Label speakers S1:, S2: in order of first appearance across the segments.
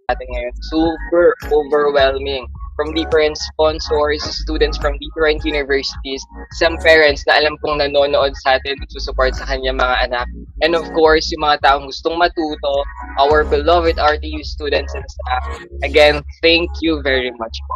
S1: natin ngayon. Super overwhelming. From different sponsors, students from different universities, some parents na alam kong nanonood sa atin, nagsusupport sa kanyang mga anak. And of course, yung mga taong gustong matuto, our beloved RTU students and staff. Again, thank you very much po.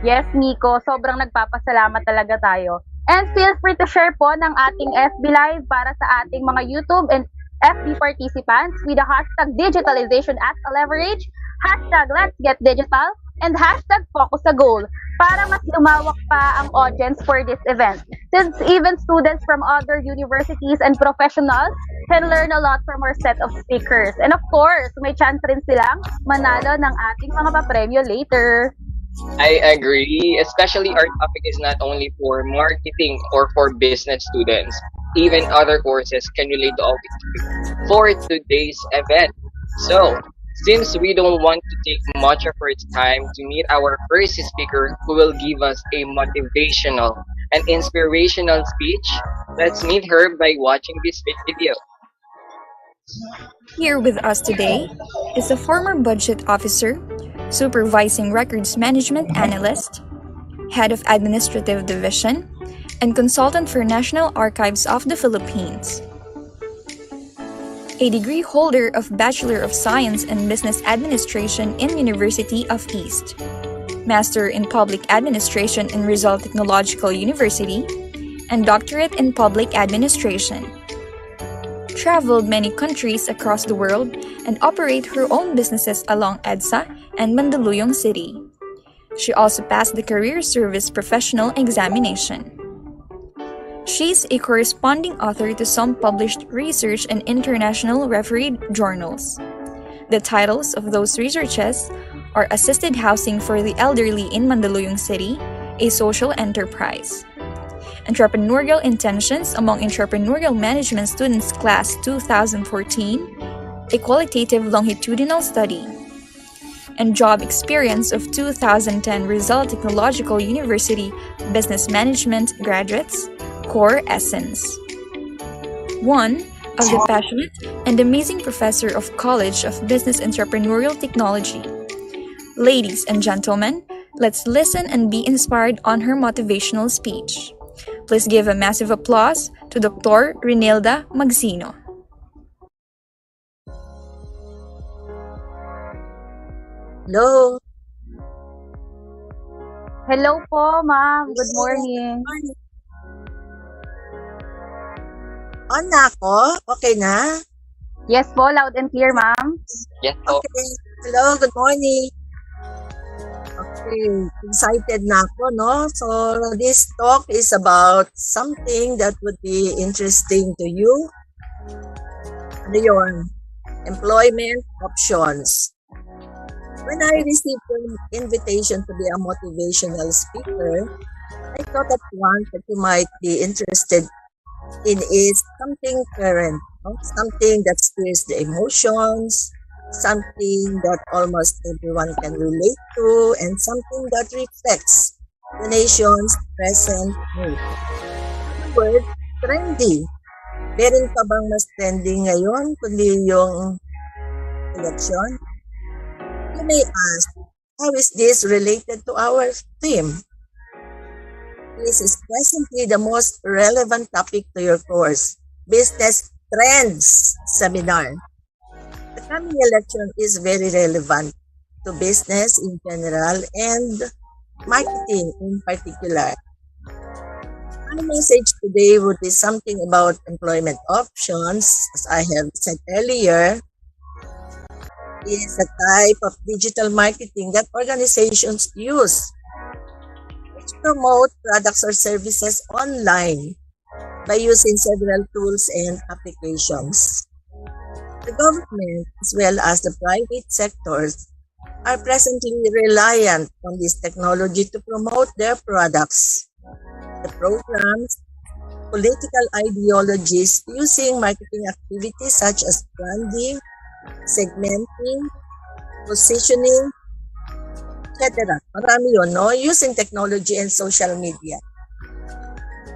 S2: Yes, Nico, sobrang nagpapasalamat talaga tayo. And feel free to share po ng ating FB Live para sa ating mga YouTube and FB participants with the hashtag Digitalization As A Leverage, hashtag Let's Get Digital, and hashtag Focus sa Goal para mas lumawak pa ang audience for this event. Since even students from other universities and professionals can learn a lot from our set of speakers. And of course, may chance rin silang manalo ng ating mga papremyo later.
S1: I agree, especially our topic is not only for marketing or for business students. Even other courses can relate to all these for today's event. So, since we don't want to take much of our time to meet our first speaker who will give us a motivational and inspirational speech, let's meet her by watching this video.
S3: Here with us today is a former budget officer, supervising records management analyst, head of administrative division, and consultant for National Archives of the Philippines. A degree holder of Bachelor of Science in Business Administration in University of East, Master in Public Administration in Rizal Technological University, and Doctorate in Public Administration. Traveled many countries across the world and operate her own businesses along EDSA and Mandaluyong City. She also passed the Career Service Professional Examination. She's a corresponding author to some published research and international refereed journals. The titles of those researches are Assisted Housing for the Elderly in Mandaluyong City, a Social Enterprise, Entrepreneurial Intentions among Entrepreneurial Management Students Class 2014, a Qualitative Longitudinal Study, and Job Experience of 2010 Rizal Technological University Business Management Graduates, Core Essence. One of the passionate and amazing professor of College of Business Entrepreneurial Technology. Ladies and gentlemen, let's listen and be inspired on her motivational speech. Please give a massive applause to Dr. Rinelda Magsino.
S4: Hello.
S2: Hello po, ma'am. Good morning.
S4: On na ako? Okay na?
S2: Yes po, loud and clear, ma'am.
S1: Yes po.
S4: Okay. Hello, good morning. Okay, excited na ako, no? So, this talk is about something that would be interesting to you. Ano yun? Employment options. When I received an invitation to be a motivational speaker, I thought at once that you might be interested in is something current, no? Something that stirs the emotions, something that almost everyone can relate to, and something that reflects the nation's present mood. The word, trendy. Meron pa bang mas trending ngayon kundi yung election? You may ask, how is this related to our theme? This is presently the most relevant topic to your course, Business Trends Seminar. The coming election is very relevant to business in general and marketing in particular. My message today would be something about employment options. As I have said earlier, is a type of digital marketing that organizations use which promote products or services online by using several tools and applications. The government, as well as the private sectors, are presently reliant on this technology to promote their products. The programs, political ideologies using marketing activities such as branding, segmenting, positioning, etc. Marami yun, no? Using technology and social media.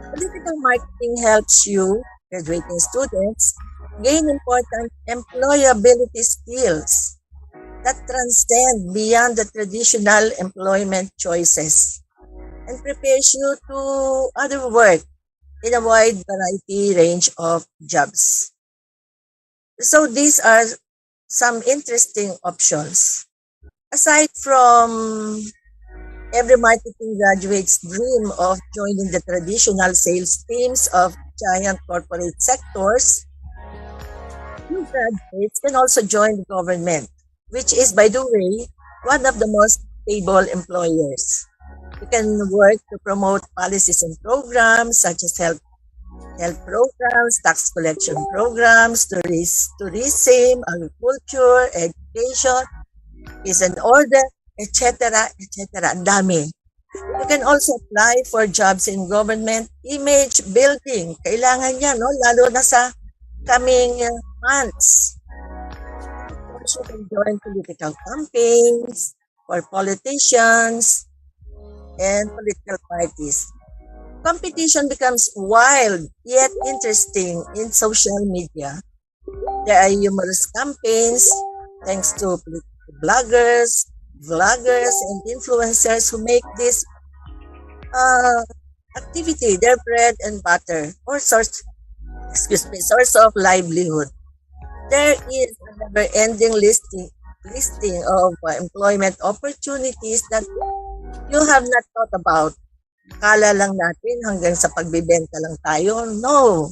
S4: Political marketing helps you, graduating students, gain important employability skills. that transcend beyond the traditional employment choices and prepares you to other work in a wide variety range of jobs. So these are some interesting options. Aside from every marketing graduate's dream of joining the traditional sales teams of giant corporate sectors, new graduates can also join the government, which is, by the way, one of the most stable employers. You can work to promote policies and programs such as health programs, tax collection programs, tourism, agriculture, education, peace and order, etc., etc. Ang dami. You can also apply for jobs in government image building. Kailangan yan, no? Lalo na sa coming months. Also, can join political campaigns for politicians and political parties. Competition becomes wild yet interesting in social media. There are numerous campaigns thanks to political bloggers, vloggers, and influencers who make this activity their bread and butter or source of livelihood. There is a never-ending listing of employment opportunities that you have not thought about. Akala lang natin hanggang sa pagbibenta lang tayo. No.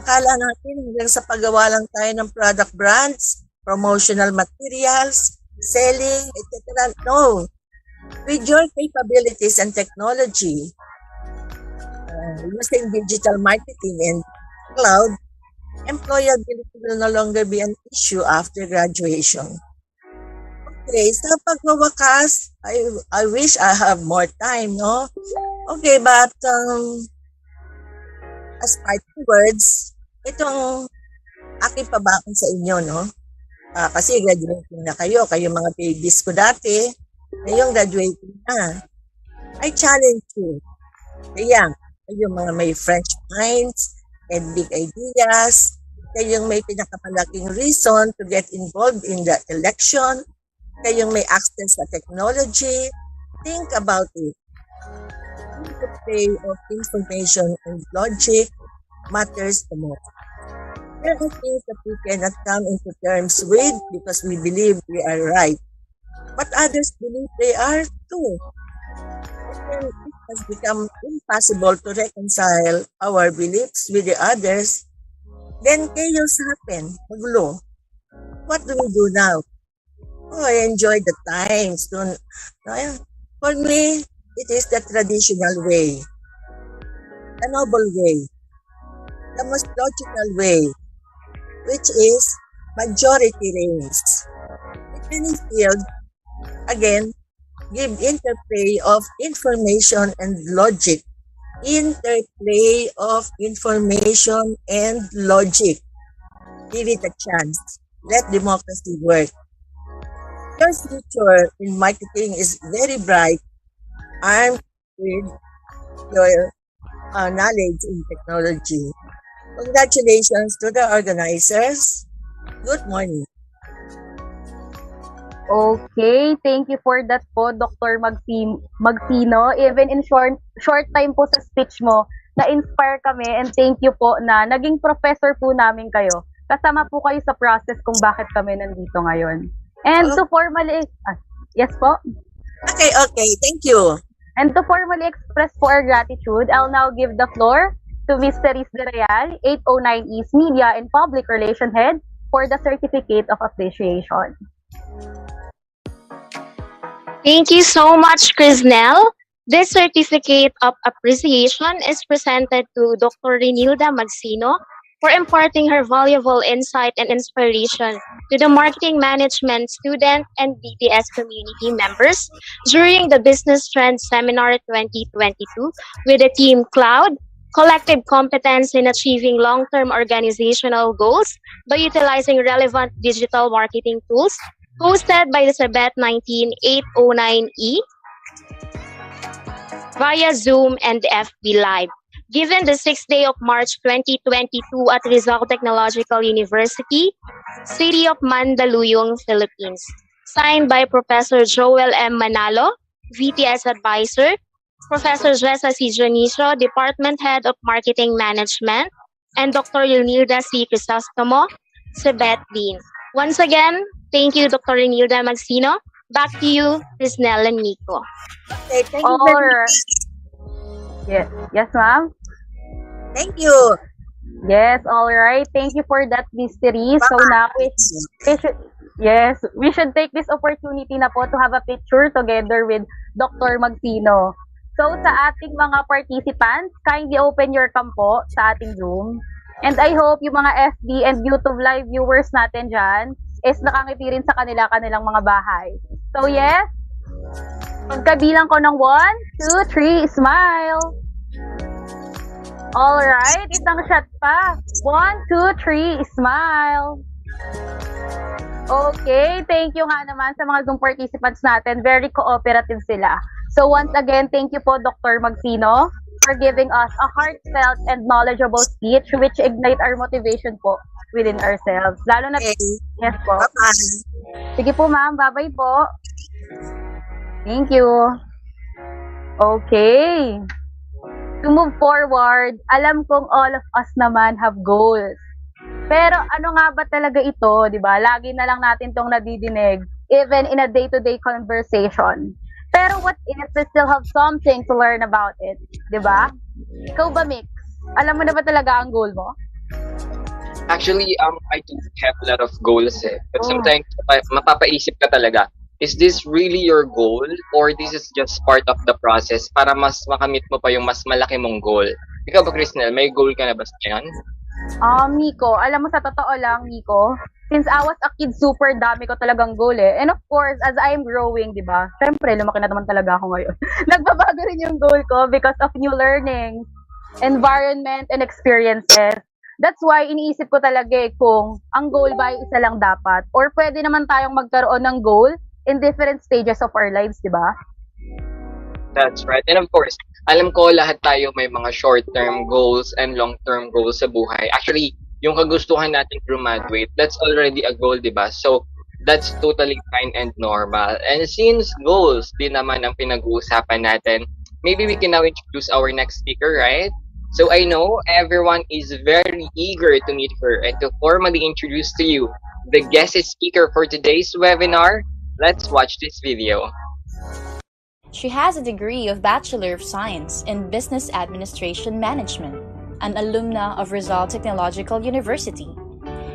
S4: Akala natin hanggang sa paggawa lang tayo ng product brands, promotional materials, selling, etc. No. With your capabilities and technology, using digital marketing and cloud, employability will no longer be an issue after graduation. Okay, sa pagwawakas, I wish I have more time, no? Okay, but as parting words, itong aking pabakon sa inyo, no? Kasi graduating na kayo mga babies ko dati, ngayong graduating na. I challenge you. Kaya, kayong mga may French minds and big ideas, kayong may pinakamalaking reason to get involved in the election, kayong may access sa technology, think about it. The interplay of information and logic matters the most. There are things that we cannot come into terms with because we believe we are right, but others believe they are too. And it has become impossible to reconcile our beliefs with the others. Then chaos happen, magulo. What do we do now? Oh, I enjoy the times. For me, it is the traditional way, the noble way, the most logical way, which is majority reigns. It means field, again, give interplay of information and logic. Interplay of information and logic. Give it a chance. Let democracy work. Your future in marketing is very bright, armed with your knowledge in technology. Congratulations to the organizers. Good morning.
S2: Okay, thank you for that po, Dr. Magsino. Even in short time po sa speech mo, na-inspire kami and thank you po na naging professor po namin kayo. Kasama po kayo sa process kung bakit kami nandito ngayon. And to formally, yes po?
S4: Okay, thank you.
S2: And to formally express po our gratitude, I'll now give the floor to Ms. Cerise De Real, 809E's Media and Public Relations Head, for the Certificate of Appreciation.
S5: Thank you so much, Krisnel. This Certificate of Appreciation is presented to Dr. Renilda Magsino for imparting her valuable insight and inspiration to the marketing management student and BTS community members during the Business Trends Seminar 2022 with the theme Cloud, Collective Competence in Achieving Long-Term Organizational Goals by Utilizing Relevant Digital Marketing Tools, hosted by the CBET-19-809E via Zoom and FB Live. Given the 6th day of March 2022 at Rizal Technological University, City of Mandaluyong, Philippines. signed by Professor Joel M. Manalo, VTS Advisor, Professor Jessa C. Jonicio, Department Head of Marketing Management, and Dr. Yunilda C. Crisostomo, CBET Dean. Once again, thank you, Dr. Yunilda Magsino. Back to you, Risnel and Nico.
S4: Okay, thank you very
S2: Or,
S4: much.
S2: yes, yes, ma'am.
S4: Thank you.
S2: Yes, all right. Thank you for that mystery. So now we should, yes, we should take this opportunity na po to have a picture together with Dr. Magsino. So sa ating mga participants, kindly open your cam po sa ating Zoom. And I hope yung mga FB and YouTube live viewers natin dyan is nakangiti rin sa kanilang mga bahay. So yes, pagkabilang ko ng 1, 2, 3, smile! Alright, isang shot pa. 1, 2, 3, smile. Okay, thank you nga naman sa mga Zoom participants natin. Very cooperative sila. So once again, thank you po Dr. Magsino for giving us a heartfelt and knowledgeable speech which ignite our motivation po within ourselves. Lalo na,
S4: Okay.
S2: yes po.
S4: Bye-bye.
S2: Sige po ma'am, bye-bye po. Thank you. Okay. To move forward, alam kong all of us naman have goals. Pero ano nga ba talaga ito, di ba? Lagi na lang natin tong nadidinig, even in a day-to-day conversation. Pero what if we still have something to learn about it, di ba? Ikaw ba, Mix? Alam mo na ba talaga ang goal mo?
S1: Actually, I do have a lot of goals But
S2: Oh.
S1: sometimes, mapapaisip ka talaga, is this really your goal or this is just part of the process para mas makamit mo pa yung mas malaki mong goal? Ikaw ba, Crisnel, may goal ka na ba sa yan?
S2: Miko, alam mo sa totoo lang, Miko, since I was a kid, super dami ko talagang goal And of course, as I'm growing, di ba? Syempre, lumaki na naman talaga ako ngayon. Nagbabago rin yung goal ko because of new learning, environment, and experiences. That's why iniisip ko talaga kung ang goal ba ay isa lang dapat or pwede naman tayong magkaroon ng goal in different stages of our lives, di ba?
S1: That's right. And of course, alam ko lahat tayo may mga short-term goals and long-term goals sa buhay. Actually, yung kagustuhan natin graduate, that's already a goal, di ba? So, that's totally fine and normal. And since goals din naman ang pinag-uusapan natin, maybe we can now introduce our next speaker, right? So I know everyone is very eager to meet her and to formally introduce to you the guest speaker for today's webinar. Let's watch this video.
S3: She has a degree of Bachelor of Science in Business Administration Management, an alumna of Rizal Technological University.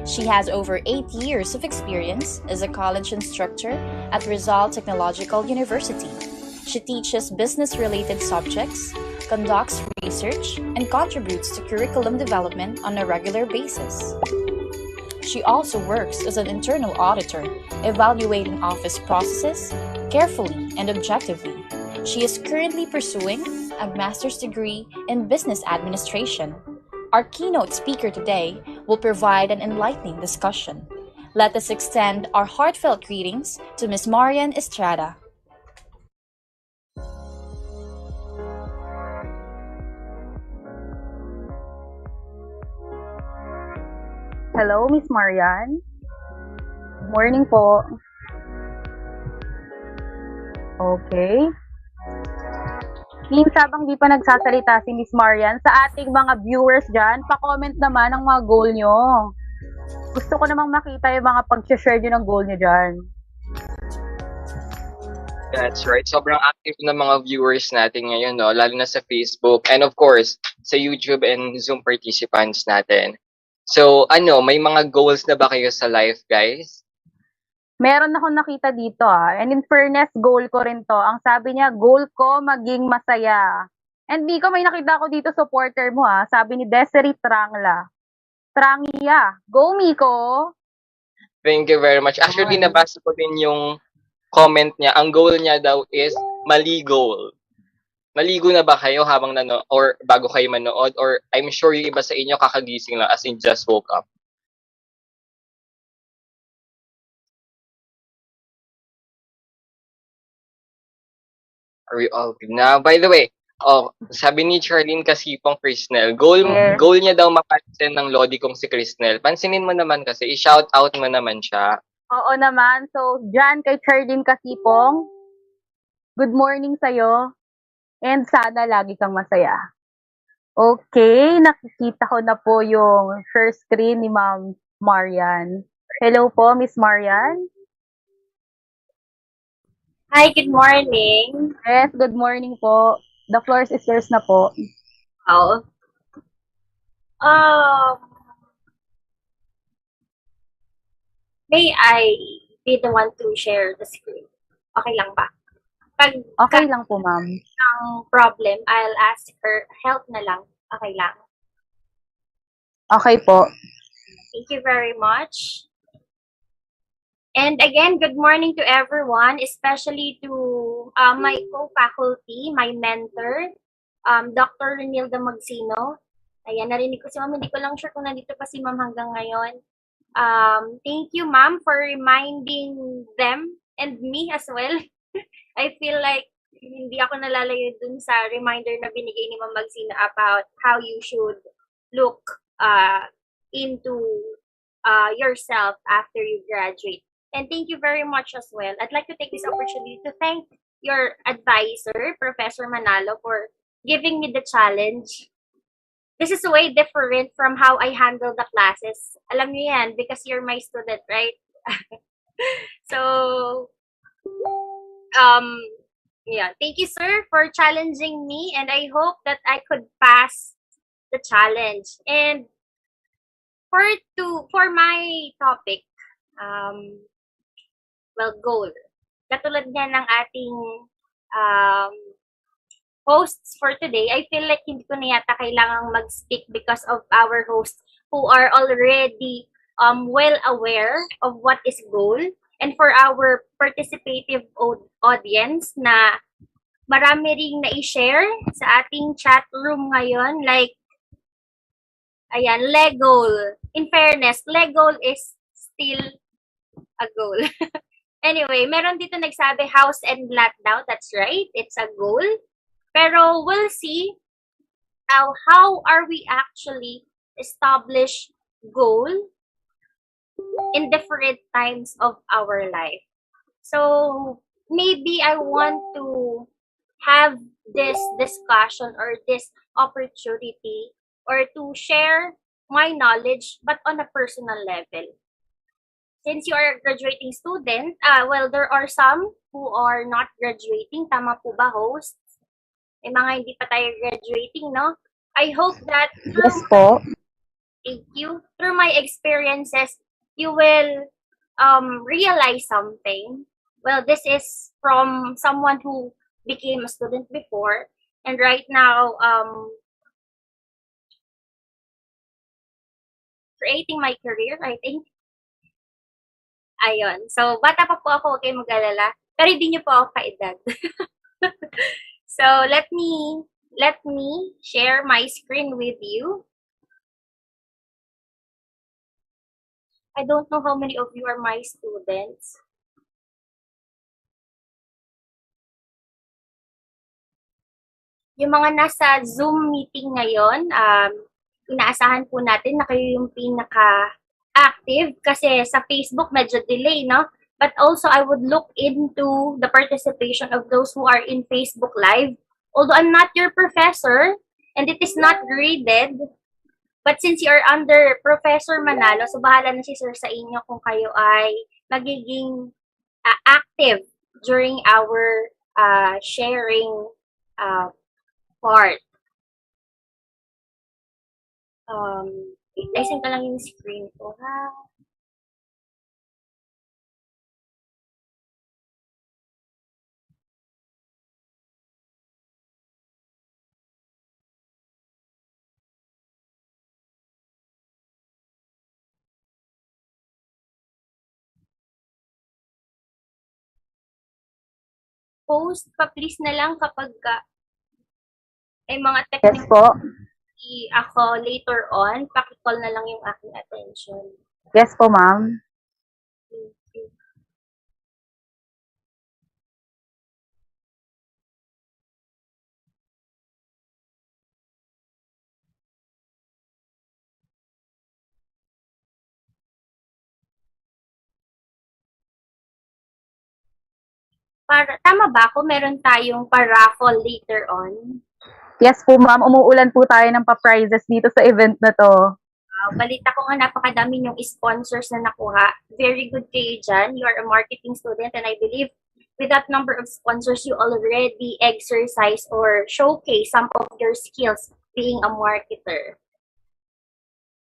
S3: She has over 8 years of experience as a college instructor at Rizal Technological University. She teaches business-related subjects, conducts research, and contributes to curriculum development on a regular basis. She also works as an internal auditor, evaluating office processes carefully and objectively. She is currently pursuing a master's degree in business administration. Our keynote speaker today will provide an enlightening discussion. Let us extend our heartfelt greetings to Ms. Marian Estrada.
S2: Hello, Miss Marian. Morning po. Okay. Means habang di pa nagsasalita si Miss Marian, sa ating mga viewers dyan, pa-comment naman ang mga goal nyo. Gusto ko namang makita yung mga pag-share nyo ng goal nyo dyan.
S1: That's right. Sobrang active na mga viewers natin ngayon, no? Lalo na sa Facebook and of course, sa YouTube and Zoom participants natin. So, may mga goals na ba kayo sa life, guys?
S2: Meron akong nakita dito And in fairness, goal ko rin to. Ang sabi niya, goal ko maging masaya. And Miko, may nakita ko dito supporter mo Sabi ni Desiree Trangla. Trangia. Go, Miko!
S1: Thank you very much. Actually, nabasa ko din yung comment niya. Ang goal niya daw is maligo. Maligo na ba kayo habang or bago kayo manood? Or I'm sure yung iba sa inyo kakagising lang as in just woke up. Are we all good now? By the way, sabi ni Charlene Kasipong Crisnel, goal niya daw mapansin ng Lodi kong si Crisnel. Pansinin mo naman kasi, i-shout out mo naman siya.
S2: Oo naman. So, dyan kay Charlene Kasipong, good morning sa'yo. And sana lagi kang masaya. Okay, nakikita ko na po yung share screen ni Ma'am Marian. Hello po, Miss Marian.
S6: Hi, good morning.
S2: Yes, good morning po. The floor is yours na po.
S6: Oh, um, may I be the one to share the screen? Okay lang ba? Pag
S2: Okay lang po, ma'am.
S6: ang problem, I'll ask her help na lang. Okay lang.
S2: Okay po.
S6: Thank you very much. And again, good morning to everyone, especially to my co-faculty, my mentor, Dr. Renilda Magsino. Ayan, narinig ko si ma'am. Hindi ko lang sure kung nandito pa si ma'am hanggang ngayon. Thank you, ma'am, for reminding them and me as well. I feel like hindi ako nalalayo dun sa reminder na binigay ni Ma'am Magsina about how you should look into yourself after you graduate. And thank you very much as well. I'd like to take this opportunity to thank your advisor, Professor Manalo, for giving me the challenge. This is way different from how I handle the classes. Alam niyo yan, because you're my student, right? So, yeah, thank you, sir, for challenging me, and I hope that I could pass the challenge. And for my topic, well, goal. Katulad nga ng ating um, hosts for today, I feel like hindi ko na yata kailangang mag-speak because of our hosts who are already well aware of what is goal. And for our participative audience na marami ring na-share sa ating chat room ngayon, like, ayan, Legol. In fairness, Legol is still a goal. Anyway, meron dito nagsabi house and lot daw. That's right. It's a goal. Pero we'll see how are we actually establish goal in different times of our life. So maybe I want to have this discussion or this opportunity or to share my knowledge but on a personal level. Since you are a graduating student, well, there are some who are not graduating. Tama po ba, host? May mga hindi pa tayo graduating, no? I hope that
S2: Yes po.
S6: thank you, through my experiences, you will realize something. Well, this is from someone who became a student before and right now creating my career, I think. Ayun. So, bata pa po ako, huwag kayong mag-alala. Pero hindi niyo po ako kaedad. So, let me share my screen with you. I don't know how many of you are my students. Yung mga nasa Zoom meeting ngayon, inaasahan po natin na kayo yung pinaka-active kasi sa Facebook medyo delay, no? But also, I would look into the participation of those who are in Facebook Live. Although I'm not your professor and it is not graded, but since you are under Professor Manalo, so bahala na si Sir sa inyo kung kayo ay magiging active during our sharing part. Ayusin ko lang yung screen ko, ha? Post pa please na lang kapag ay mga
S2: Yes
S6: technical
S2: po.
S6: ako later on, pakicall na lang yung aking attention.
S2: Yes po, ma'am.
S6: Thank you. Tama ba ako? Meron tayong pa-raffle later on.
S2: Yes po, ma'am. Umuulan po tayo ng pa-prizes dito sa event na to.
S6: Balita ko nga napakadami yung sponsors na nakuha. Very good kayo dyan. You are a marketing student and I believe with that number of sponsors, you already exercise or showcase some of your skills being a marketer.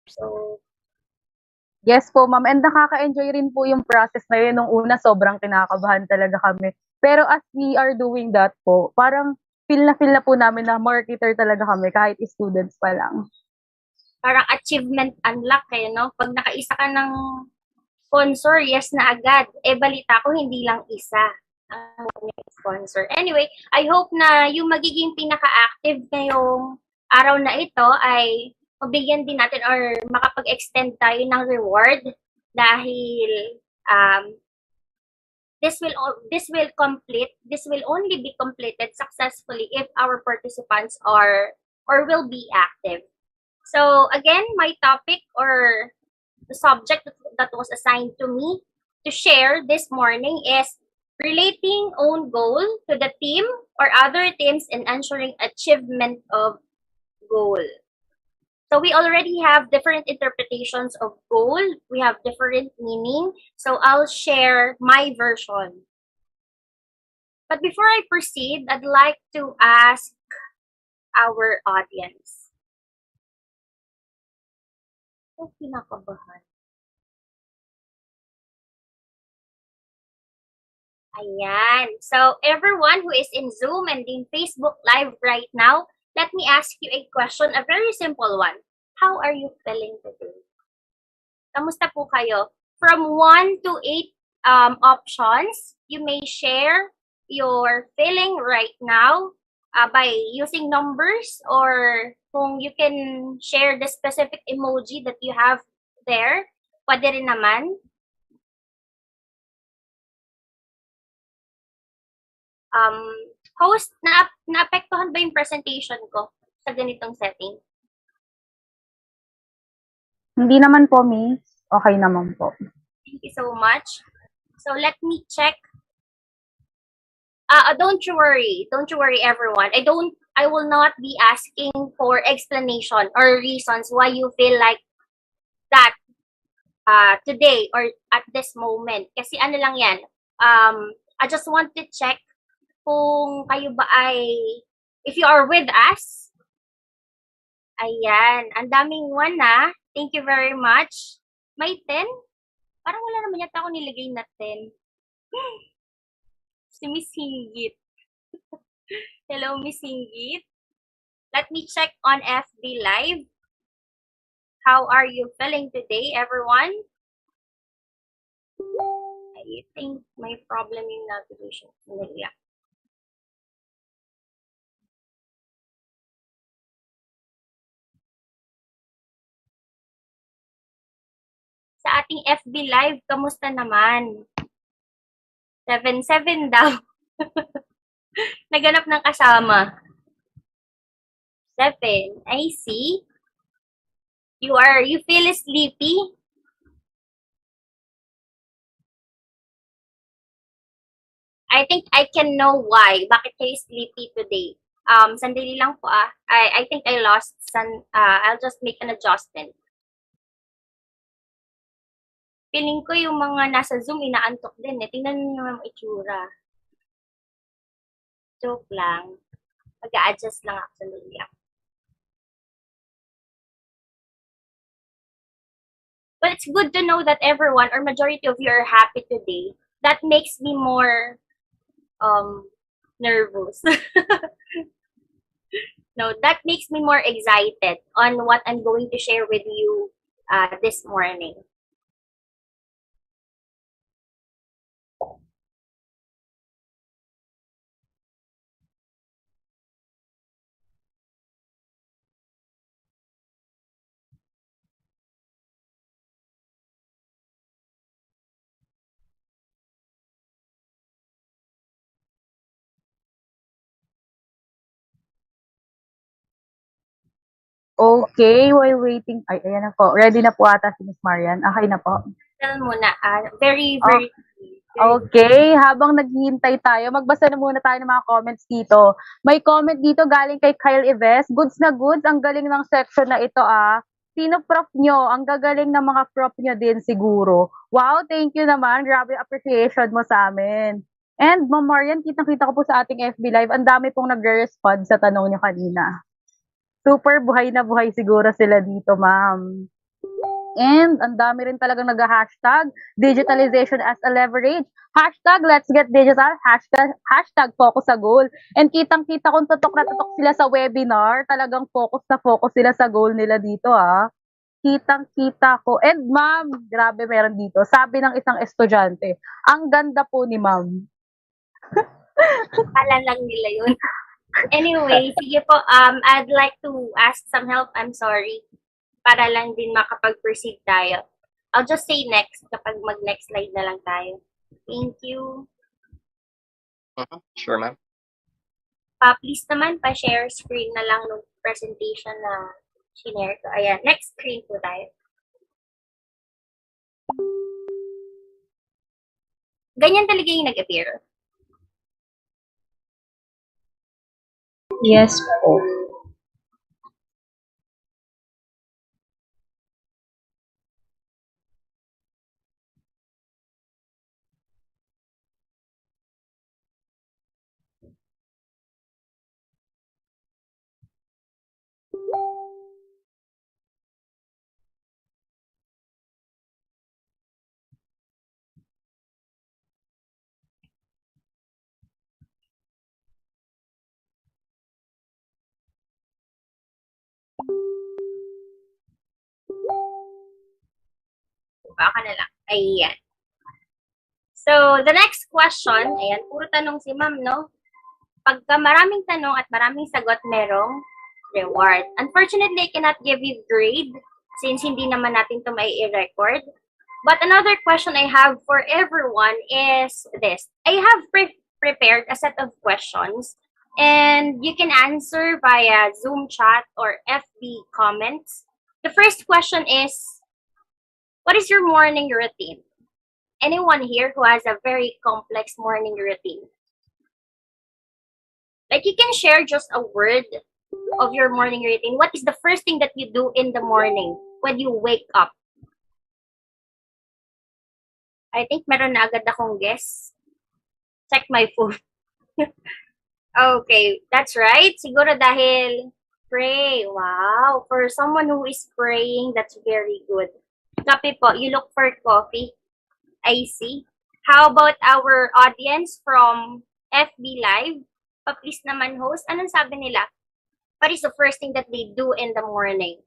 S6: So,
S2: yes po, ma'am. And nakaka-enjoy rin po yung process na yun. Nung una, sobrang kinakabahan talaga kami. Pero as we are doing that po, parang feel na po namin na marketer talaga kami kahit students pa lang.
S6: parang achievement unlock no? Pag nakaisa ka ng sponsor, yes na agad. Balita ko, hindi lang isa ang sponsor. Anyway, I hope na yung magiging pinaka-active ngayong araw na ito ay mabigyan din natin or makapag-extend tayo ng reward dahil this will only be completed successfully if our participants are or will be active. So again, my topic or the subject that was assigned to me to share this morning is relating own goal to the team or other teams and ensuring achievement of goal. So we already have different interpretations of goal. We have different meaning. So I'll share my version. But before I proceed, I'd like to ask our audience. So, kinakabahan. Ayan. So everyone who is in Zoom and in Facebook Live right now, let me ask you a question, a very simple one. How are you feeling today? Kamusta po kayo? From 1 to 8 options, you may share your feeling right now by using numbers or kung you can share the specific emoji that you have there, pwede rin naman. Host, naapektuhan ba yung presentation ko sa ganitong setting?
S2: Hindi naman po, miss. Okay naman po.
S6: Thank you so much. So let me check. Don't you worry everyone. I will not be asking for explanation or reasons why you feel like that today or at this moment. Kasi ano lang yan. I just want to check kung kayo ba ay, if you are with us. Ayan, ang daming one na. Thank you very much. May 10? Parang wala naman yata ako nilagay na 10. Si Miss Hinggit. Hello, Miss Hinggit. Let me check on FB Live. How are you feeling today, everyone? I think may problem yung navigation. Yeah. Sa ating FB Live, kamusta naman? 7-7 daw. Naganap ng kasama. 7. I see. You feel sleepy? I think I can know why. Bakit kayo sleepy today? Sandali lang po I think I lost I'll just make an adjustment. Feeling ko yung mga nasa Zoom inaantok din eh. Tingnan niyo yung itsura. Joke lang. Mag-a-adjust lang actually. But it's good to know that everyone or majority of you are happy today. That makes me more nervous. No, that makes me more excited on what I'm going to share with you this morning.
S2: Okay, while waiting. Ay, ayan na po. Ready na po ata si Miss Marian. Okay na po.
S6: Tell mo na, very,
S2: Oh.
S6: very
S2: Okay, habang naghihintay tayo, magbasa na muna tayo ng mga comments dito. May comment dito galing kay Kyle Ives. Goods na goods, ang galing ng section na ito ah. Sino prof nyo? Ang gagaling ng mga prof nyo din siguro. Wow, thank you naman. Grabe appreciation mo sa amin. And Ma'am Marian, kitang-kita ko po sa ating FB Live, ang dami pong nagre-respond sa tanong nyo kanina. Super buhay na buhay siguro sila dito, ma'am. And ang dami rin talagang nag-hashtag Digitalization as a Leverage. Hashtag Let's Get Digital. Hashtag Focus sa Goal. And kitang-kita kung tutok na tutok sila sa webinar. Talagang focus na focus sila sa goal nila dito ah. Kitang-kita ko. And ma'am, grabe meron dito. Sabi ng isang estudyante, ang ganda po ni ma'am.
S6: Kala lang nila yun. Anyway, sige po, I'd like to ask some help. I'm sorry. Para lang din makapag-proceed tayo. I'll just say next kapag mag-next slide na lang tayo. Thank you.
S1: Sure, ma'am.
S6: Please naman, pa-share screen na lang ng presentation na shinare ko. Ayan, next screen po tayo. Ganyan talaga yung nag-appear.
S2: Yes po.
S6: Baka na lang. Ayan. So, the next question, ayan, puro tanong si ma'am, no? Pagka maraming tanong at maraming sagot, merong reward. Unfortunately, I cannot give you grade since hindi naman natin ito may i-record. But another question I have for everyone is this. I have prepared a set of questions and you can answer via Zoom chat or FB comments. The first question is, what is your morning routine? Anyone here who has a very complex morning routine? Like you can share just a word of your morning routine. What is the first thing that you do in the morning when you wake up? I think meron na agad akong guess. Check my phone. Okay, that's right. Siguro dahil pray. Wow. For someone who is praying, that's very good. Kape po, you look for coffee. I see. How about our audience from FB Live? Please naman host, anong sabi nila? What is the first thing that they do in the morning?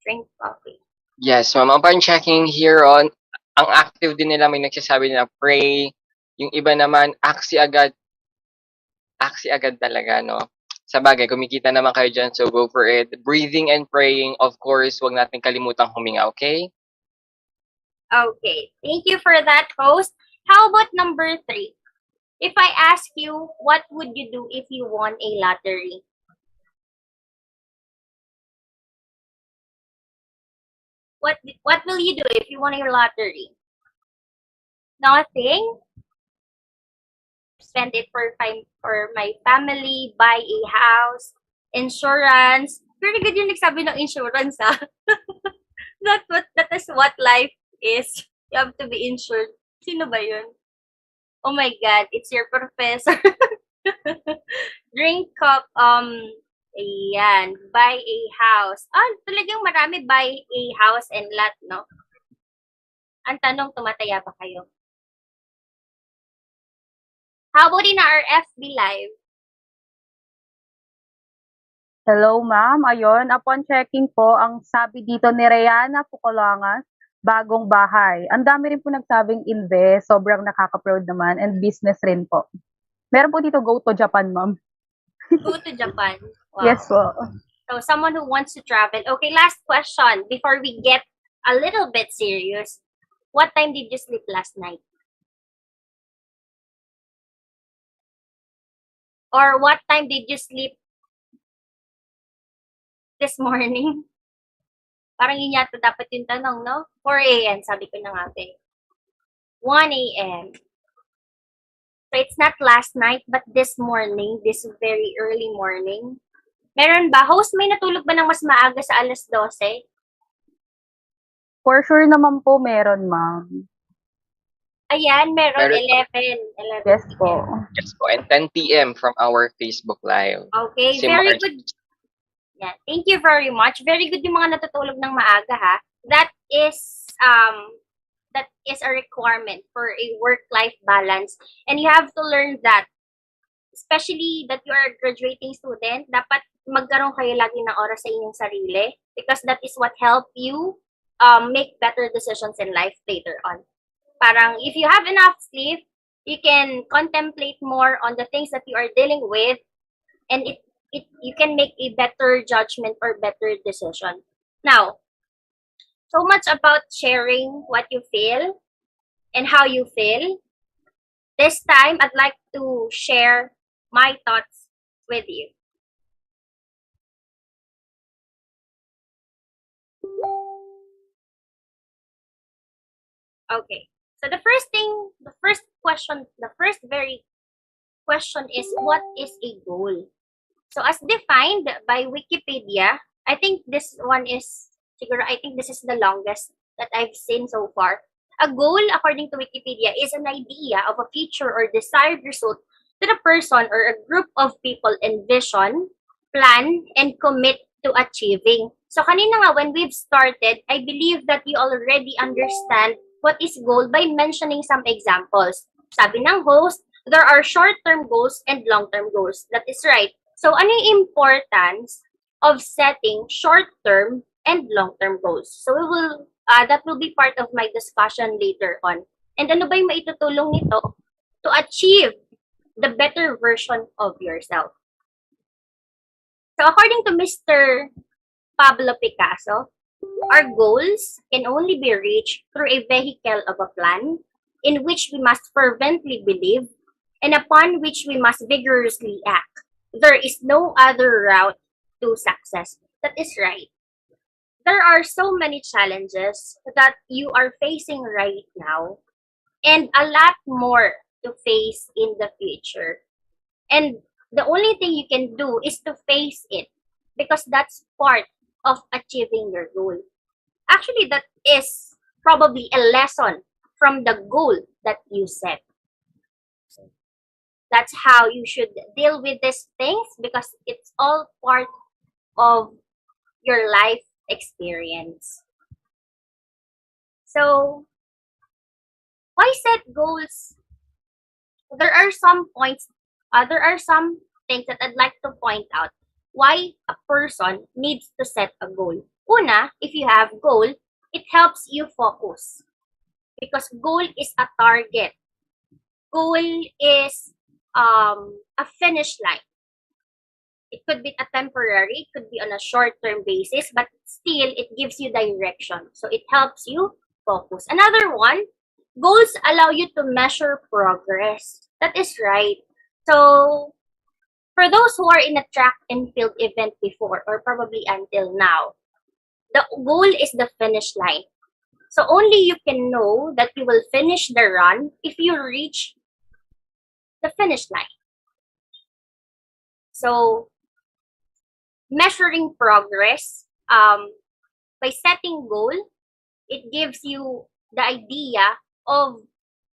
S6: Drink coffee.
S1: Yes, ma'am. Upon checking here on, ang active din nila, may nagsasabi nila pray. Yung iba naman, aksi agad. Aksi agad talaga, no? Sa bagay, kumikita naman kayo dyan, so go for it. Breathing and praying, of course, wag natin kalimutang huminga, okay?
S6: Okay, thank you for that, host. How about number 3? If I ask you, what would you do if you won a lottery? What will you do if you won a lottery? Nothing. Spend it for my family, buy a house, insurance. Very good yung nagsabi ng insurance, ha? That is what life is. You have to be insured. Sino ba yun? Oh my God, it's your professor. Drink cup, ayan, buy a house. Talagang marami, buy a house and lot, no? Ang tanong, tumataya ba kayo? How about in our FB Live?
S2: Hello, ma'am. Ayun, upon checking po, ang sabi dito ni Reyana Pukulangas, bagong bahay. Ang dami rin po nagsabing invest, sobrang nakaka-proud naman, and business rin po. Meron po dito, go to Japan, ma'am.
S6: Go to Japan. Wow.
S2: Yes po.
S6: So, someone who wants to travel. Okay, last question before we get a little bit serious. What time did you sleep last night? Or what time did you sleep this morning? Parang yun yata dapat yung tanong, no? 4 a.m. sabi ko na nga, 1 a.m. So it's not last night, but this morning, this very early morning. Meron ba? Host, may natulog ba ng mas maaga sa alas 12?
S2: For sure naman po meron, ma'am.
S6: Ayan, meron
S1: Meron
S6: 11. 11
S2: Yes
S6: p.m.
S2: po.
S1: yes po, and 10 p.m. from our Facebook Live.
S6: Okay,
S1: Si
S6: very
S1: Marge.
S6: good. Yeah, thank you very much. Very good yung mga natutulog ng maaga, ha. That is a requirement for a work-life balance, and you have to learn that. Especially that you are a graduating student, dapat magkaroon kayo lagi ng oras sa inyong sarili because that is what help you make better decisions in life later on. Parang if you have enough sleep, you can contemplate more on the things that you are dealing with, and you can make a better judgment or better decision. Now, so much about sharing what you feel and how you feel. This time, I'd like to share my thoughts with you. Okay. So the first very question is, what is a goal? So as defined by Wikipedia, I think this is the longest that I've seen so far. A goal, according to Wikipedia, is an idea of a future or desired result that a person or a group of people envision, plan, and commit to achieving. So kanina nga, when we've started, I believe that you already understand what is goal by mentioning some examples. Sabi ng host, there are short-term goals and long-term goals. That is right. So ano yung importance of setting short-term and long-term goals? So that will be part of my discussion later on. And ano ba yung maitutulong nito to achieve the better version of yourself? So according to Mr. Pablo Picasso, our goals can only be reached through a vehicle of a plan in which we must fervently believe and upon which we must vigorously act. There is no other route to success. That is right. There are so many challenges that you are facing right now and a lot more to face in the future. And the only thing you can do is to face it because that's part of achieving your goal. Actually, that is probably a lesson from the goal that you set. That's how you should deal with these things because it's all part of your life experience. So, why set goals? There are some things that I'd like to point out why a person needs to set a goal. Una, if you have goal, it helps you focus because goal is a target. Goal is a finish line. It could be a temporary, it could be on a short-term basis, but still it gives you direction. So it helps you focus. Another one, goals allow you to measure progress. That is right. So for those who are in a track and field event before or probably until now, the goal is the finish line. So only you can know that you will finish the run if you reach the finish line. So measuring progress by setting goal, it gives you the idea of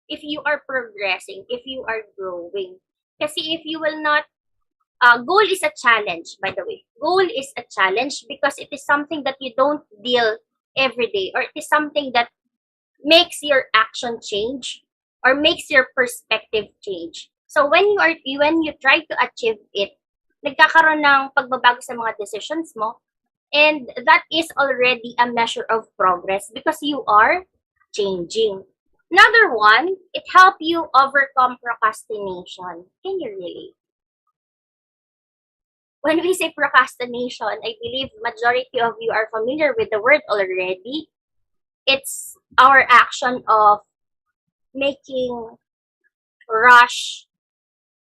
S6: if you are progressing, if you are growing. Kasi if you will not, goal is a challenge, by the way. Goal is a challenge because it is something that you don't deal every day, or it is something that makes your action change or makes your perspective change. So when you try to achieve it, nagkakaroon ng pagbabago sa mga decisions mo, and that is already a measure of progress because you are changing. Another one, it helps you overcome procrastination. Can you relate? When we say procrastination, I believe majority of you are familiar with the word already. It's our action of making rush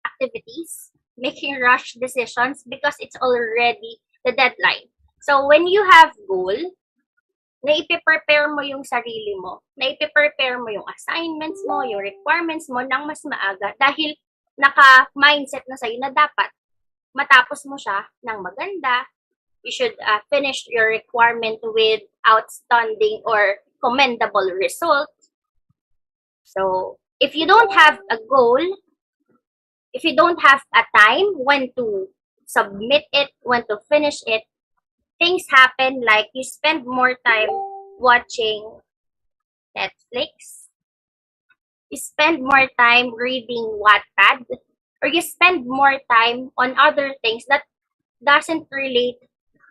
S6: activities, making rush decisions because it's already the deadline. So when you have goal, na ipiprepare mo yung sarili mo, na ipiprepare mo yung assignments mo, yung requirements mo ng mas maaga dahil naka-mindset na sa'yo na dapat matapos mo siya ng maganda. You should finish your requirement with outstanding or commendable result. So, if you don't have a goal, if you don't have a time when to submit it, when to finish it, things happen like you spend more time watching Netflix, you spend more time reading Wattpad, or you spend more time on other things that doesn't relate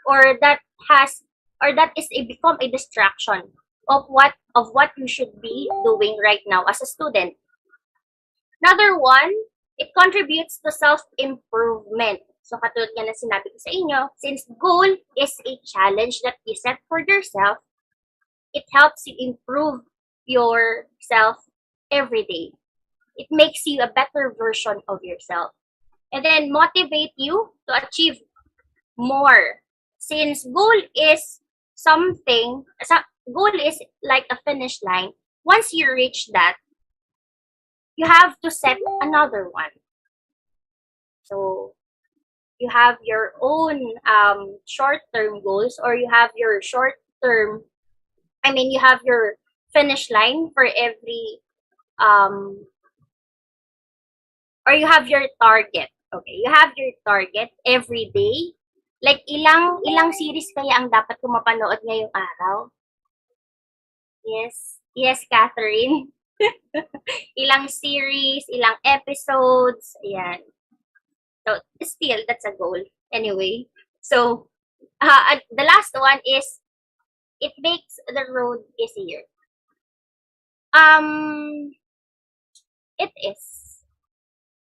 S6: or that is become a distraction of what you should be doing right now as a student. Another one, it contributes to self-improvement. So katulad nga na sinabi ko sa inyo, since goal is a challenge that you set for yourself, it helps you improve yourself every day. It makes you a better version of yourself. And then motivate you to achieve more. Since goal is goal is like a finish line. Once you reach that, you have to set another one. So you have your own short-term goals, or you have your you have your finish line for every or you have your target. Okay, you have your target every day. Like ilang series kaya ang dapat ko mapanood ngayong araw? Yes, Catherine. Ilang series, ilang episodes, ayan. So, still, that's a goal. Anyway, so, the last one is, it makes the road easier. It is.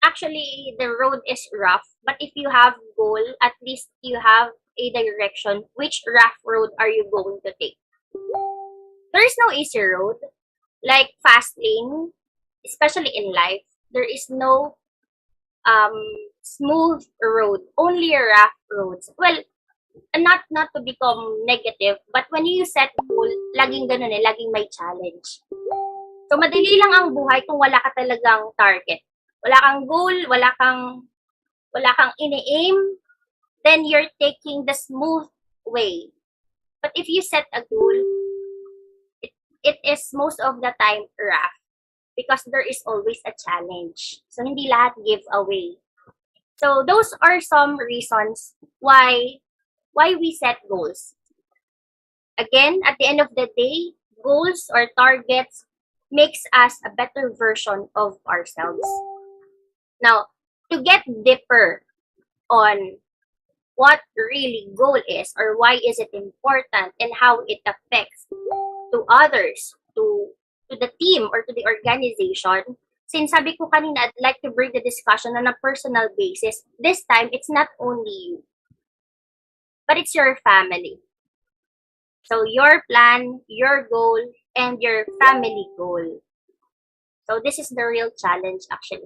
S6: Actually, the road is rough, but if you have goal, at least you have a direction. Which rough road are you going to take? There is no easy road. Like fast lane, especially in life, there is no smooth road, only rough roads. Well, not to become negative, but when you set goal, laging ganun laging may challenge. So madali lang ang buhay kung wala ka talagang target. Wala kang goal, wala kang ini-aim, then you're taking the smooth way. But if you set a goal, it is most of the time rough because there is always a challenge. So hindi lahat giveaway. So those are some reasons why we set goals. Again, at the end of the day, goals or targets makes us a better version of ourselves. Now, to get deeper on what really goal is or why is it important and how it affects to others, to the team or to the organization, since sabi ko kanina, I'd like to bring the discussion on a personal basis. This time, it's not only you, but it's your family. So your plan, your goal, and your family goal. So this is the real challenge actually,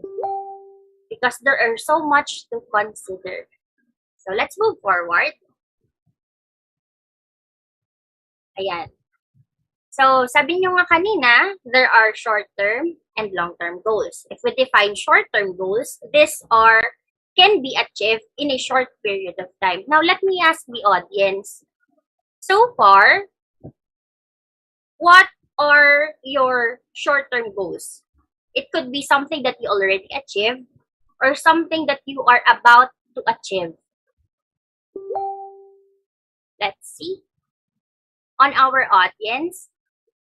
S6: because there are so much to consider. So let's move forward. Ayan. So sabi nyo nga kanina, there are short-term and long-term goals. If we define short-term goals, these can be achieved in a short period of time. Now let me ask the audience, so far, what are your short-term goals? It could be something that you already achieved or something that you are about to achieve. Let's see. On our audience,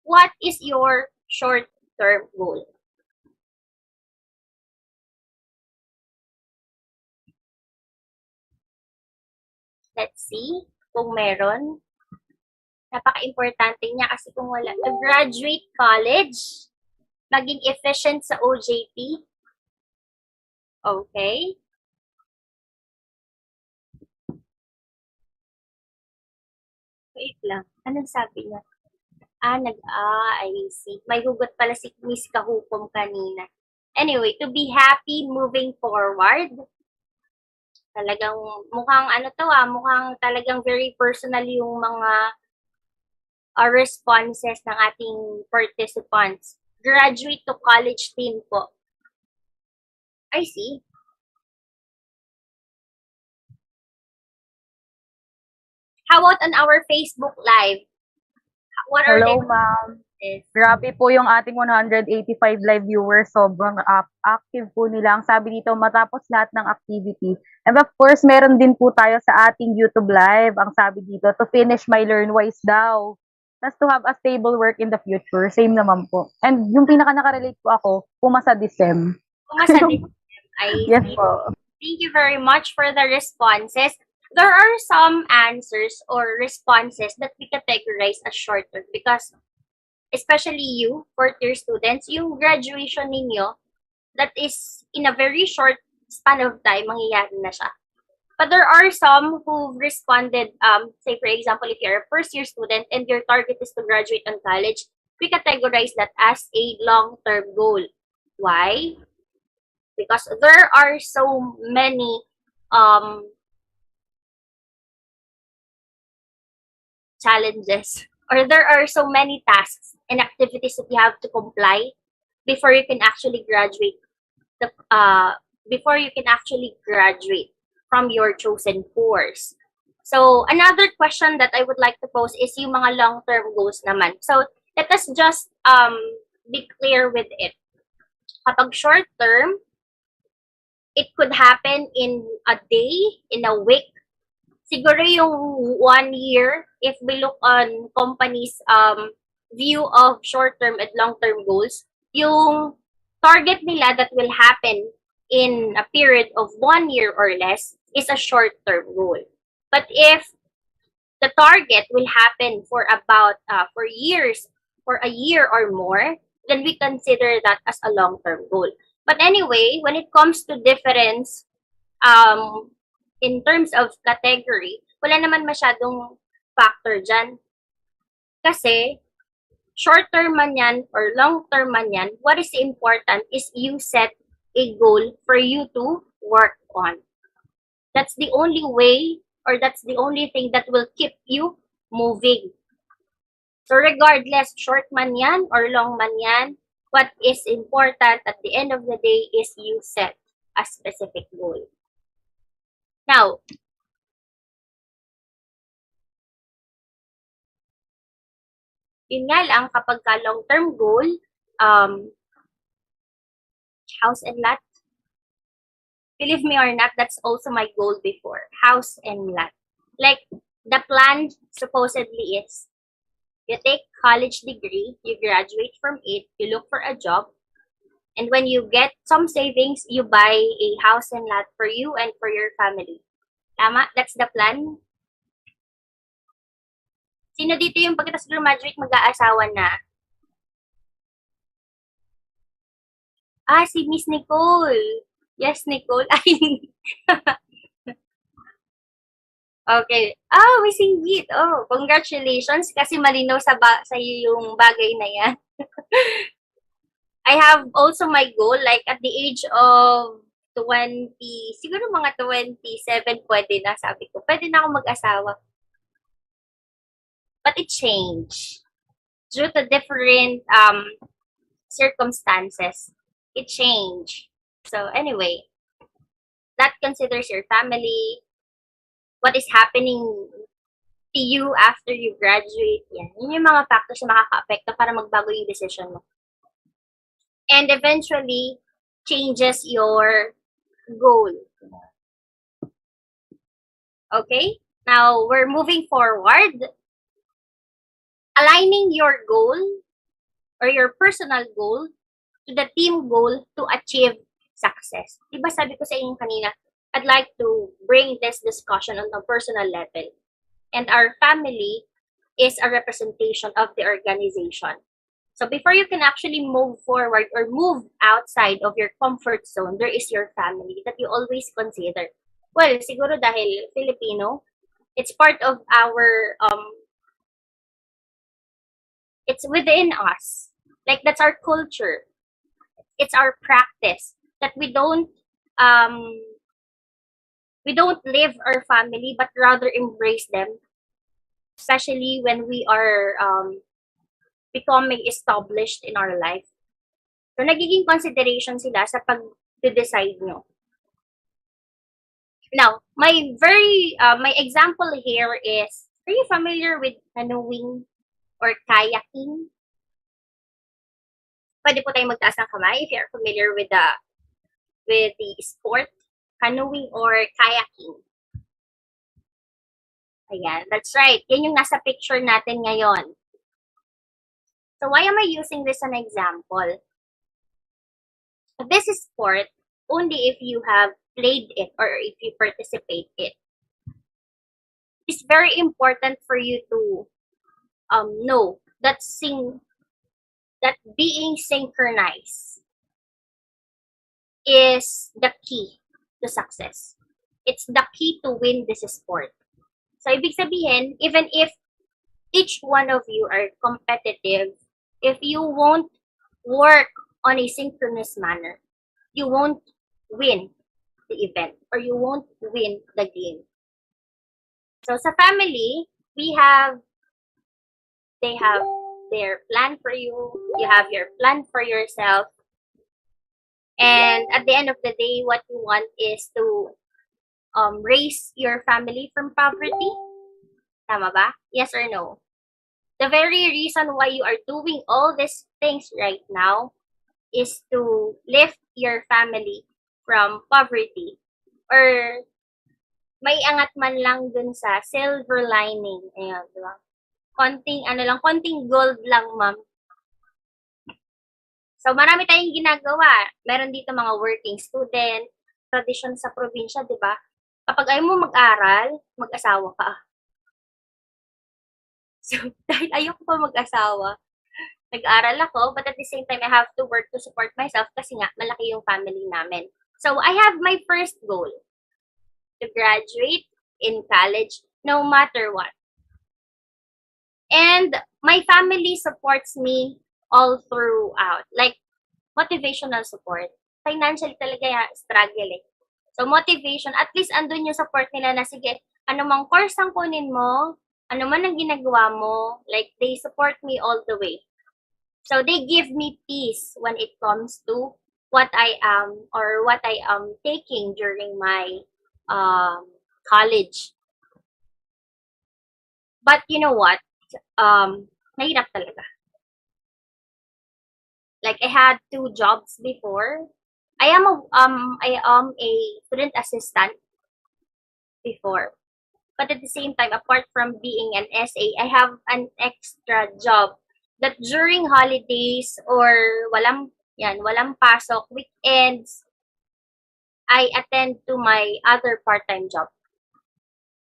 S6: what is your short-term goal? Let's see kung meron. Napaka-importante niya kasi kung wala. To graduate college, maging efficient sa OJT. Okay. Wait lang. Anong sabi niya? I see. May hugot pala si Miss Kahukom kanina. Anyway, to be happy moving forward. Talagang mukhang mukhang talagang very personal yung mga responses ng ating participants. Graduate to college team po. I see. How about on our Facebook Live? What are
S2: Hello,
S6: they?
S2: ma'am. Grabe po yung ating 185 live viewers. Sobrang active po nila. Ang sabi dito, matapos lahat ng activity. And of course, meron din po tayo sa ating YouTube live. Ang sabi dito, to finish my learn wise daw. That's to have a stable work in the future. Same naman po. And yung pinaka nakarelate po ako, pumasa Decem.
S6: Pumasa Decem.
S2: Yes po.
S6: Thank you very much for the responses. There are some answers or responses that we categorize as shorter because especially you, fourth-year students, yung graduation ninyo, that is in a very short span of time, mangyayari na siya. But there are some who responded, say for example, if you're a first-year student and your target is to graduate on college, we categorize that as a long-term goal. Why? Because there are so many challenges, or there are so many tasks and activities that you have to comply before you can actually graduate from your chosen course. So another question that I would like to pose is yung mga long-term goals naman. So let us just be clear with it. Kapag short term, it could happen in a day, in a week. Siguro yung 1 year, if we look on companies' view of short-term and long-term goals, yung target nila that will happen in a period of 1 year or less is a short-term goal. But if the target will happen for about for years, for a year or more, then we consider that as a long-term goal. But anyway, when it comes to difference, in terms of category, wala naman masyadong factor dyan. Kasi, short-term man yan or long-term man yan, what is important is you set a goal for you to work on. That's the only way, or that's the only thing that will keep you moving. So regardless, short man yan or long man yan, what is important at the end of the day is you set a specific goal. Now, yun nga lang, kapag ka long-term goal, house and lot, believe me or not, that's also my goal before, house and lot. Like, the plan supposedly is, you take college degree, you graduate from it, you look for a job, and when you get some savings, you buy a house and lot for you and for your family. Tama? That's the plan. Sino dito yung pagkatapos graduate mag-aasawa na? Si Miss Nicole. Yes, Nicole. Okay. May singgit. Congratulations kasi malinaw sa iyo yung bagay na yan. I have also my goal, like at the age of 20, siguro mga 27, pwede na, sabi ko. Pwede na ako mag-asawa. But it changed. Due to different circumstances, it changed. So anyway, that considers your family, what is happening to you after you graduate. Yan. Yun yung mga factors na makaka-apekto para magbago yung decision mo. And eventually, changes your goal. Okay? Now, we're moving forward. Aligning your goal or your personal goal to the team goal to achieve success. Diba sabi ko sa inyo kanina, I'd like to bring this discussion on a personal level. And our family is a representation of the organization. So before you can actually move forward or move outside of your comfort zone, there is your family that you always consider. Well, siguro dahil Filipino, it's part of our, it's within us. Like, that's our culture. It's our practice that we don't leave our family, but rather embrace them especially when we are becoming established in our life. So, nagiging consideration sila sa pag-decide nyo. Now, my example here is, are you familiar with canoeing or kayaking? Pwede po tayong magtaas ng kamay if you're familiar with the sport, canoeing or kayaking. Ayan, that's right. Yan yung nasa picture natin ngayon. So, why am I using this as an example? This is sport only if you have played it or if you participate it. It's very important for you to know that being synchronized is the key to success. It's the key to win this sport. So, ibig sabihin, even if each one of you are competitive, if you won't work on a synchronous manner, you won't win the event or you won't win the game. So, sa family, they have their plan for you, you have your plan for yourself, and at the end of the day, what you want is to raise your family from poverty. Tama ba? Yes or no? The very reason why you are doing all these things right now is to lift your family from poverty, or may angat man lang dun sa silver lining. Ayan, di ba? Konting gold lang, ma'am. So, marami tayong ginagawa. Meron dito mga working student, tradisyon sa probinsya, di ba? Kapag ayaw mo mag-aral, mag-asawa ka. So, dahil ayoko pa mag-asawa, nag-aral ako, but at the same time, I have to work to support myself kasi nga, malaki yung family namin. So, I have my first goal, to graduate in college, no matter what. And my family supports me all throughout. Like, motivational support. Financially talaga struggle eh. So, motivation, at least andun yung support nila na, sige, anumang course ang kunin mo, ano man ang ginagawa mo, like, they support me all the way. So, they give me peace when it comes to what I am or what I am taking during my college. But you know what? Nahirap talaga. Like, I had 2 jobs before. I am a student assistant before. But at the same time, apart from being an SA, I have an extra job that during holidays or walang pasok, weekends, I attend to my other part-time job.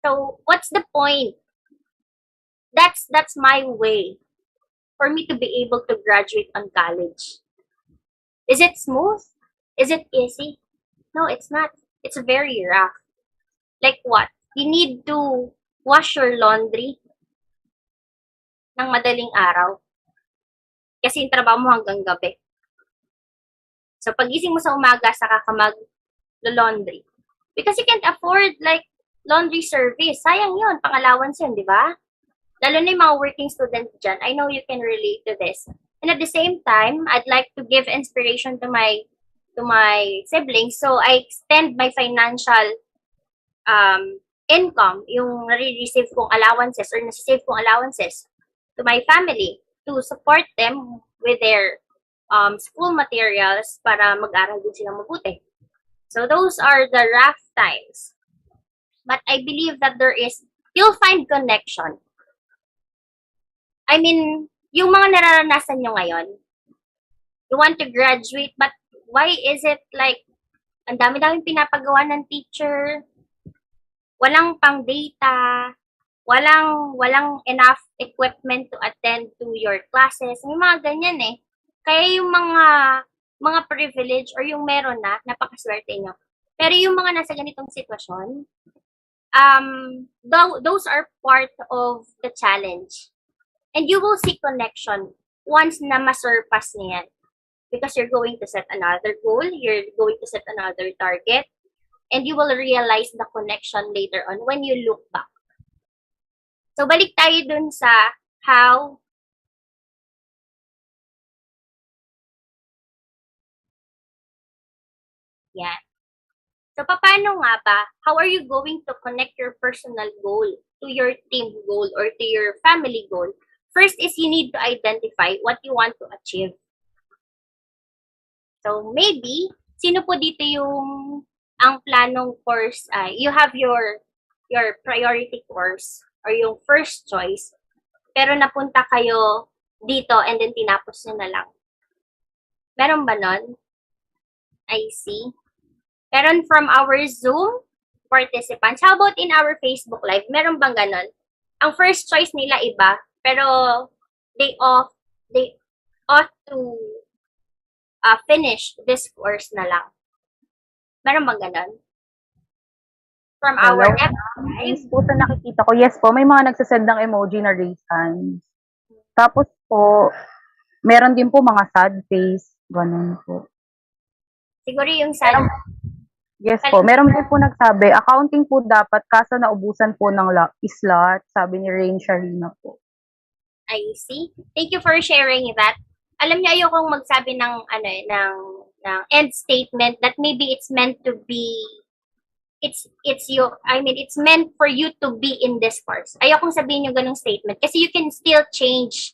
S6: So, what's the point? That's my way for me to be able to graduate on college. Is it smooth? Is it easy? No, it's not. It's very rough. Like what? You need to wash your laundry ng madaling araw. Kasi yung trabaho mo hanggang gabi. So, pagising mo sa umaga, saka ka mag-laundry. Because you can't afford, like, laundry service. Sayang yun. Pang-allowance yun, di ba? Lalo na yung mga working student dyan. I know you can relate to this. And at the same time, I'd like to give inspiration to my siblings. So, I extend my financial income, yung nare-receive kong allowances or nasa-save kong allowances to my family to support them with their school materials para mag-aral din silang mabuti. So, those are the rough times. But I believe that you'll find connection. I mean, yung mga nararanasan nyo ngayon, you want to graduate, but why is it like, ang dami-daming pinapagawa ng teacher, walang pang data, walang enough equipment to attend to your classes, may mga ganyan eh. Kaya yung mga privilege or yung meron na, napakaswerte nyo. Pero yung mga nasa ganitong sitwasyon, those are part of the challenge. And you will see connection once na masurpass niyan. Because you're going to set another goal, you're going to set another target, and you will realize the connection later on when you look back. So, balik tayo dun sa how yan. So, paano nga ba? How are you going to connect your personal goal to your team goal or to your family goal? First is you need to identify what you want to achieve. So, maybe, sino po dito yung ang planong course, you have your priority course or yung first choice, pero napunta kayo dito and then tinapos nyo na lang. Meron ba nun? I see. Meron from our Zoom participants. How about in our Facebook Live? Meron bang ganon? Ang first choice nila iba, pero they ought to finish this course na lang. Meron bang ganon? From our
S2: Yes po, sa nakikita ko, yes po, may mga nagsasend ng emoji na raise hands. Tapos po, meron din po mga sad face, ganun po.
S6: Siguro yung sad.
S2: Yes po, meron din po nagsabi, accounting po dapat kaso naubusan po ng slot, sabi ni Rain Sharina po.
S6: I see. Thank you for sharing that. Alam niyo, ayokong magsabi ng end statement that maybe it's meant to be it's meant for you to be in this course. Ayokong sabihin yung ganung statement kasi you can still change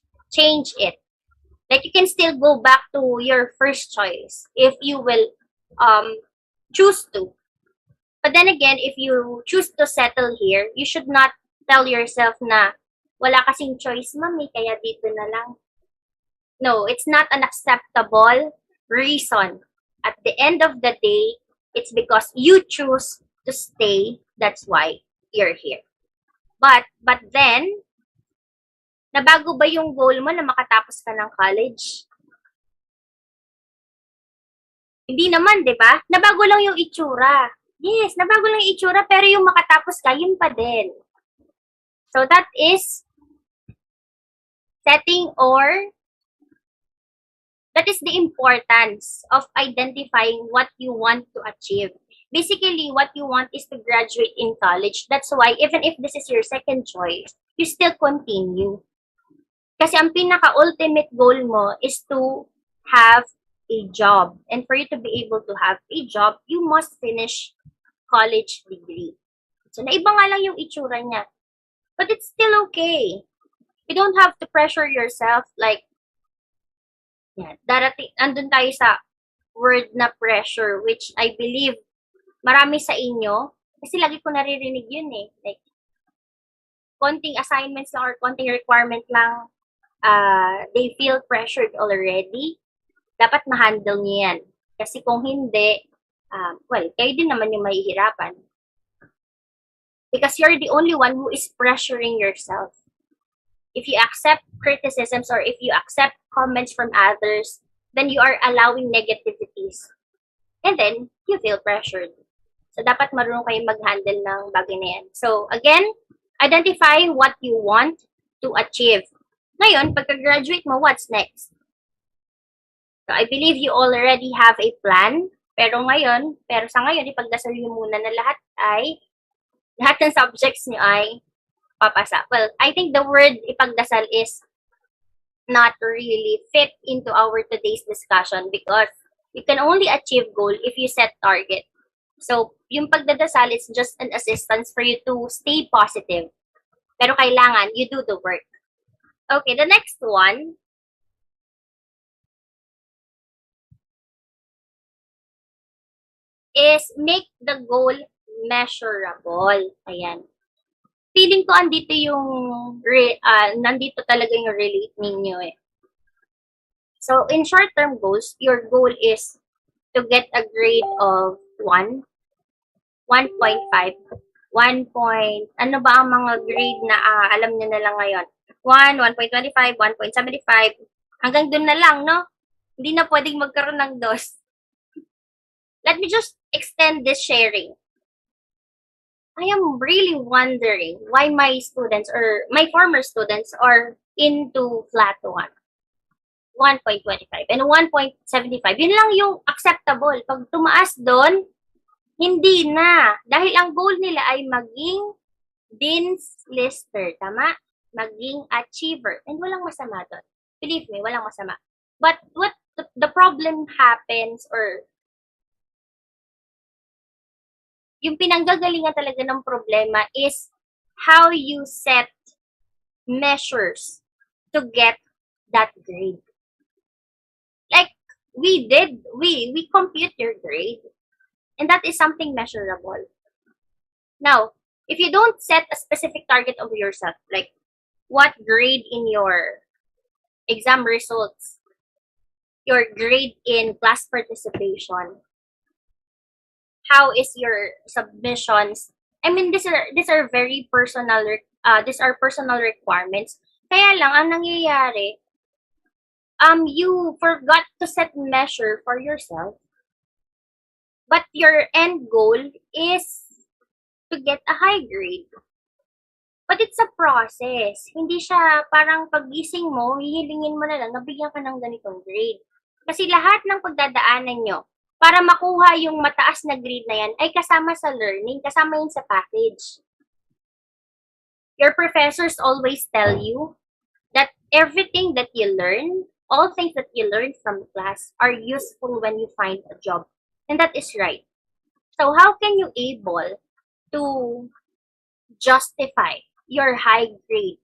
S6: it. Like you can still go back to your first choice if you will choose to. But then again, if you choose to settle here, you should not tell yourself na wala kasing choice, mami, kaya dito na lang. No, it's not an acceptable reason. At the end of the day, it's because you choose to stay. That's why you're here. But then, nabago ba yung goal mo na makatapos ka ng college? Hindi naman, di ba? Nabago lang yung itsura. Yes, nabago lang yung itsura, pero yung makatapos ka, yun pa din. So that is that is the importance of identifying what you want to achieve. Basically, what you want is to graduate in college. That's why, even if this is your second choice, you still continue. Kasi ang pinaka-ultimate goal mo is to have a job. And for you to be able to have a job, you must finish college degree. So, naiba nga lang yung itsura niya. But it's still okay. You don't have to pressure yourself like, yan, andun tayo sa word na pressure, which I believe marami sa inyo, kasi lagi ko naririnig yun eh. Like, konting assignments lang or konting requirement lang, they feel pressured already. Dapat ma-handle niyo yan. Kasi kung hindi, kayo din naman yung mahihirapan. Because you're the only one who is pressuring yourself. If you accept criticisms or if you accept comments from others, then you are allowing negativities. And then, you feel pressured. So, dapat marunong kayong mag-handle ng bagay na yan. So, again, identify what you want to achieve. Ngayon, pagka-graduate mo, what's next? So, I believe you already have a plan. Pero sa ngayon, ipagdasal niyo muna na lahat ng subjects niyo ay papasa. Well, I think the word ipagdasal is not really fit into our today's discussion because you can only achieve goal if you set target. So, yung pagdadasal is just an assistance for you to stay positive. Pero kailangan, you do the work. Okay, the next one is make the goal measurable. Ayan. Feeling ko nandito talaga yung relate ninyo eh. So, in short-term goals, your goal is to get a grade of 1, 1.5, 1 point, ano ba ang mga grade na alam nyo na lang ngayon? 1, 1.25, 1.75, hanggang dun na lang, no? Hindi na pwedeng magkaroon ng dos. Let me just extend this sharing. I am really wondering why my students or my former students are into flat 1. 1.25 and 1.75. Yun lang yung acceptable. Pag tumaas doon, hindi na. Dahil ang goal nila ay maging Dean's lister, tama? Maging achiever. And walang masama doon. Believe me, walang masama. But what the problem happens, or yung pinanggagalingan talaga ng problema is how you set measures to get that grade. Like we compute your grade, and that is something measurable. Now, if you don't set a specific target of yourself, like what grade in your exam results, your grade in class participation, how is your submissions? I mean, these are very personal. These are personal requirements. Kaya lang ang nangyayari, you forgot to set measure for yourself, but your end goal is to get a high grade. But it's a process. Hindi siya parang pagising mo, hihilingin mo na lang, nabigyan ka ng ganitong grade. Kasi lahat ng pagdadaanan nyo para makuha yung mataas na grade na yan ay kasama sa learning, kasama yun sa package. Your professors always tell you that everything that you learn, all things that you learn from class are useful when you find a job. And that is right. So how can you able to justify your high grade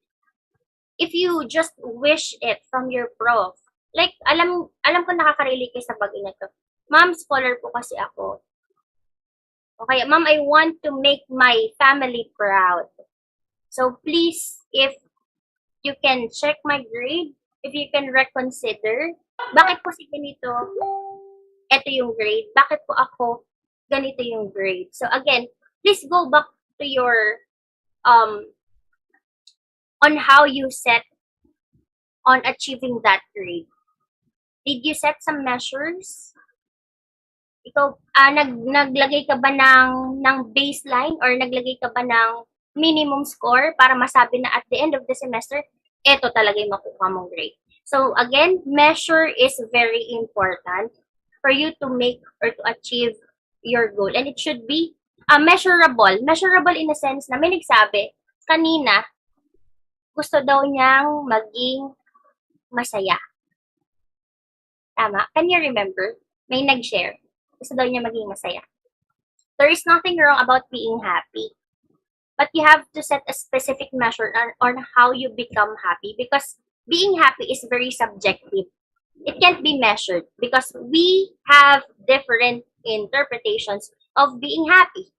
S6: if you just wish it from your prof? Like, alam ko nakaka-relate kayo sa bagay na to. Ma'am, scholar po kasi ako. Okay, ma'am, I want to make my family proud. So please, if you can check my grade, if you can reconsider, bakit po si ganito, ito yung grade, bakit po ako, ganito yung grade. So again, please go back to your, on how you set on achieving that grade. Did you set some measures? Ikaw, naglagay ka ba ng baseline or naglagay ka ba ng minimum score para masabi na at the end of the semester, ito talaga yung makuha mong grade. So again, measure is very important for you to make or to achieve your goal. And it should be measurable. Measurable in a sense na may nagsabi, kanina, gusto daw niyang maging masaya. Tama? Can you remember? May nag-share. Gusto daw niya maging masaya. There is nothing wrong about being happy. But you have to set a specific measure on how you become happy, because being happy is very subjective. It can't be measured because we have different interpretations of being happy.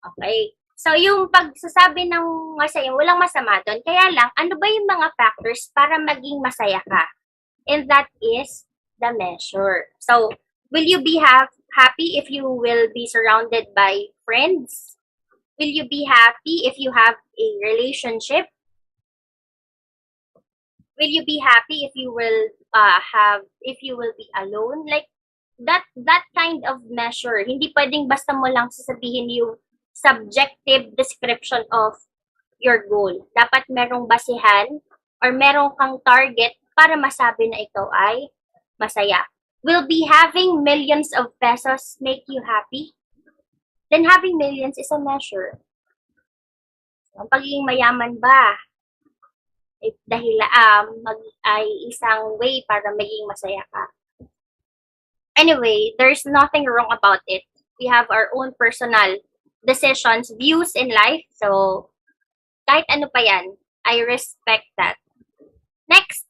S6: Okay. So, yung pagsasabi ng masaya, walang masama doon. Kaya lang, ano ba yung mga factors para maging masaya ka? And that is the measure. So, will you be happy if you will be surrounded by friends? Will you be happy if you have a relationship? Will you be happy if you will be alone? Like that kind of measure. Hindi pwedeng basta mo lang sasabihin yung subjective description of your goal. Dapat merong basihan or merong kang target para masabi na ikaw ay masaya. Will be having millions of pesos make you happy? Then having millions is a measure. Ang pagiging mayaman ba dahil ay isang way para maging masaya ka? Anyway, there's nothing wrong about it. We have our own personal decisions, views in life. So, kahit ano pa yan, I respect that. Next.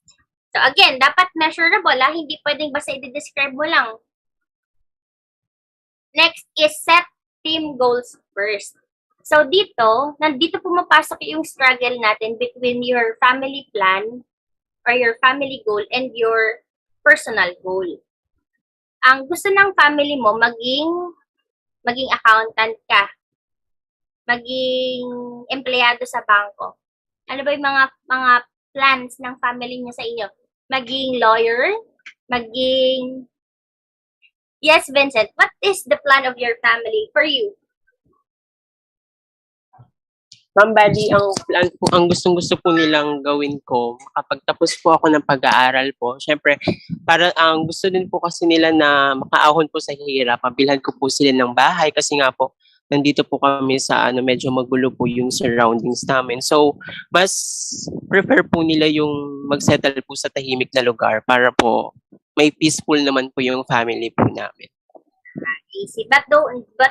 S6: So, again, dapat measurable. Hindi pwedeng basta i-describe mo lang. Next is set team goals first. So, nandito pumapasok yung struggle natin between your family plan or your family goal and your personal goal. Ang gusto ng family mo, maging accountant ka, maging empleyado sa bangko. Ano ba yung mga plans ng family niyo sa inyo? Maging lawyer, Yes, Vincent, what is the plan of your family for you?
S7: Ma'am, bali, ang plan po, ang gustong-gusto po nilang gawin ko, makapagtapos po ako ng pag-aaral po. Siyempre, para ang gusto din po kasi nila na makaahon po sa hirap, pabilhan ko po sila ng bahay kasi nga po, nandito po kami sa medyo magulo po yung surroundings namin. So, mas prefer po nila yung mag-settle po sa tahimik na lugar para po may peaceful naman po yung family po namin.
S6: Easy. But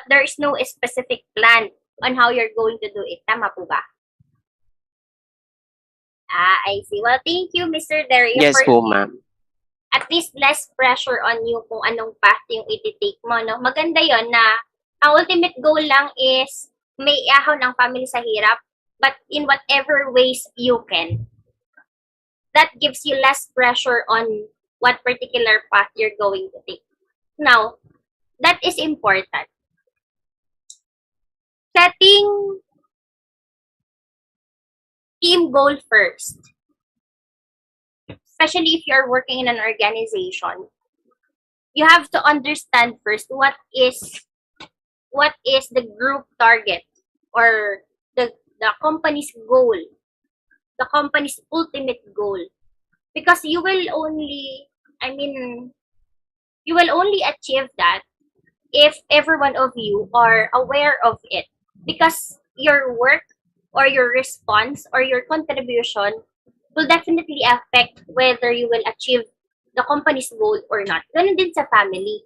S6: there is no specific plan on how you're going to do it. Tama po ba? I see. Well, thank you, Mr. Dario.
S7: Yes po, ma'am.
S6: At least less pressure on you kung anong path yung iti-take mo, no? Maganda yon na ang ultimate goal lang is may ahon ng family sa hirap, but in whatever ways you can. That gives you less pressure on what particular path you're going to take. Now, that is important. Setting team goal first. Especially if you're working in an organization, you have to understand first what is the group target or the company's goal, the company's ultimate goal. Because you will only achieve that if every one of you are aware of it. Because your work or your response or your contribution will definitely affect whether you will achieve the company's goal or not. Ganun din sa family.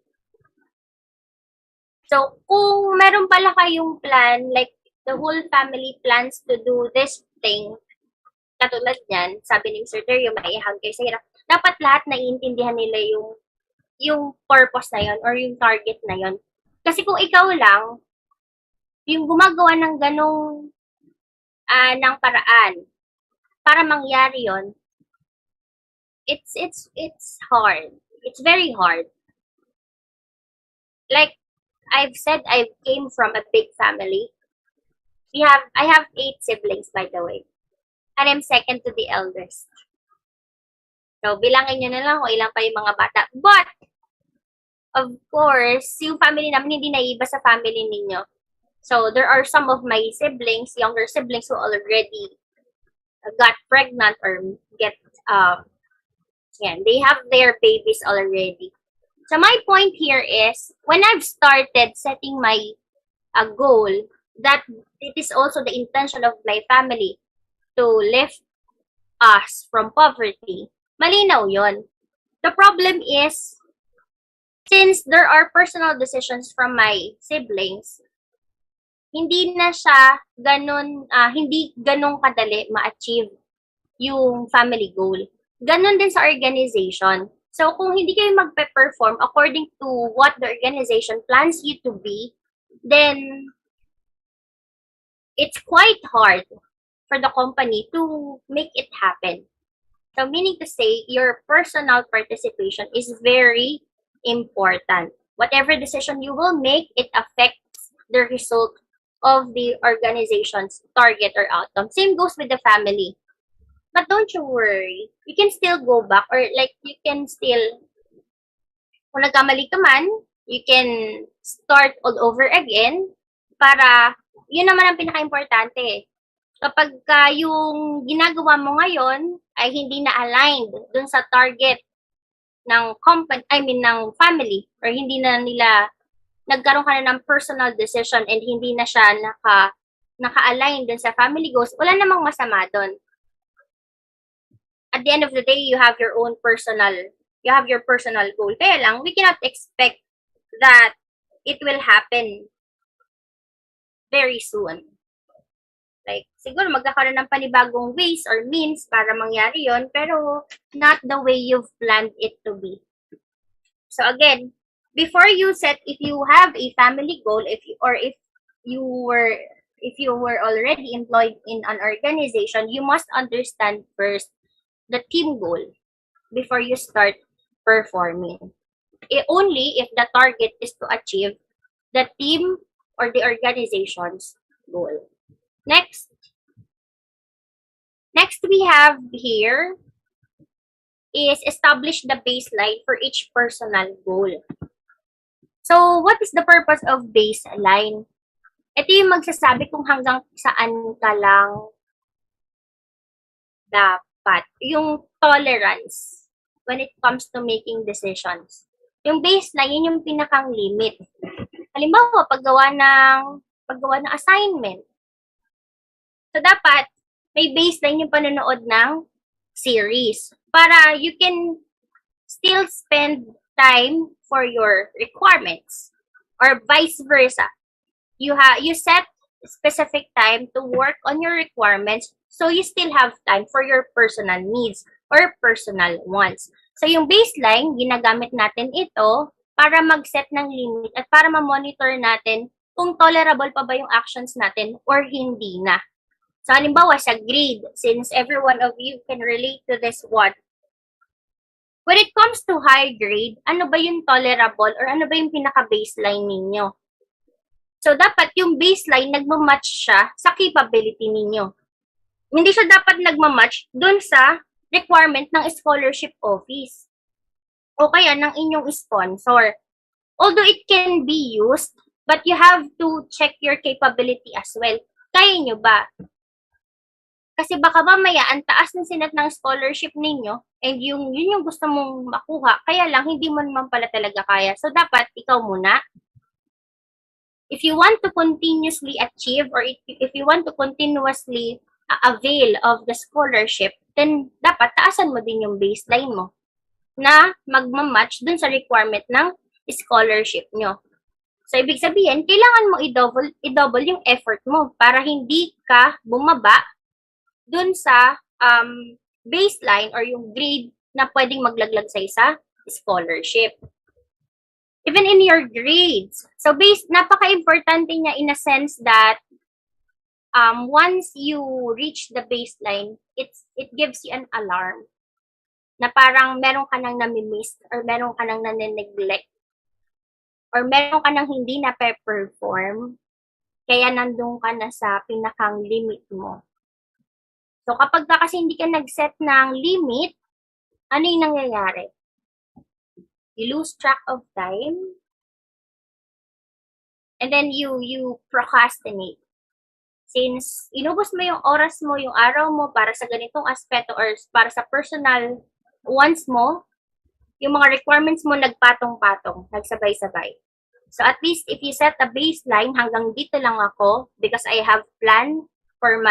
S6: So, kung meron pala kayong plan, like the whole family plans to do this thing, katulad yan, sabi ni Mr. Terrio, maihang kayo sa hirap, dapat lahat naiintindihan nila yung purpose na yon or yung target na yon. Kasi kung ikaw lang, yung gumagawa ng ganong ng paraan, para mangyari yon, it's hard. It's very hard. Like I've said, I came from a big family. I have 8 siblings, by the way, and I'm second to the eldest. So bilangin nyo na lang kung ilang pa yung mga bata. But of course, yung family namin hindi naiiba sa family ninyo. So there are some of my siblings, younger siblings, who already got pregnant or they have their babies already. So my point here is, when I've started setting my goal, that it is also the intention of my family to lift us from poverty, malinaw yon. The problem is, since there are personal decisions from my siblings, hindi ganun kadali ma-achieve yung family goal. Ganon din sa organization. So, kung hindi kayo magpe-perform according to what the organization plans you to be, then it's quite hard for the company to make it happen. So, meaning to say, your personal participation is very important. Whatever decision you will make, it affects the result of the organization's target or outcome. Same goes with the family. But don't you worry, you can still go back, or like you can still, kung nagkamali ka man, you can start all over again para, yun naman ang pinaka-importante. Kapag yung ginagawa mo ngayon ay hindi na aligned dun sa target ng ng family, or hindi na nila nagkaroon ka na ng personal decision and hindi na siya naka-align dun sa family goals, wala namang masama dun. At the end of the day, you have your personal goal. Kaya lang, we cannot expect that it will happen very soon. Like, siguro magkakaroon ng panibagong ways or means para mangyari yon, pero not the way you've planned it to be. So again, before you set, if you have a family goal, if you were already employed in an organization, you must understand first the team goal before you start performing. Only if the target is to achieve the team or the organization's goal. Next we have here is establish the baseline for each personal goal. So, what is the purpose of baseline? Ito yung magsasabi kung hanggang saan ka lang dapat. Yung tolerance when it comes to making decisions. Yung baseline, yun yung pinakang limit. Halimbawa, paggawa ng paggawa ng assignment. So, dapat may baseline yung panonood ng series para you can still spend time for your requirements or vice versa. You set specific time to work on your requirements so you still have time for your personal needs or personal wants. So yung baseline, ginagamit natin ito para mag-set ng limit at para ma-monitor natin kung tolerable pa ba yung actions natin or hindi na. So halimbawa sa grade, since every one of you can relate to this one, when it comes to high grade, ano ba yung tolerable or ano ba yung pinaka-baseline ninyo? So, dapat yung baseline nagmamatch siya sa capability ninyo. Hindi siya dapat nagmamatch dun sa requirement ng scholarship office o kaya ng inyong sponsor. Although it can be used, but you have to check your capability as well. Kaya nyo ba? Kasi baka mamaya, ang taas ng sinat ng scholarship ninyo and yun yung gusto mong makuha, kaya lang hindi mo naman pala talaga kaya. So, dapat ikaw muna. If you want to continuously achieve or if you want to continuously avail of the scholarship, then dapat taasan mo din yung baseline mo na magmamatch dun sa requirement ng scholarship nyo. So, ibig sabihin, kailangan mo i-double yung effort mo para hindi ka bumaba dun sa baseline or yung grade na pwedeng maglaglag sa isa scholarship. Even in your grades. So, napaka-importante niya in a sense that once you reach the baseline, it gives you an alarm na parang meron ka nang nami-miss or meron ka nang nane-neglect or meron ka nang hindi na perform kaya nandun ka na sa pinakang limit mo. So, kapag kasi hindi ka nag-set ng limit, ano yung nangyayari? You lose track of time, and then you procrastinate. Since inubos mo yung oras mo, yung araw mo para sa ganitong aspeto or para sa personal wants mo, yung mga requirements mo nagpatong-patong, nagsabay-sabay. So at least if you set a baseline, hanggang dito lang ako because I have plan for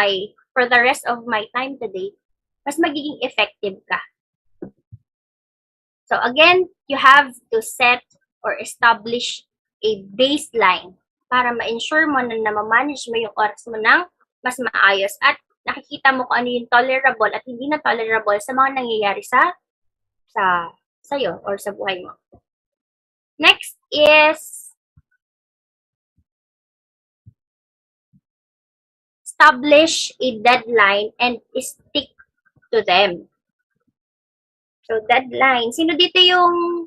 S6: the rest of my time today, mas magiging effective ka. So again, you have to set or establish a baseline para ma-ensure mo na namamanage mo yung oras mo ng mas maayos at nakikita mo kung ano yung tolerable at hindi na tolerable sa mga nangyayari sa'yo or sa buhay mo. Next is establish a deadline and stick to them. So, deadline. Sino dito yung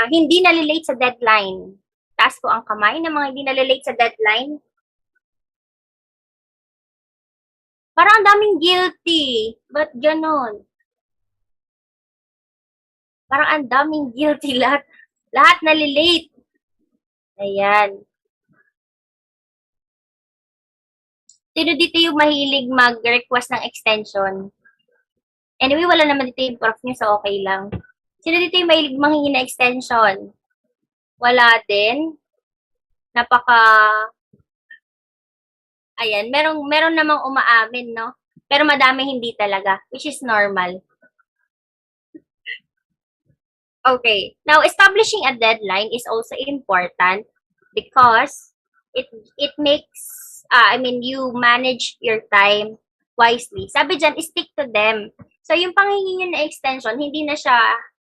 S6: hindi nalilate sa deadline? Taas ko ang kamay ng mga hindi nalilate sa deadline. Parang ang daming guilty. Ba't ganon? Parang ang daming guilty. Lahat nalilate. Ayan. Sino dito yung mahilig mag-request ng extension? Anyway, wala naman dito yung prof nyo, so okay lang. Sino dito yung mahilig manghingi na extension? Wala din. Ayan, meron namang umaamin, no? Pero madami hindi talaga, which is normal. Okay. Now, establishing a deadline is also important because it makes you manage your time wisely. Sabi dyan, stick to them. So, yung panghingi nyo na extension, hindi na siya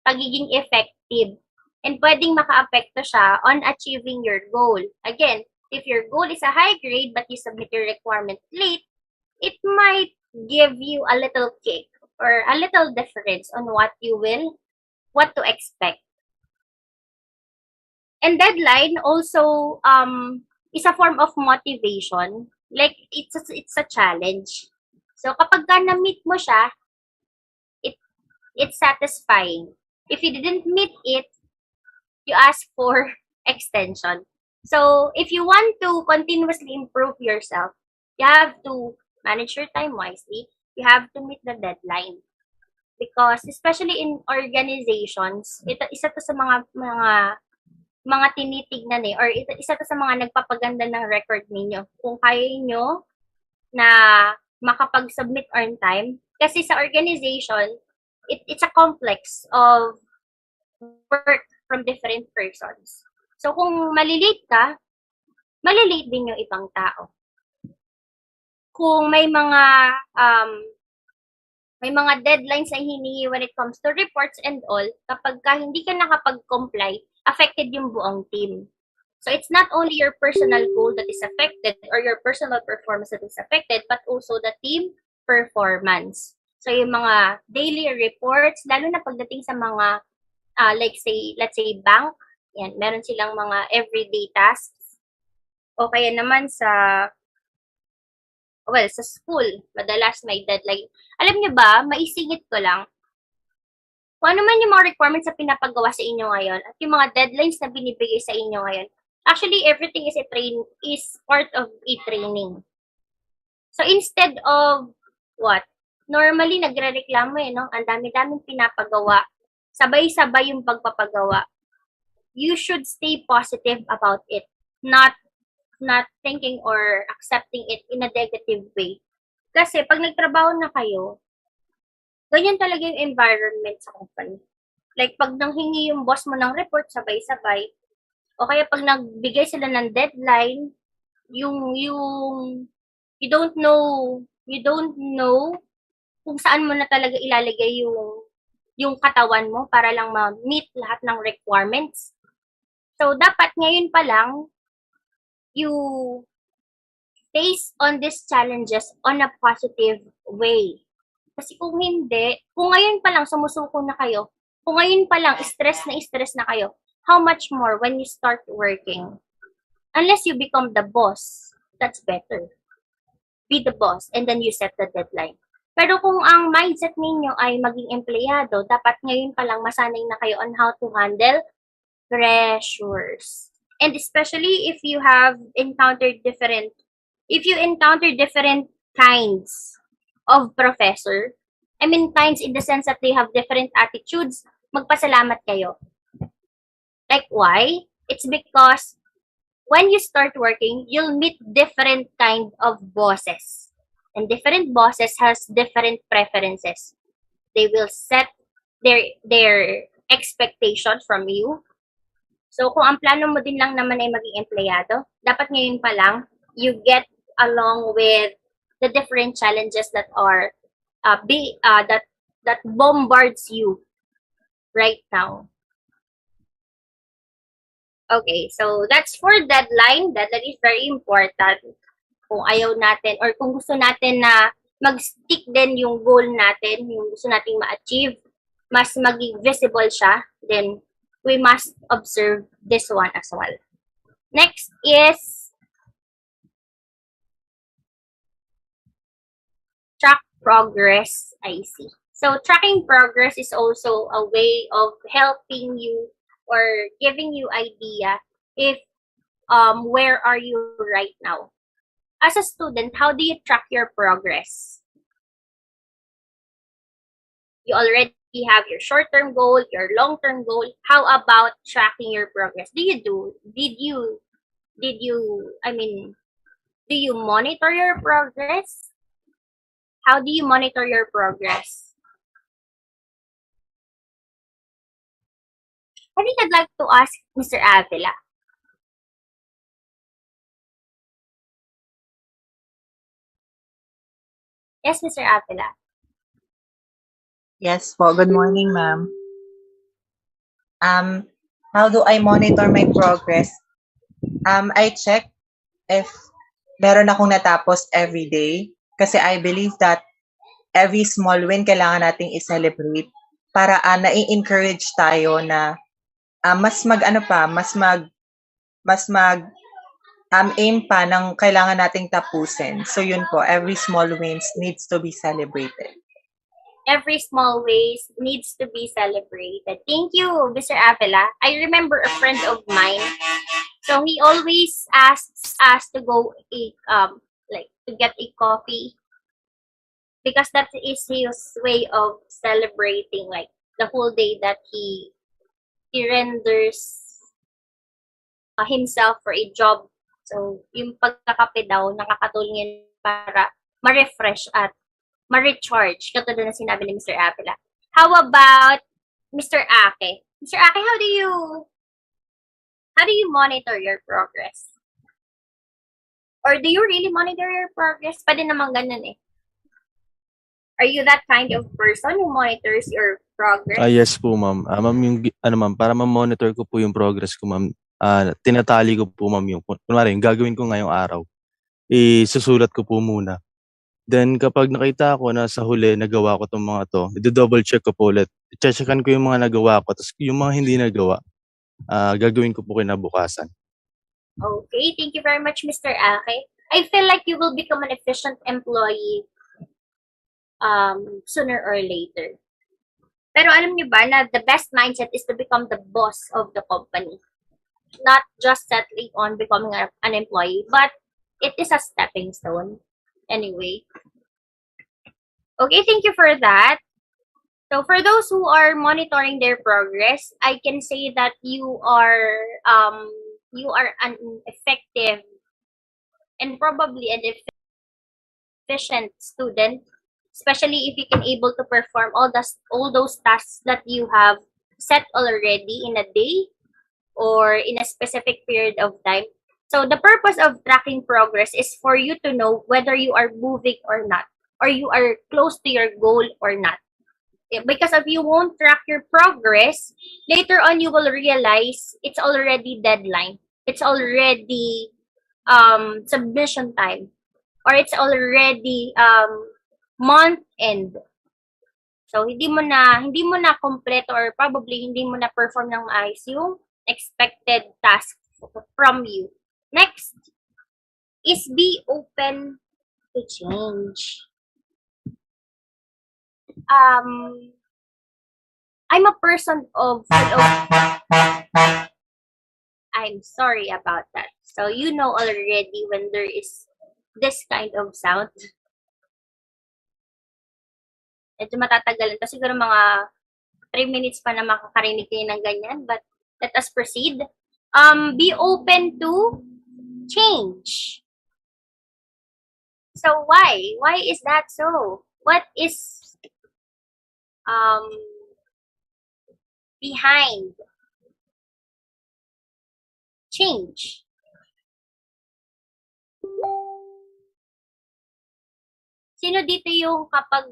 S6: pagiging effective. And pwedeng maka-apekto siya on achieving your goal. Again, if your goal is a high grade but you submit your requirement late, it might give you a little kick or a little difference on what to expect. And deadline also is a form of motivation. Like, it's a challenge. So, kapag na-meet mo siya, it's satisfying. If you didn't meet it, you ask for extension. So, if you want to continuously improve yourself, you have to manage your time wisely. You have to meet the deadline. Because, especially in organizations, isa to sa mga mga tinitignan eh, or isa to sa mga nagpapaganda ng record ninyo. Kung kaya nyo na makapag-submit on time, kasi sa organization, it's a complex of work from different persons. So, kung malilate ka, malilate din yung ibang tao. Kung may mga deadlines na hiningi when it comes to reports and all, kapag ka hindi ka nakapag-comply, affected yung buong team. So it's not only your personal goal that is affected or your personal performance that is affected, but also the team performance. So yung mga daily reports, lalo na pagdating sa mga, let's say bank, yan, meron silang mga everyday tasks. O kaya naman sa school, madalas may deadline. Alam nyo ba, maisingit ko lang, kung ano man yung mga requirements na pinapagawa sa inyo ngayon at yung mga deadlines na binibigay sa inyo ngayon, actually, everything is part of a training. So, instead of what? Normally, nagre-reklamo no? Ang dami-daming pinapagawa. Sabay-sabay yung pagpapagawa. You should stay positive about it. Not thinking or accepting it in a negative way. Kasi pag nagtrabaho na kayo, ganyan talaga yung environment sa company. Like pag nanghingi yung boss mo ng report sabay-sabay, o kaya pag nagbigay sila ng deadline, yung you don't know kung saan mo na talaga ilalagay yung katawan mo para lang ma-meet lahat ng requirements. So dapat ngayon pa lang you face on these challenges on a positive way. Kasi kung hindi, kung ngayon pa lang sumusuko na kayo, kung ngayon pa lang stress na kayo, how much more when you start working? Unless you become the boss, that's better. Be the boss and then you set the deadline. Pero kung ang mindset ninyo ay maging empleyado, dapat ngayon pa lang masanay na kayo on how to handle pressures. And especially if you encounter different kinds of professor, I mean kinds in the sense that they have different attitudes, magpasalamat kayo. Like why? It's because when you start working, you'll meet different kind of bosses. And different bosses has different preferences. They will set their expectations from you. So, kung ang plano mo din lang naman ay maging empleyado, dapat ngayon pa lang, you get along with the different challenges that are that bombards you right now. Okay, so that's for deadline. Deadline is very important. Kung ayaw natin or kung gusto natin na mag-stick din yung goal natin, yung gusto nating ma-achieve, mas maging visible siya, then we must observe this one as well. Next is track progress, I see. So tracking progress is also a way of helping you or giving you idea if where are you right now. As a student, how do you track your progress? You already have your short-term goal, your long-term goal. How about tracking your progress? Do you monitor your progress? How do you monitor your progress? I think I'd like to ask Mr. Avila. Yes, Mr. Avila.
S8: Yes po. Good morning, ma'am. How do I monitor my progress? I check if meron akong natapos every day kasi I believe that every small win kailangan nating i-celebrate para na-encourage tayo na mas mag aim pa ng kailangan nating tapusin. So yun po, every small wins needs to be celebrated.
S6: Every small ways needs to be celebrated. Thank you, Mr. Avila. I remember a friend of mine. So he always asks us to go to get a coffee because that is his way of celebrating like the whole day that he renders himself for a job. So, yung pagkakape daw, nakakatulong yun para ma-refresh at ma-recharge, katulad na sinabi ni Mr. Apila. How about Mr. Ake? Mr. Ake, how do you monitor your progress? Or do you really monitor your progress? Pwede naman ganun eh. Are you that kind of person who monitors your progress?
S9: Yes po, ma'am. Ma'am, ma'am, para ma-monitor ko po yung progress ko, ma'am, tinatali ko po, ma'am, kunwari, yung gagawin ko ngayong araw, isusulat ko po muna. Then, kapag nakita ko na sa huli, nagawa ko itong mga to, i-double check ko po ulit. I-checkan ko yung mga nagawa ko, tapos yung mga hindi nagawa, gagawin ko po kinabukasan.
S6: Okay, thank you very much, Mr. Ake. I feel like you will become an efficient employee sooner or later. Pero alam niyo ba na the best mindset is to become the boss of the company. Not just settling on becoming an employee, but it is a stepping stone. Anyway. Okay, thank you for that. So for those who are monitoring their progress, I can say that you are an effective and probably an efficient student, especially if you can able to perform all those tasks that you have set already in a day or in a specific period of time. So the purpose of tracking progress is for you to know whether you are moving or not, or you are close to your goal or not. Because if you won't track your progress, later on you will realize it's already deadline. It's already submission time, or it's already month end. So hindi mo na kompleto, or probably hindi mo na perform ng maayos yung expected task from you. Next is be open to change. I'm a person of I'm sorry about that. So you know already when there is this kind of sound. Medyo matatagal ito. Siguro mga 3 minutes pa na makakarinig kayo ng ganyan. But let us proceed. Be open to change. So why? Why is that so? What is behind change? Sino dito yung kapag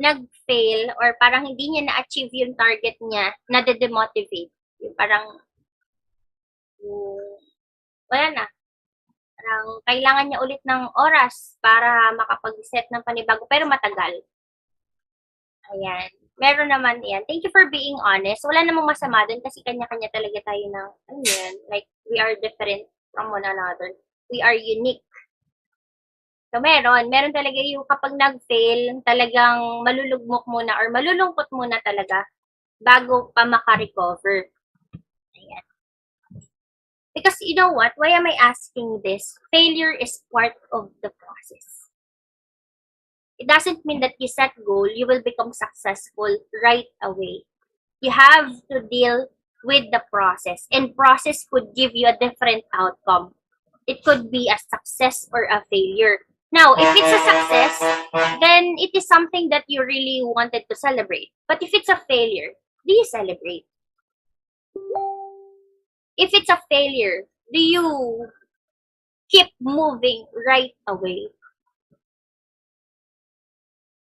S6: nag-fail or parang hindi niya na-achieve yung target niya, nade-demotivate? Yung parang wala na. Parang kailangan niya ulit ng oras para makapag-set ng panibago, pero matagal. Ayan. Meron naman yan. Thank you for being honest. Wala namang masama dun kasi kanya-kanya talaga tayo ng, ano yan, like, we are different from one another. We are unique. So, meron talaga yung kapag nag-fail, talagang malulugmok muna or malulungkot muna talaga bago pa maka-recover. Ayan. Because you know what? Why am I asking this? Failure is part of the process. It doesn't mean that you set goal, you will become successful right away. You have to deal with the process, and process could give you a different outcome. It could be a success or a failure. Now, if it's a success, then it is something that you really wanted to celebrate. But if it's a failure, do you celebrate? If it's a failure, do you keep moving right away?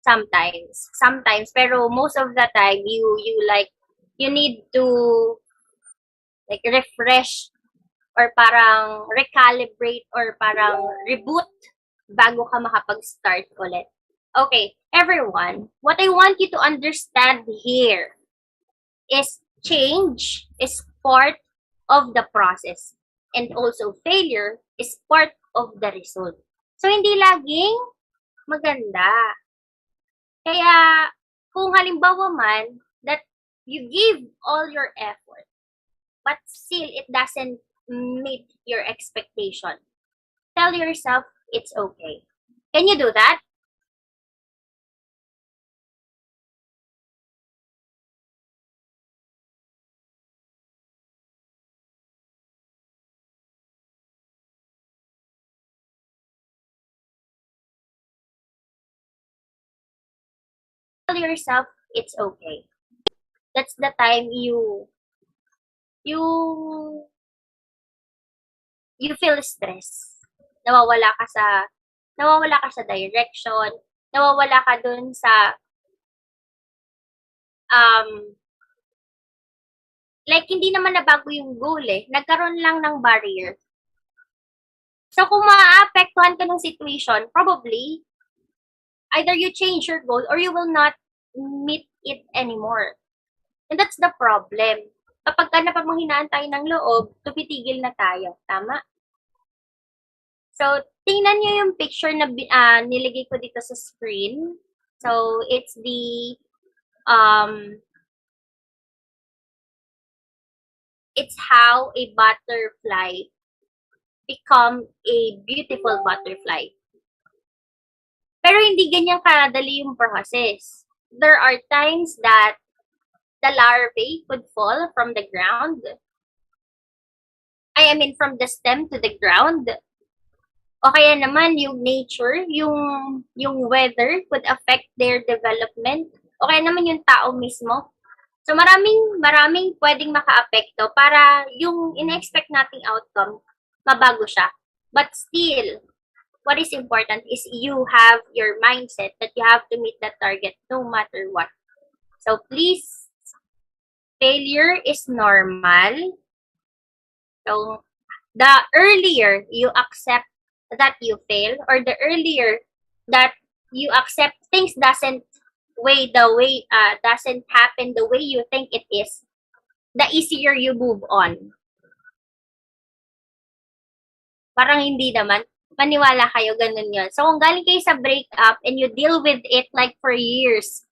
S6: Sometimes, pero most of the time, you need to like refresh or parang recalibrate or parang reboot bago ka makapag-start ulit. Okay, everyone, what I want you to understand here is change is part of the process, and also failure is part of the result. So, hindi laging maganda. Kaya, kung halimbawa man that you give all your effort, but still it doesn't meet your expectation, tell yourself it's okay. Can you do that? yourself it's okay. That's the time you feel stress. Nawawala ka sa direction, nawawala ka dun sa like hindi naman nabago yung goal eh. Nagkaroon lang ng barrier. So kung maaapektuhan ka ng situation, probably either you change your goal or you will not meet it anymore. And that's the problem. Kapag ka napamanghinaan tayo ng loob, tumitigil na tayo. Tama? So, tingnan nyo yung picture na nilagay ko dito sa screen. So, it's the it's how a butterfly become a beautiful butterfly. Pero hindi ganyan kadali yung process. There are times that the larvae could fall from the ground. I mean, from the stem to the ground. O kaya naman, yung nature, yung weather could affect their development. O kaya naman yung tao mismo. So, maraming pwedeng maka-apekto para yung in-expect nating outcome, mabago siya. But still, what is important is you have your mindset that you have to meet that target no matter what. So, please, failure is normal. So, the earlier you accept that you fail, or the earlier that you accept things doesn't happen the way you think it is, the easier you move on. Parang hindi naman. Maniwala kayo, ganun yun. So, kung galing kayo sa breakup and you deal with it like for years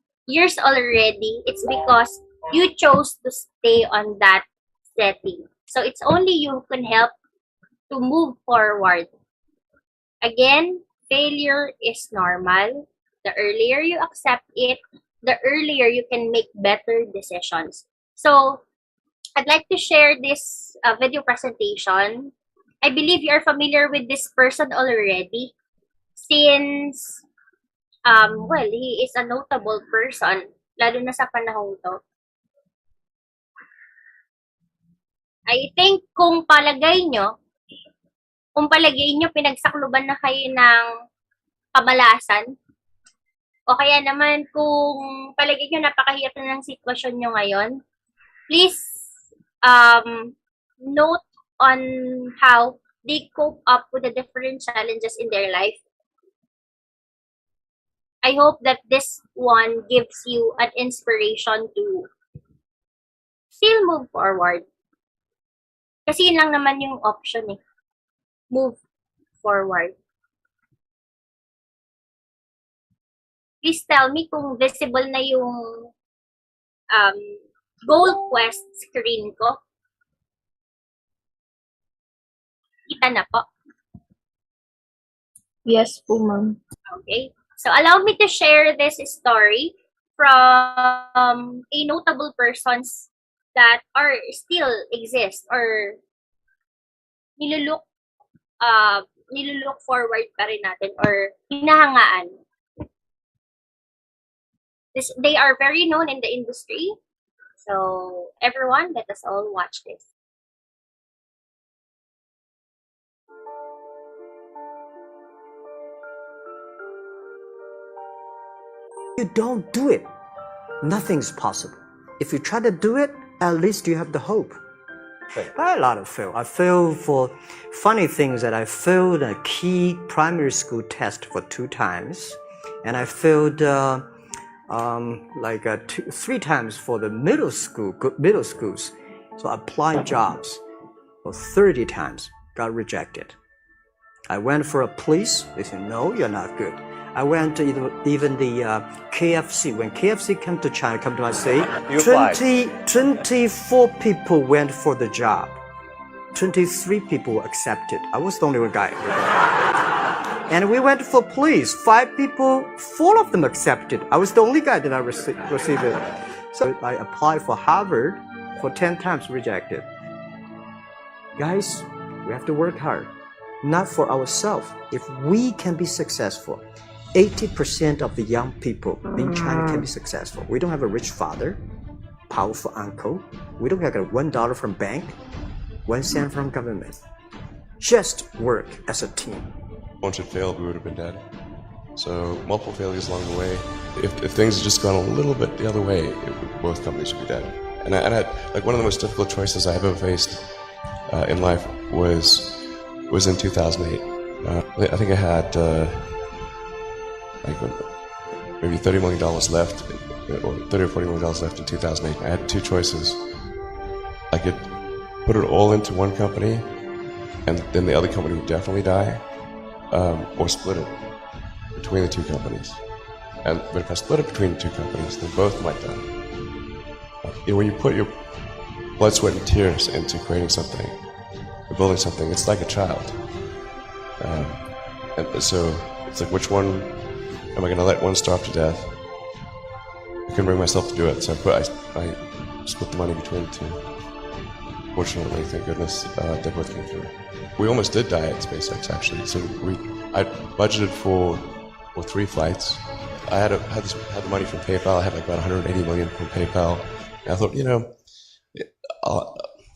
S6: already, it's because you chose to stay on that setting. So, it's only you who can help to move forward. Again, failure is normal. The earlier you accept it, the earlier you can make better decisions. So, I'd like to share this video presentation. I believe you are familiar with this person already since, he is a notable person, lalo na sa panahon to. I think kung palagay nyo pinagsakluban na kayo ng kamalasan, o kaya naman kung palagay nyo napakahirap na ng sitwasyon nyo ngayon, please note on how they cope up with the different challenges in their life. I hope that this one gives you an inspiration to still move forward. Kasi yun lang naman yung option eh. Move forward. Please tell me kung visible na yung goal quest screen ko. Kita na po.
S3: Yes po, ma'am.
S6: Okay. So, allow me to share this story from a notable persons that are still exist or nilulook forward pa rin natin or hinahangaan. They are very known in the industry. So, everyone, let us all watch this.
S10: You don't do it, nothing's possible. If you try to do it, at least you have the hope. I had a lot of fail. I failed for funny things that I failed a key primary school test for 2 times, and I failed 3 times for the middle schools. So I applied jobs for 30 times, got rejected. I went for a police. They said, no, you're not good. I went to even the KFC. When KFC came to China, come to my city, 24 people went for the job. 23 people were accepted. I was the only one guy. And we went for police. 5 people, 4 of them accepted. I was the only guy that I received it. So I applied for Harvard for 10 times, rejected. Guys, we have to work hard. Not for ourselves. If we can be successful, 80% of the young people in China can be successful. We don't have a rich father, powerful uncle. We don't get a $1 from bank, 1 cent from government. Just work as a team.
S11: Once it failed, we would have been dead. So multiple failures along the way. If things had just gone a little bit the other way, both companies would be dead. And I had, like, one of the most difficult choices I ever faced in life was in 2008. I think I had maybe $30 million left, or $30 or $40 million left in 2008. I had two choices. I could put it all into one company, and then the other company would definitely die, or split it between the two companies. But if I split it between the two companies, then both might die. When you put your blood, sweat, and tears into creating something, or building something, it's like a child. And so it's like, which one am I going to let one starve to death? I couldn't bring myself to do it, so I split the money between the two. Fortunately, thank goodness, they both came through. We almost did die at SpaceX, actually. So I budgeted for 3 flights. I had the money from PayPal. I had like about 180 million from PayPal. And I thought,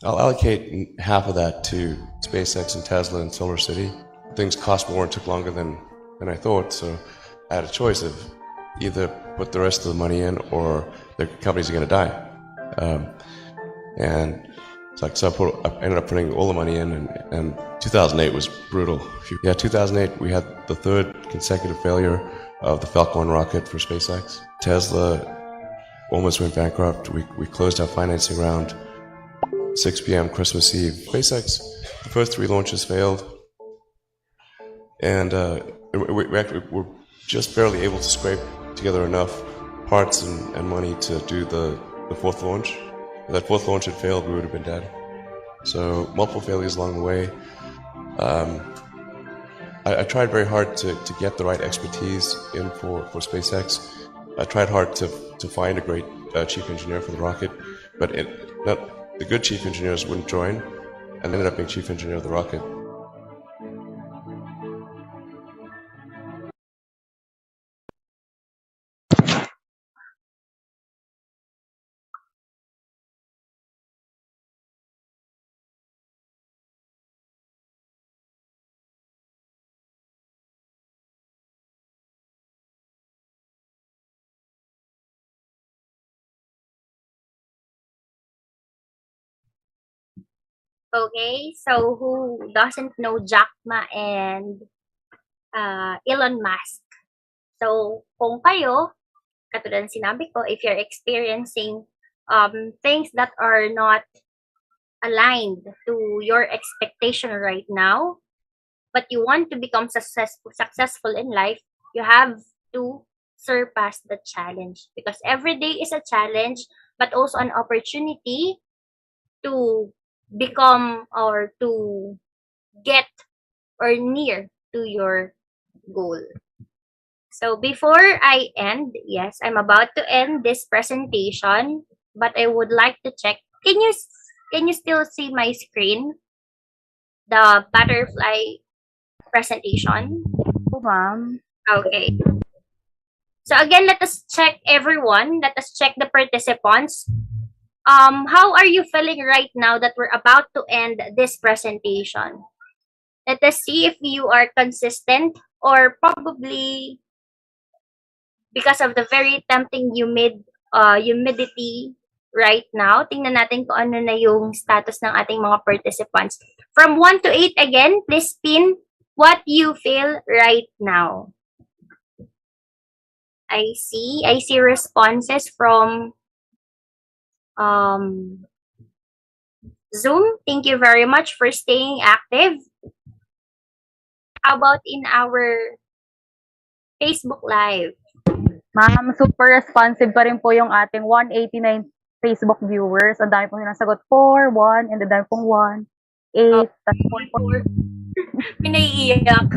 S11: I'll allocate half of that to SpaceX and Tesla and Solar City. Things cost more and took longer than I thought, so I had a choice of either put the rest of the money in or the companies are going to die. And so I ended up putting all the money in, and 2008 was brutal. 2008 we had the 3rd consecutive failure of the Falcon 1 rocket for SpaceX. Tesla almost went bankrupt. We closed our financing round 6 p.m. Christmas Eve. SpaceX, the first 3 launches failed, and we actually were just barely able to scrape together enough parts and money to do the 4th launch. If that 4th launch had failed, we would have been dead. So multiple failures along the way. I tried very hard to get the right expertise in for SpaceX. I tried hard to find a great chief engineer for the rocket, but the good chief engineers wouldn't join, and ended up being chief engineer of the rocket.
S6: Okay, so who doesn't know Jack Ma and Elon Musk? So, kung kayo, katulad ng sinabi ko, if you're experiencing things that are not aligned to your expectation right now, but you want to become successful in life, you have to surpass the challenge, because every day is a challenge, but also an opportunity to become or to get or near to your goal. So before I end, yes, I'm about to end this presentation, but I would like to check. Can you still see my screen? The butterfly presentation?
S2: Po, ma'am.
S6: Okay. So again, let us check everyone. Let us check the participants. How are you feeling right now that we're about to end this presentation? Let us see if you are consistent, or probably because of the very tempting humidity right now. Tingnan natin kung ano na yung status ng ating mga participants. From 1 to 8 again, please pin what you feel right now. I see responses from Zoom. Thank you very much for staying active. How about in our Facebook Live?
S2: Ma'am, super responsive pa rin po yung ating 189 Facebook viewers. Ang dami pong sinasagot. 4, 1, and ang dami pong 1, 8, 4.
S6: Pinaiiyak.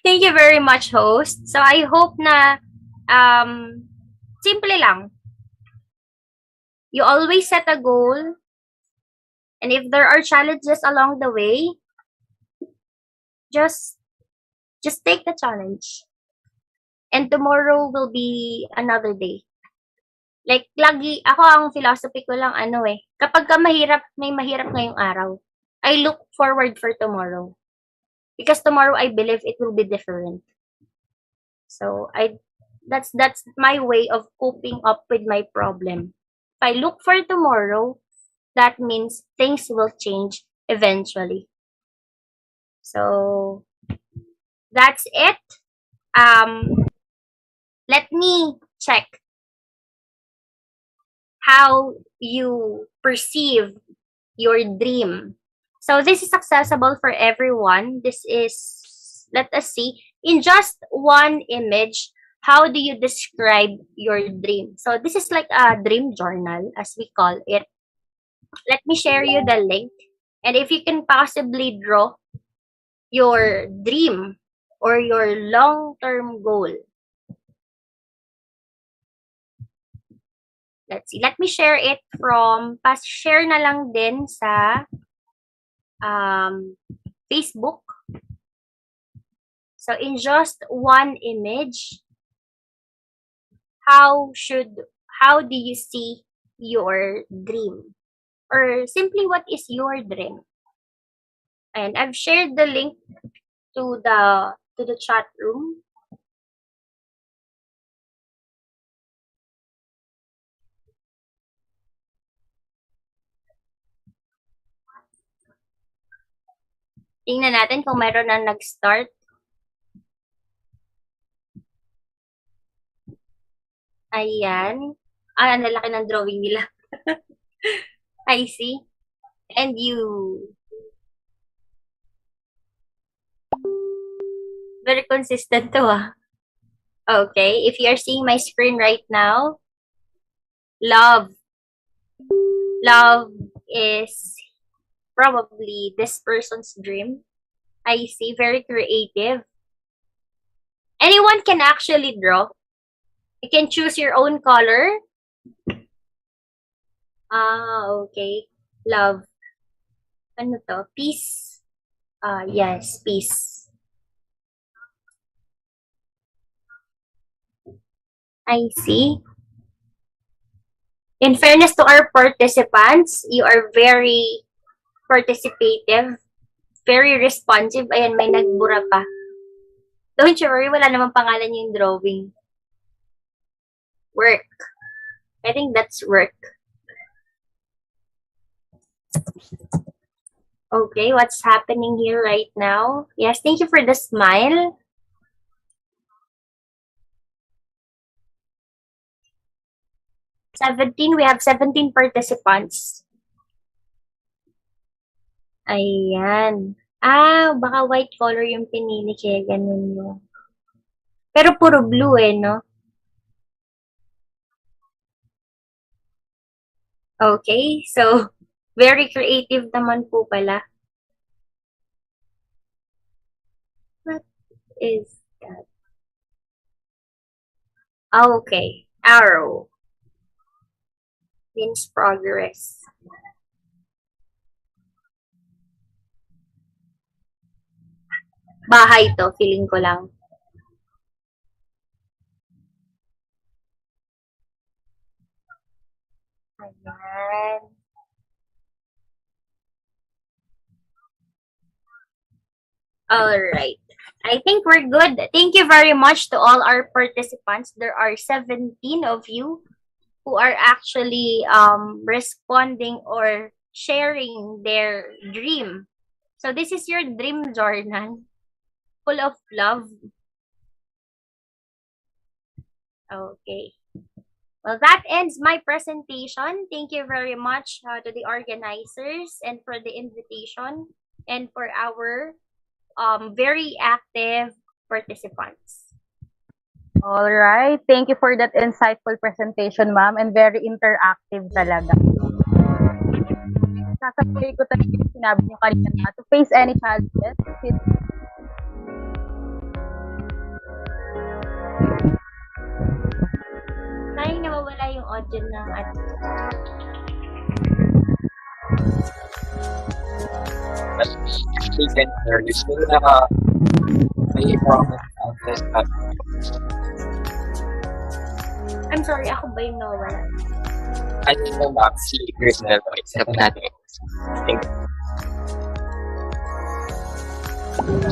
S6: Thank you very much, host. So I hope na simple lang. You always set a goal, and if there are challenges along the way, just take the challenge. and tomorrow will be another day. Like, lagi, ako ang philosophy ko lang, kapag may mahirap ngayong araw, I look forward for tomorrow. Because tomorrow, I believe it will be different. So, that's my way of coping up with my problem. If I look for tomorrow, that means things will change eventually. So, that's it. Let me check how you perceive your dream. So this is accessible for everyone. This is, let us see, in just one image, how do you describe your dream? So this is like a dream journal, as we call it. Let me share you the link. And if you can possibly draw your dream or your long-term goal. Let's see. Let me share it from, share na lang din sa Facebook. So in just one image, how do you see your dream? Or simply, what is your dream? And I've shared the link to the chat room. Tingnan natin kung mayroon na nag-start. Ayan. Ang lalaki ng drawing nila. I see. And you. Very consistent to, Okay, if you are seeing my screen right now, love. Love is probably this person's dream. I see, very creative. Anyone can actually draw. You can choose your own color. Okay. Love. Ano to? Peace. Yes, peace. I see. In fairness to our participants, you are very participative, very responsive. Ayan, may nagbura pa. Don't you worry, wala namang pangalan yung drawing. Work. I think that's work. Okay, what's happening here right now? Yes, thank you for the smile. We have 17 participants. Ayan. Baka white color yung pinili, kaya ganun yun. Pero puro blue no? Okay, so very creative naman po pala. What is that? Okay, arrow. Means progress. Bahay to, feeling ko lang. Ayan. Alright. I think we're good. Thank you very much to all our participants. There are 17 of you who are actually responding or sharing their dream. So this is your dream journal, full of love. Okay. Well, that ends my presentation. Thank you very much to the organizers and for the invitation and for our very active participants.
S2: All right. Thank you for that insightful presentation, ma'am, and very interactive talaga. Sasabay ko talaga yung sinabi niyo kanina na to face any challenges.
S6: Sayang nawawala yung audio ng
S1: But we can hear you. So, may problem. Yes,
S6: I'm sorry, ako ba yung nawala?
S1: ano mo ma'am, si Crystal po, isip natin. Thank you.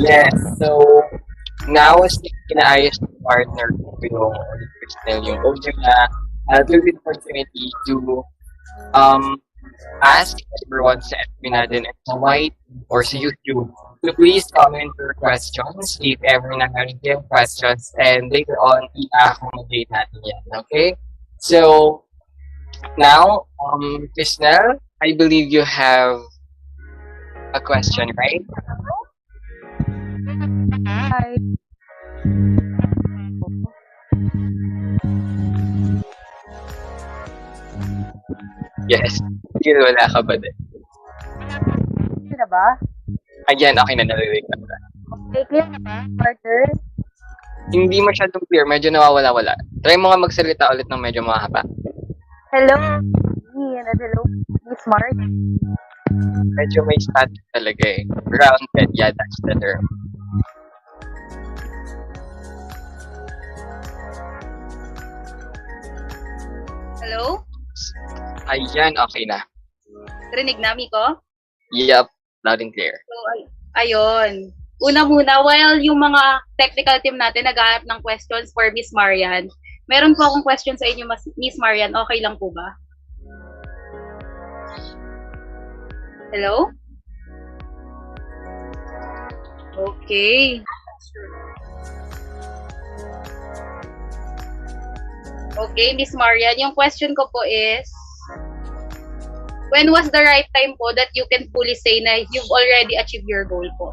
S1: Yes, so now kinaayos ng partner ko yung Crystal yung audio na took the opportunity to ask everyone sa FB natin at sa White or sa YouTube to please comment your questions if ever nangyari yung questions and later on i-accommodate natin yan, okay? So now, Krishna, I believe you have a question, right?
S2: Hi.
S1: Yes. Yun, wala ka ba din?
S2: Clear na ba?
S1: Ayan, okay na, narinig na.
S2: Okay, clear na ba, partner?
S1: Hindi masyadong clear, medyo nawawala-wala. Try mo nga magsalita ulit ng medyo mahaba.
S2: Hello? Hello? Miss Mark?
S1: Medyo may static talaga eh. Grounded, yeah, that's the term.
S2: Hello?
S1: Ayan, okay na.
S2: Rinig na, Miko?
S1: Yup, loud and clear.
S2: So, ayun. Una muna, while yung mga technical team natin naghahanap ng questions for Miss Marian, meron po akong question sa inyo, Miss Marian. Okay lang po ba? Hello? Okay. Okay, Miss Marian, yung question ko po is, when was the right time po that you can fully say na you've already achieved your goal po?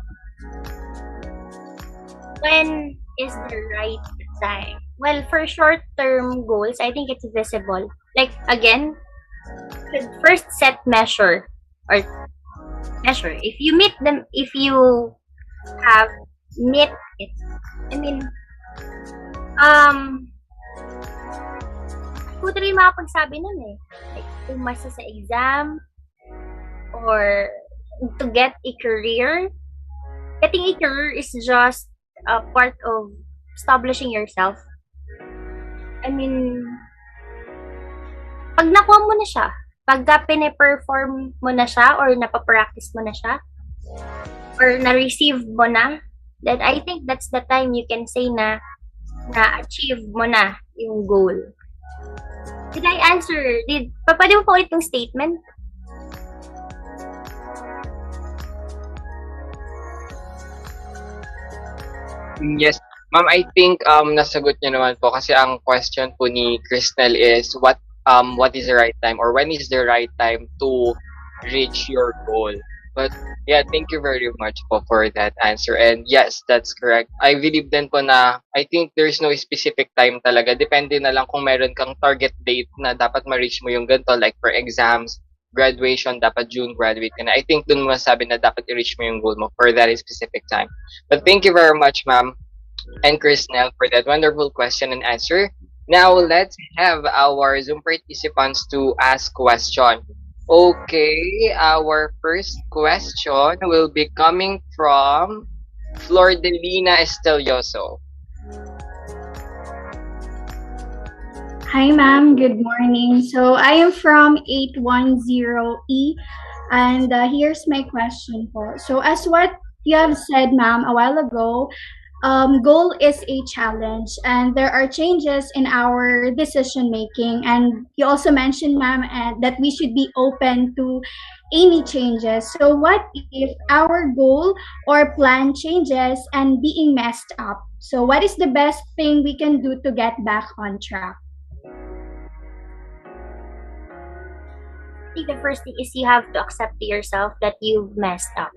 S6: When is the right time? Well, for short-term goals, I think it's visible. Like, again, first set measure or measure. If you meet them, if you have meet it, I mean, ko rin makapagsabi nun eh. Like, umasa sa exam or to get a career. Getting a career is just a part of establishing yourself. I mean, pag nakuha mo na siya, pagka pine-perform mo na siya or napapractice mo na siya, or na-receive mo na, then I think that's the time you can say na na-achieve mo na yung goal. Did I answer? Pwede mo po ulit yung statement?
S1: Yes. Ma'am, I think nasagot niyo naman po kasi ang question po ni Crystal is what is the right time or when is the right time to reach your goal. But yeah, thank you very much po for that answer. And yes, that's correct. I believe din po na I think there's no specific time talaga. Depende na lang kung meron kang target date na dapat ma-reach mo yung ganito, like for exams, graduation, dapat June graduate ka na. I think dun mo masabi na dapat i-reach mo yung goal mo for that specific time. But thank you very much, ma'am and Krysnel, for that wonderful question and answer. Now, let's have our Zoom participants to ask question. Okay, our first question will be coming from Flordelina Estelioso.
S12: Hi, ma'am. Good morning. So, I am from 810E, and here's my question po. So, as what you have said, ma'am, a while ago, goal is a challenge, and there are changes in our decision making. And you also mentioned, ma'am, that we should be open to any changes. So, what if our goal or plan changes and being messed up? So, what is the best thing we can do to get back on track?
S6: I think the first thing is you have to accept to yourself that you've messed up.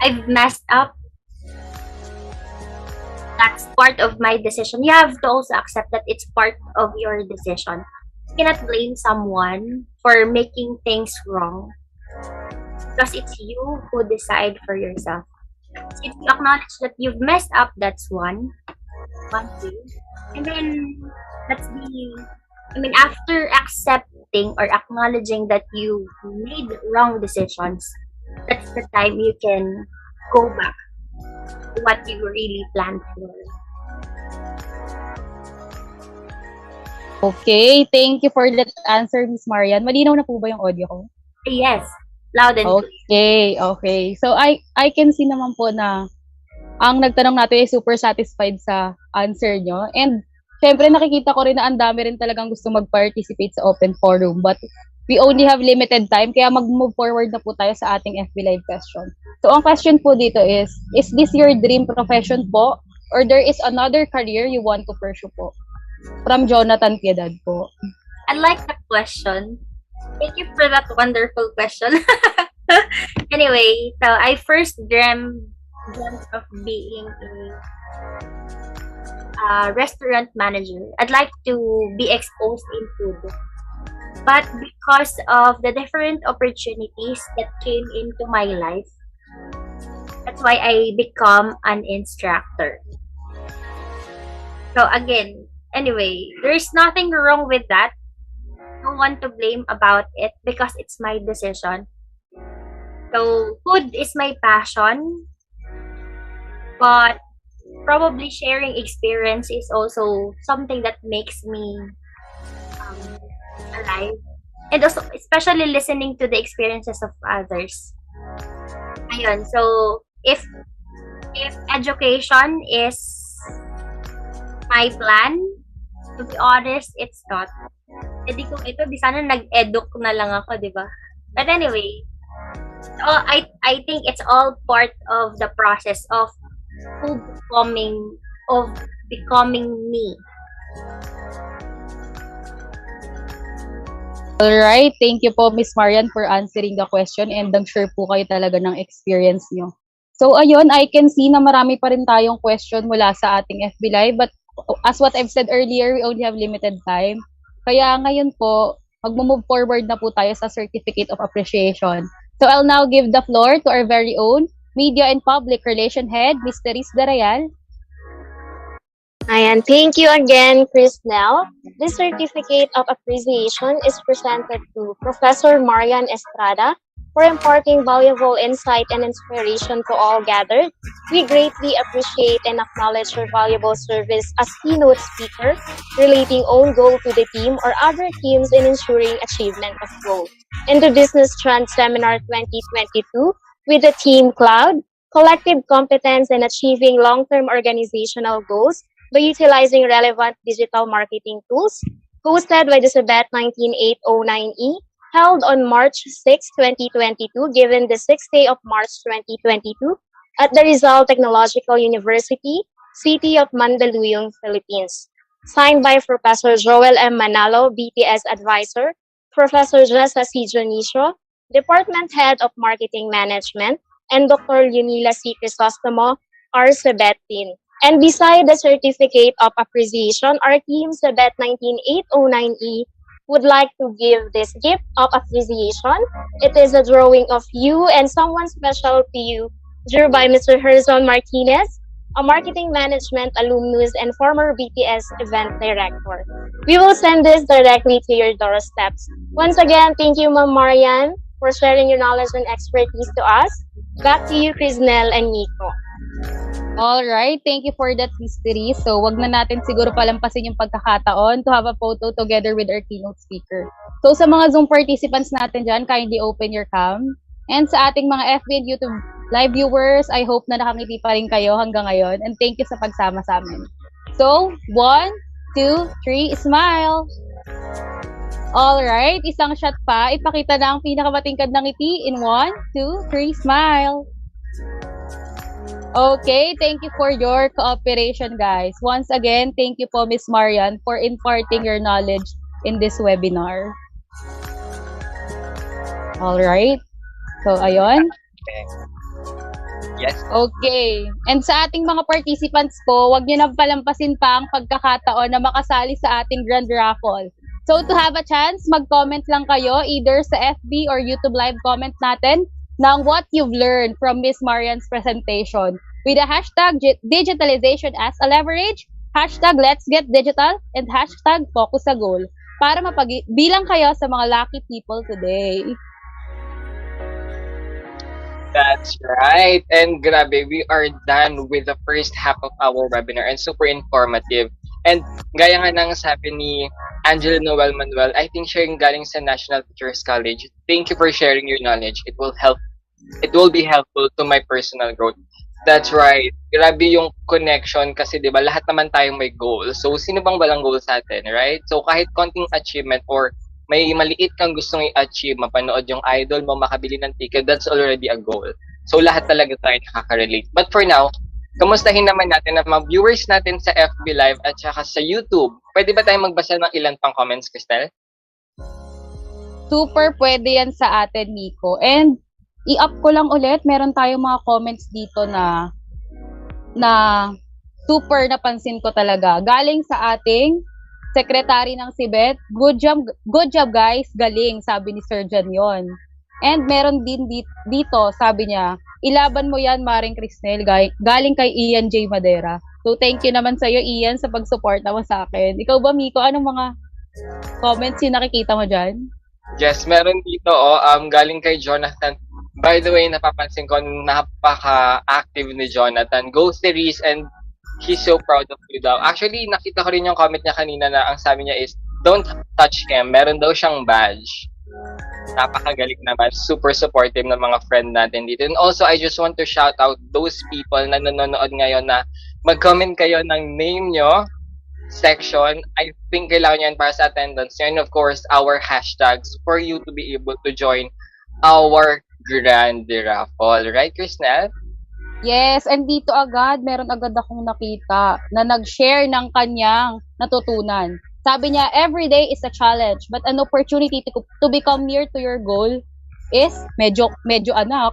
S6: I've messed up. That's part of my decision. You have to also accept that it's part of your decision. You cannot blame someone for making things wrong because it's you who decide for yourself. So if you acknowledge that you've messed up, that's one thing. And then that's after accepting or acknowledging that you made wrong decisions, that's the time you can go back what you really planned for.
S2: Okay, thank you for that answer, Miss Marian. Malinaw na po ba yung audio ko?
S6: Yes, loud and clear.
S2: Okay. So I can see naman po na ang nagtanong natin ay super satisfied sa answer nyo. And syempre nakikita ko rin na ang dami rin talagang gusto mag-participate sa open forum. But we only have limited time, kaya mag-move forward na po tayo sa ating FB Live question. So ang question po dito is this your dream profession po? Or there is another career you want to pursue po? From Jonathan Piedad po.
S6: I like that question. Thank you for that wonderful question. Anyway, so I first dreamt of being a restaurant manager. I'd like to be exposed in food. But because of the different opportunities that came into my life, that's why I become an instructor. So again, anyway, there's nothing wrong with that. No one to blame about it because it's my decision. So food is my passion, but probably sharing experience is also something that makes me alive, and also especially listening to the experiences of others. Ayun, so if education is my plan, to be honest, it's not. Eh di kung ito, di sana nag-educ na lang ako, di ba? But anyway, I think it's all part of the process of becoming me.
S2: Alright, thank you po Miss Marian for answering the question, and I'm sure po kayo talaga ng experience nyo. So ayun, I can see na marami pa rin tayong question mula sa ating FB Live, but as what I've said earlier, we only have limited time. Kaya ngayon po, mag-move forward na po tayo sa Certificate of Appreciation. So I'll now give the floor to our very own Media and Public Relation Head, Ms. Teres Darayal.
S5: Ayan, thank you again, Crisnell. This certificate of appreciation is presented to Professor Marian Estrada for imparting valuable insight and inspiration to all gathered. We greatly appreciate and acknowledge your valuable service as keynote speaker, relating own goal to the team or other teams in ensuring achievement of goal. In the Business Trend Seminar 2022, with the Team Cloud, collective competence in achieving long-term organizational goals by utilizing relevant digital marketing tools, hosted by the CBET-19-809E, held on March 6, 2022, given the 6th day of March 2022, at the Rizal Technological University, City of Mandaluyong, Philippines. Signed by Professor Joel M. Manalo, BTS Advisor, Professor Jessa C. Dionisio, Department Head of Marketing Management, and Dr. Yunila C. Crisostomo, our CBET team. And beside the Certificate of Appreciation, our team, CBET-19-809E, would like to give this gift of appreciation. It is a drawing of you and someone special to you, drew by Mr. Herzon Martinez, a marketing management alumnus and former BTS event director. We will send this directly to your doorsteps. Once again, thank you, Ma'am Marian, for sharing your knowledge and expertise to us. Back to you, Crisnell and Nico.
S2: Alright, thank you for that history. So, wag na natin siguro palampasin yung pagkakataon to have a photo together with our keynote speaker. So, sa mga Zoom participants natin dyan, kindly open your cam. And sa ating mga FB and YouTube live viewers, I hope na nakangiti pa rin kayo hanggang ngayon. And thank you sa pagsama sa amin. So, 1, 2, 3, smile! Alright, isang shot pa. Ipakita na ang pinakamatingkad ng ngiti in 1, 2, 3, smile! Okay, thank you for your cooperation, guys. Once again, thank you po, Miss Marian, for imparting your knowledge in this webinar. Alright. So, ayun.
S1: Yes.
S2: Okay. And sa ating mga participants po, wag niyo na palampasin pa ang pagkakataon na makasali sa ating Grand Raffle. So, to have a chance, mag-comment lang kayo either sa FB or YouTube live comment natin ng what you've learned from Miss Marian's presentation with the hashtag Digitalization As A Leverage, hashtag Let's Get Digital, and hashtag Focus sa Goal para mapagbilang kayo sa mga lucky people today.
S1: That's right. And grabe, we are done with the first half of our webinar and super informative. And gaya nga ng sabi ni Angela Noel Manuel, I think sharing galing sa National Teachers College. Thank you for sharing your knowledge. It will be helpful to my personal growth. That's right. Grabe yung connection kasi 'di ba lahat naman tayo may goal. So sino bang walang goal sa atin, right? So kahit konting achievement or may maliit kang gustong i-achieve, mapanood yung idol mo, makabili ng ticket, that's already a goal. So lahat talaga tayo nakaka-relate. But for now, kamustahin naman natin ang mga viewers natin sa FB Live at saka sa YouTube. Pwede ba tayong magbasa ng ilan pang comments, Cristel?
S2: Super pwede yan sa atin, Nico. And i-up ko lang ulit, meron tayong mga comments dito na super napansin ko talaga. Galing sa ating secretary ng CBET, good job guys, galing, sabi ni Sir Jan yon. And meron din dito, sabi niya, ilaban mo yan, Maring Crisnel, galing kay Ian J. Madera. So thank you naman sa'yo, Ian, sa pag-support mo sa akin. Ikaw ba, Miko, anong mga comments yung nakikita mo dyan?
S1: Yes, meron dito, galing kay Jonathan. By the way, napapansin ko, napaka-active ni Jonathan. Go series, and he's so proud of you daw. Actually, nakita ko rin yung comment niya kanina na ang sabi niya is, don't touch him. Meron daw siyang badge. Napakagaling naman. Super supportive ng mga friend natin dito. And also, I just want to shout out those people na nanonood ngayon na mag-comment kayo ng name nyo section. I think kailangan yan para sa attendance. And of course, our hashtags for you to be able to join our grand raffle. Right, Crisnel?
S2: Yes, and dito agad, meron agad akong nakita na nag-share ng kanyang natutunan. Sabi niya, every day is a challenge, but an opportunity to become near to your goal is, medyo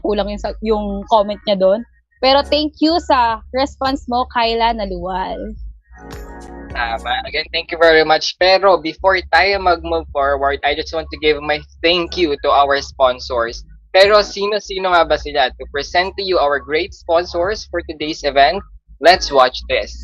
S2: kulang yung comment niya doon. Pero thank you sa response mo, Kyla Naluwal.
S1: Tama. Again, thank you very much. Pero before tayo mag-move forward, I just want to give my thank you to our sponsors. Pero sino-sino nga ba sila? To present to you our great sponsors for today's event, let's watch this.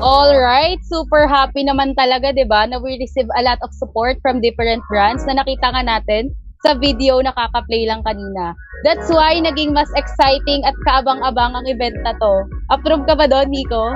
S2: Alright, super happy naman talaga, 'di ba? Na we receive a lot of support from different brands na nakita nga natin sa video na kaka-play lang kanina. That's why naging mas exciting at kaabang-abang ang event na to. Approve ka ba doon, Nico?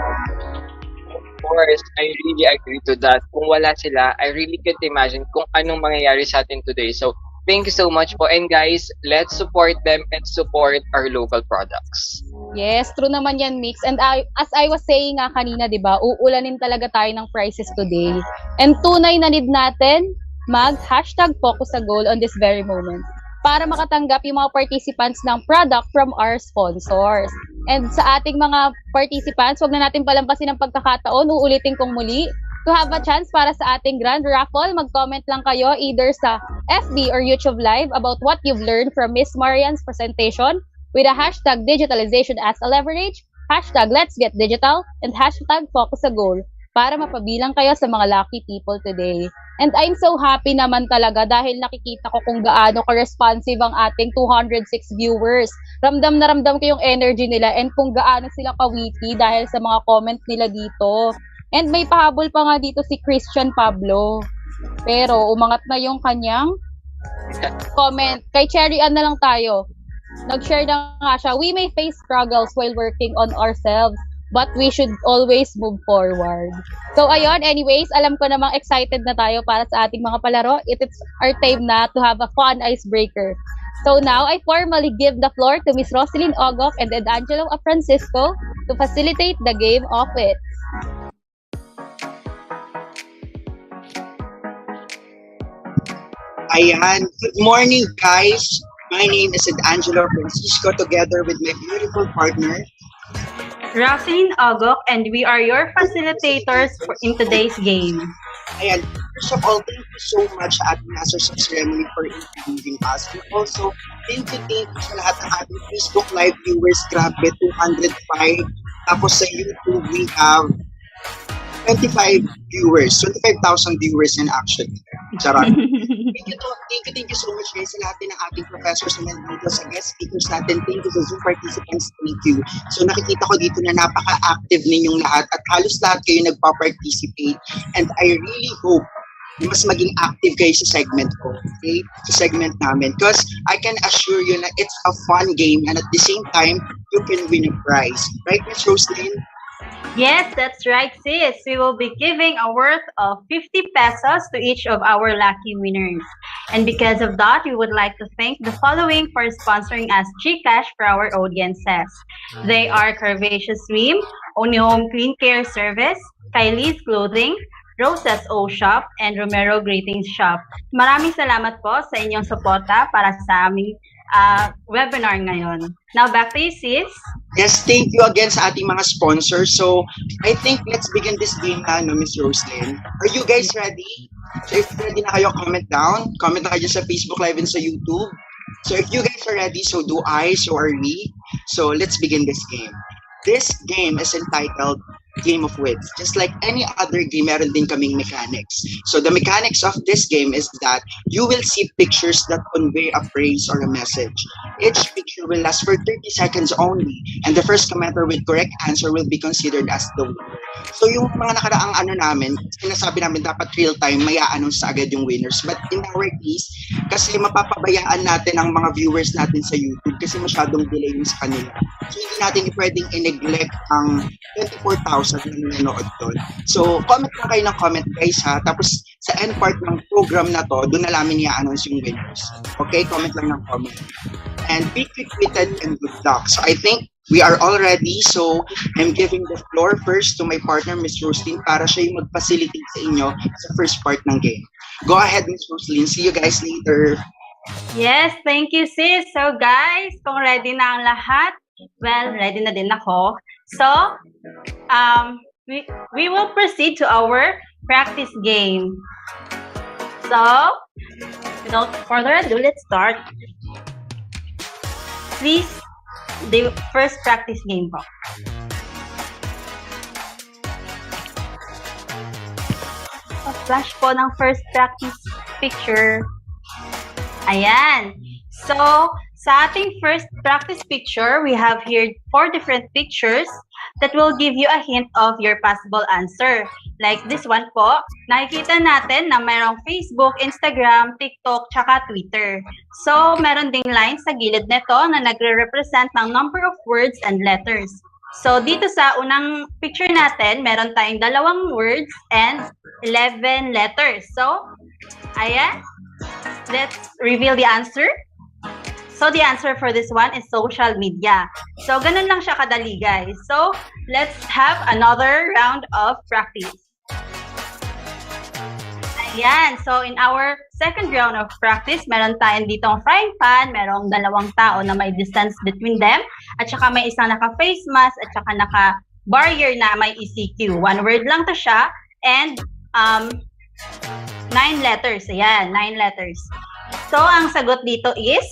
S1: Of course, I really agree to that. Kung wala sila, I really can't imagine kung anong mangyayari sa atin today. So, thank you so much po. And guys, let's support them and support our local products.
S2: Yes, true naman yan, Mix. And as I was saying nga kanina, di ba, uulanin talaga tayo ng prices today. And tunay na need natin mag-focus sa goal on this very moment para makatanggap yung mga participants ng product from our sponsors. And sa ating mga participants, wag na natin palampasin ang pagkakataon, uulitin kong muli. To have a chance para sa ating grand raffle, mag-comment lang kayo either sa FB or YouTube Live about what you've learned from Miss Marian's presentation with a hashtag Digitalization As A Leverage, hashtag Let's Get Digital, and hashtag Focus sa Goal para mapabilang kayo sa mga lucky people today. And I'm so happy naman talaga dahil nakikita ko kung gaano ka-responsive ang ating 206 viewers ramdam na ramdam ko yung energy nila and kung gaano sila kawiti dahil sa mga comments nila dito. And may pahabol pa nga dito si Christian Pablo. Pero umangat na yung kanyang comment. Kay Cherry Ann na lang tayo. Nag-share na nga siya, we may face struggles while working on ourselves, but we should always move forward. So ayun, anyways, alam ko namang excited na tayo para sa ating mga palaro. It's our time na to have a fun icebreaker. So now, I formally give the floor to Miss Roselyn Ogok and Ed Angelo Francisco to facilitate the game of it.
S13: Ayan. Good morning, guys. My name is Angelo Francisco, together with my beautiful partner,
S14: Raffle Ogok, and we are your facilitators in today's game.
S13: Ayan. First of all, thank you so much at Masters of Ceremony for introducing us. And also, thank you sa lahat ng ating Facebook Live viewers. Grabe, 205. Tapos sa YouTube, we have 25,000 viewers in action. Charot. Thank you so much guys sa lahat din ng ating professors na nandito sa guest speakers natin. Thank you sa Zoom participants. Thank you. So nakikita ko dito na napaka-active ninyong lahat at halos lahat kayo nagpa-participate. And I really hope na mas maging active kayo sa segment ko. Okay? Sa segment namin. Because I can assure you na it's a fun game and at the same time, you can win a prize. Right, Ms. Roselyn?
S14: Yes, that's right, sis. We will be giving a worth of 50 pesos to each of our lucky winners. And because of that, we would like to thank the following for sponsoring us GCash for our audiences. They are Curvaceous Swim, Only Home Clean Care Service, Kylie's Clothing, Rosa's O Shop, and Romero Greetings Shop. Maraming salamat po sa inyong suporta para sa aming webinar ngayon. Now, back to you, sis.
S13: Yes, thank you again sa ating mga sponsors. So, I think let's begin this game na, no, Ms. Roselyn. Are you guys ready? So, if ready na kayo, comment down. Comment na kayo sa Facebook Live and sa YouTube. So, if you guys are ready, so do I, so are we. So, let's begin this game. This game is entitled Game of Wits. Just like any other game, meron din kaming mechanics. So the mechanics of this game is that you will see pictures that convey a phrase or a message. Each picture will last for 30 seconds only, and the first commenter with correct answer will be considered as the winner. So yung mga nakaraang namin, sinasabi namin dapat real time, may a-announce agad yung winners. But in our case, kasi mapapabayaan natin ang mga viewers natin sa YouTube kasi masyadong delay sa kanila. So hindi natin pwedeng i-neglect ang 24,000 na nanonood doon. So comment lang kayo ng comment guys ha. Tapos sa end part ng program na to, doon na namin i-announce yung winners. Okay? Comment lang ng comment. And be quick-witted and good luck. So I think we are all ready. So I'm giving the floor first to my partner, Ms. Roselyn, para siya yung mag-facilitate sa inyo sa first part ng game. Go ahead, Ms. Roselyn. See you guys later.
S14: Yes, thank you, sis. So guys, kung ready na ang lahat, well, ready na din ako. So, we will proceed to our practice game. So, without further ado, let's start. Please, the first practice game po. Flash po ng first practice picture. Ayan. So, sa ating first practice picture, we have here 4 different pictures that will give you a hint of your possible answer. Like this one po, nakikita natin na mayroong Facebook, Instagram, TikTok, tsaka Twitter. So, meron ding lines sa gilid nito na nagre-represent ng number of words and letters. So, dito sa unang picture natin, meron tayong 2 words and 11 letters. So, ayan. Let's reveal the answer. So, the answer for this one is social media. So, ganun lang siya kadali, guys. So, let's have another round of practice. Ayan. So, in our second round of practice, meron tayong ditong frying pan, merong 2 tao na may distance between them, at saka may isang naka-face mask, at saka naka-barrier na may ECQ. 1 word lang to siya, and 9 letters. Ayan, 9 letters. So, ang sagot dito is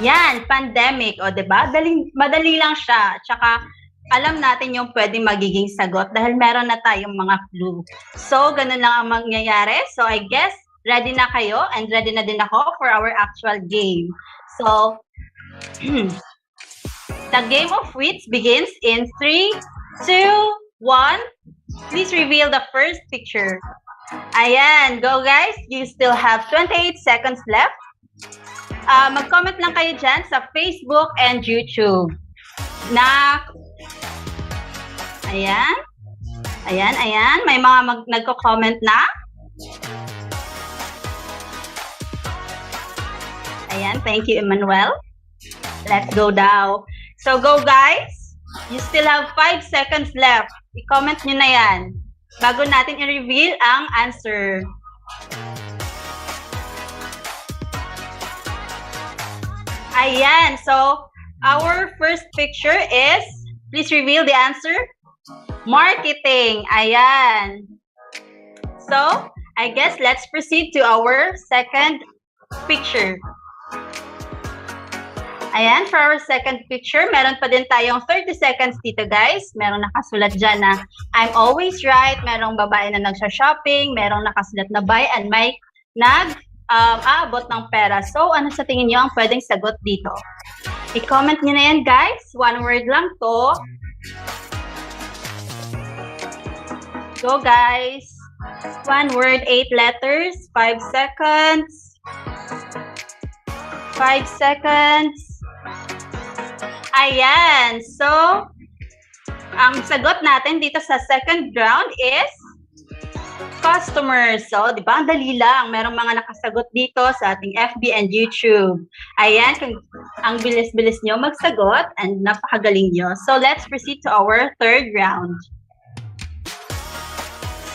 S14: yan, pandemic. O, diba? Madali lang siya. Tsaka, alam natin yung pwedeng magiging sagot dahil meron na tayong mga clue. So, ganun lang ang mangyayari. So, I guess, ready na kayo and ready na din ako for our actual game. So, The game of wits begins in 3, 2, 1. Please reveal the first picture. Ayan, go guys. You still have 28 seconds left. Mag-comment lang kayo dyan sa Facebook and YouTube. Ayan. May mga nagko-comment na. Ayan, thank you, Emmanuel. Let's go now. So go guys. You still have 5 seconds left. I-comment nyo na yan bago natin i-reveal ang answer. Ayan. So, our first picture is, please reveal the answer. Marketing. Ayan. So, I guess let's proceed to our second picture. Ayan, for our second picture, meron pa din tayong 30 seconds dito, guys. Merong nakasulat dyan na I'm always right. Merong babae na nagsha-shopping. Merong nakasulat na buy and may aabot ng pera. So, ano sa tingin nyo ang pwedeng sagot dito? I-comment nyo na yan, guys. One word lang to. Go, guys. One word, 8 letters, 5 seconds. 5 seconds. Ayan. So, ang sagot natin dito sa second round is customers. So, di ba? Ang dali lang. Merong mga nakasagot dito sa ating FB and YouTube. Ayan. Ang bilis-bilis nyo magsagot and napakagaling nyo. So, let's proceed to our third round.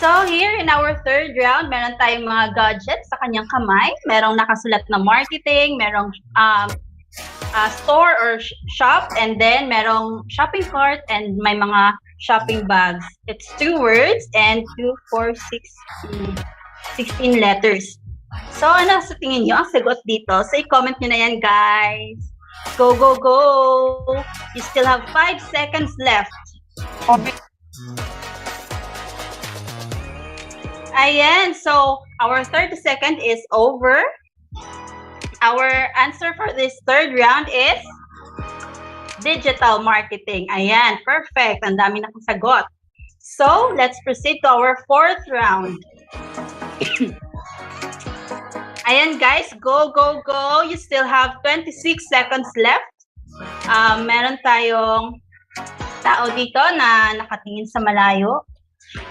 S14: So, here in our third round, meron tayong mga gadgets sa kanyang kamay. Merong nakasulat na marketing, merong store or shop, and then merong shopping cart and may mga shopping bags. It's 2 words and 2, 4, 16 letters. So, ano sa tingin nyo ang sagot dito? So, i-comment nyo na yan, guys. Go, go, go! You still have 5 seconds left. Ayan, so our 30 second is over. Our answer for this third round is digital marketing. Ayan, perfect. Ang dami na sagot. So, let's proceed to our fourth round. Ayan guys, go, go, go. You still have 26 seconds left. Meron tayong tao dito na nakatingin sa malayo.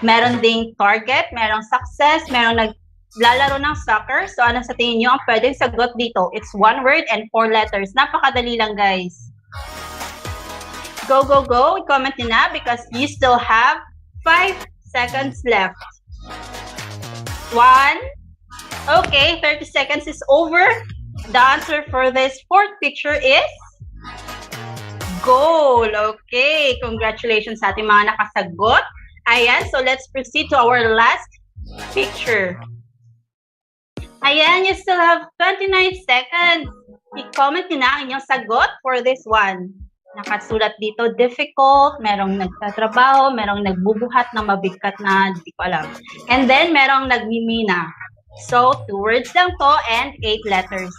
S14: Meron ding target, merong success, merong naglalaro ng soccer. So, ano sa tingin nyo ang pwedeng sagot dito? It's 1 word and 4 letters. Napakadali lang, guys. Go, go, go. Comment nyo na because you still have 5 seconds left. 1. Okay, 30 seconds is over. The answer for this fourth picture is goal. Okay, congratulations sa ating mga nakasagot. Ayan, so let's proceed to our last picture. Ayan, you still have 29 seconds. I-comment nyo na ang inyong sagot for this one. Nakasulat dito, difficult, merong nagtatrabaho, merong nagbubuhat ng mabigat na, hindi ko alam. And then, merong nagmimina. So, 2 words lang to and 8 letters.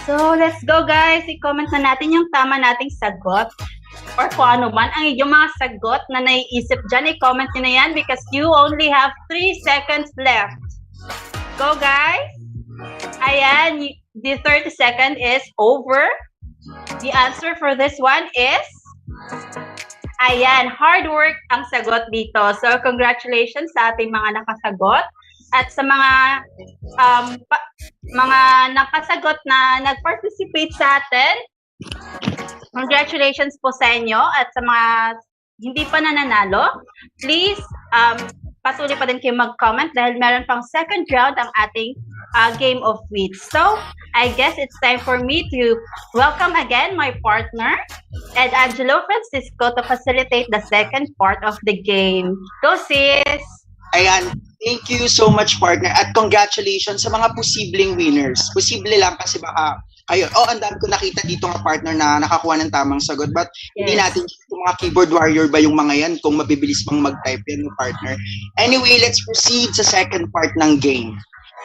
S14: So, let's go guys. I-comment na natin yung tama nating sagot. Or kung ano man ang inyong mga sagot na naiisip dyan, i-comment nyo na yan because you only have 3 seconds left. Go, guys! Ayan, the 30 second is over. The answer for this one is, ayan, hard work ang sagot dito. So, congratulations sa ating mga nakasagot. At sa mga nakasagot na nag-participate sa atin, congratulations po sa inyo. At sa mga hindi pa nananalo, please patuloy pa din kayo mag-comment dahil meron pang second round ang ating game of wits. So, I guess it's time for me to welcome again my partner, Ed Angelo Francisco, to facilitate the second part of the game. Go, sis!
S13: Ayan, thank you so much, partner. At congratulations sa mga posibleng winners. Posible lang kasi baka kayo, ang dami ko nakita dito nga partner na nakakuha ng tamang sagot. But hindi natin yung mga keyboard warrior ba yung mga yan kung mabibilis pang mag-type yan, partner. Anyway, let's proceed sa second part ng game.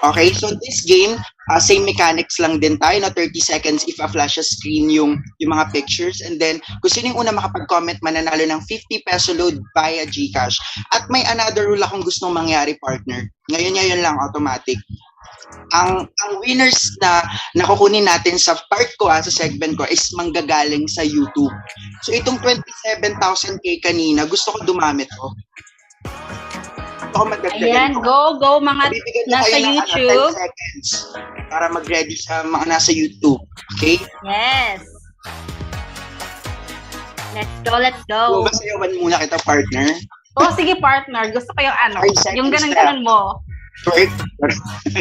S13: Okay, so this game, same mechanics lang din tayo, no? 30 seconds if a-flash a screen yung mga pictures. And then, kung sino yung una makapag-comment, mananalo ng 50 peso load via GCash. At may another rule akong gustong mangyari, partner. Ngayon lang, automatic. Ang winners na nakukunin natin sa part ko, sa segment ko, is manggagaling sa YouTube. So, itong 27,000K kanina, gusto ko dumami to.
S14: Ayan, go mga nasa
S13: Ng,
S14: YouTube.
S13: 10 seconds para mag-ready sa mga nasa YouTube. Okay?
S14: Yes. Let's go.
S13: Masayawan muna kita, partner.
S14: Oh, sige partner. Gusto ko yung ano.
S13: 5 seconds
S14: Yung ganun mo.
S13: Twerk.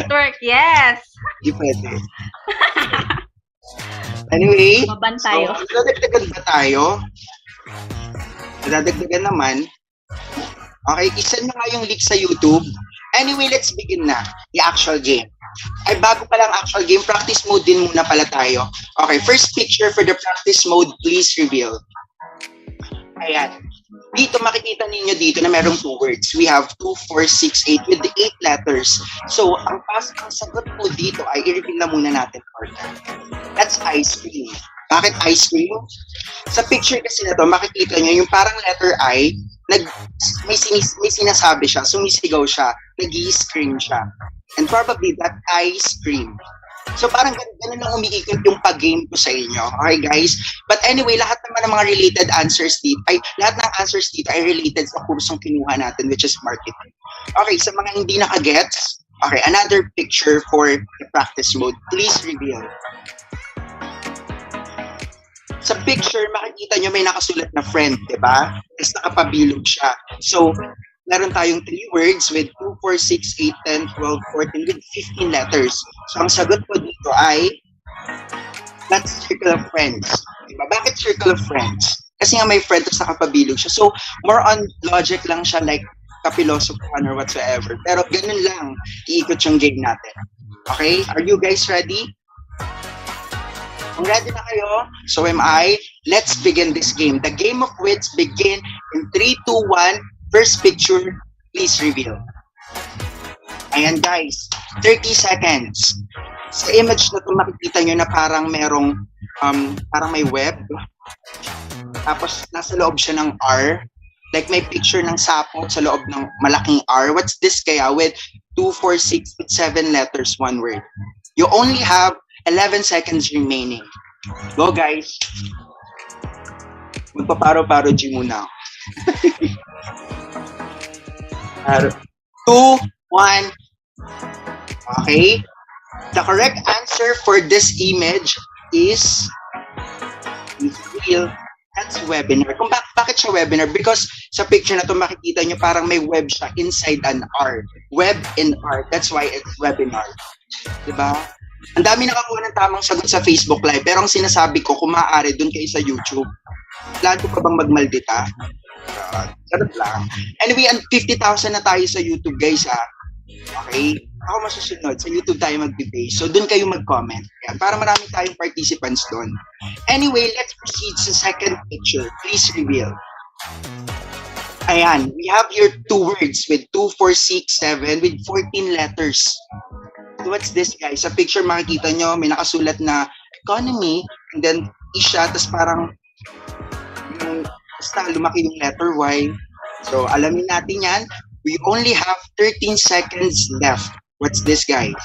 S14: Twerk, yes.
S13: Hindi pwede. Anyway,
S14: Maban tayo.
S13: So, nadagdagan ba tayo? Nadagdagan naman. Okay, isan nyo nga yung link sa YouTube. Anyway, let's begin na. The actual game. Ay, bago pa lang actual game, practice mode din muna pala tayo. Okay, first picture for the practice mode, please reveal. Ayan. Dito, makikita ninyo dito na merong 2 words. We have 2, 4, 6, 8 with the 8 letters. So, ang sagot mo dito ay i-reveal na muna natin. That's ice cream. Bakit ice cream? Sa picture kasi na to, makikita nyo yung parang letter I, may sinasabi siya, sumisigaw siya, nag-i-scream siya. And probably that ice cream. So parang ganun lang umiikot yung pag-game ko sa inyo. Okay guys? But anyway, lahat naman ng mga related answers dito, lahat ng answers dito ay related sa kursong kinuha natin, which is marketing. Okay, sa mga hindi nakagets, okay, another picture for the practice mode. Please reveal. Sa picture, makikita nyo may nakasulat na friend, di ba? Tapos nakapabilog siya. So, meron tayong 3 words with 2, 4, 6, 8, 10, 12, 14 with 15 letters. So, ang sagot ko dito ay that's circle of friends. Diba? Bakit circle of friends? Kasi nga may friend tapos nakapabilog siya. So, more on logic lang siya like ka-philosophan or whatsoever. Pero ganun lang, iikot yung game natin. Okay? Are you guys ready? Kung ready na kayo, so am I. Let's begin this game. The game of wits begin in 3, 2, 1. First picture, please reveal. Ayan guys, 30 seconds. Sa image na ito, makikita nyo na parang merong, parang may web. Tapos nasa loob siya ng R. Like may picture ng sapot sa loob ng malaking R. What's this kaya with 2, 4, 6, with 7 letters, 1 word? You only have 11 seconds remaining. Go guys. Magpaparo-paro G muna. 2, 1. Okay. The correct answer for this image is real. That's webinar. Kung bakit siya webinar? Because sa picture na to makikita nyo parang may web siya inside an R. Web in R. That's why it's webinar. Diba? Ang dami nakakuha ng tamang sagot sa Facebook Live, pero ang sinasabi ko, kung maaari, dun kayo sa YouTube. Plan ko pa bang magmaldita? Sarap lang. Anyway, 50,000 na tayo sa YouTube, guys, ha? Okay? Ako masusunod. Sa YouTube tayo mag-debate. So, dun kayo mag-comment. Yan, para marami tayong participants dun. Anyway, let's proceed sa second picture. Please reveal. Ayan. We have your 2 words with 2, 4, 6, 7 with 14 letters. What's this, guys? Sa picture makikita nyo, may nakasulat na economy, and then isya, tapos parang basta lumaki yung letter Y. So, alamin natin yan. We only have 13 seconds left. What's this, guys?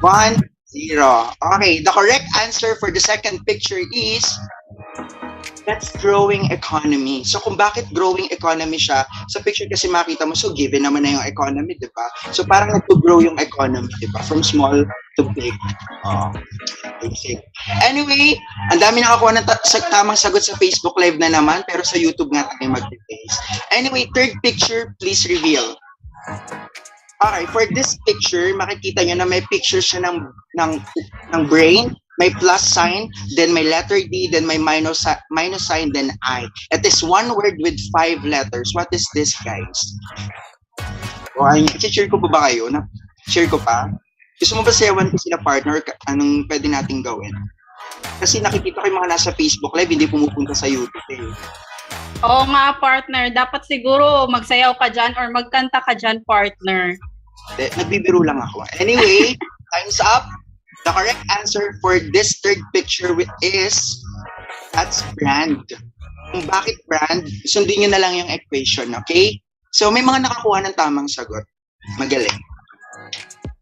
S13: One, zero. Okay, the correct answer for the second picture is that's growing economy. So kung bakit growing economy siya, sa picture kasi makita mo, so given naman na yung economy, di ba? So parang nag-grow yung economy, di ba? From small to big. Basic. Anyway, ang dami nakakuha ng tamang sagot sa Facebook Live na naman, pero sa YouTube nga tayo mag-base. Anyway, third picture, please reveal. Okay, for this picture, makikita nyo na may picture siya ng brain, may plus sign, then may letter D, then may minus sign, then I. It is one word with 5 letters. What is this, guys? I-share ko pa ba kayo? Share ko pa? Gusto mo ba sayawan ko sila, partner? Anong pwede nating gawin? Kasi nakikita ko yung mga nasa Facebook Live, hindi pumupunta sa YouTube eh.
S14: Oo nga, partner. Dapat siguro magsayaw ka dyan or magkanta ka dyan, partner.
S13: Nagbibiro lang ako. Anyway, time's up. The correct answer for this third picture is, that's brand. Kung bakit brand, sundin nyo na lang yung equation, okay? So, may mga nakakuha ng tamang sagot. Magaling.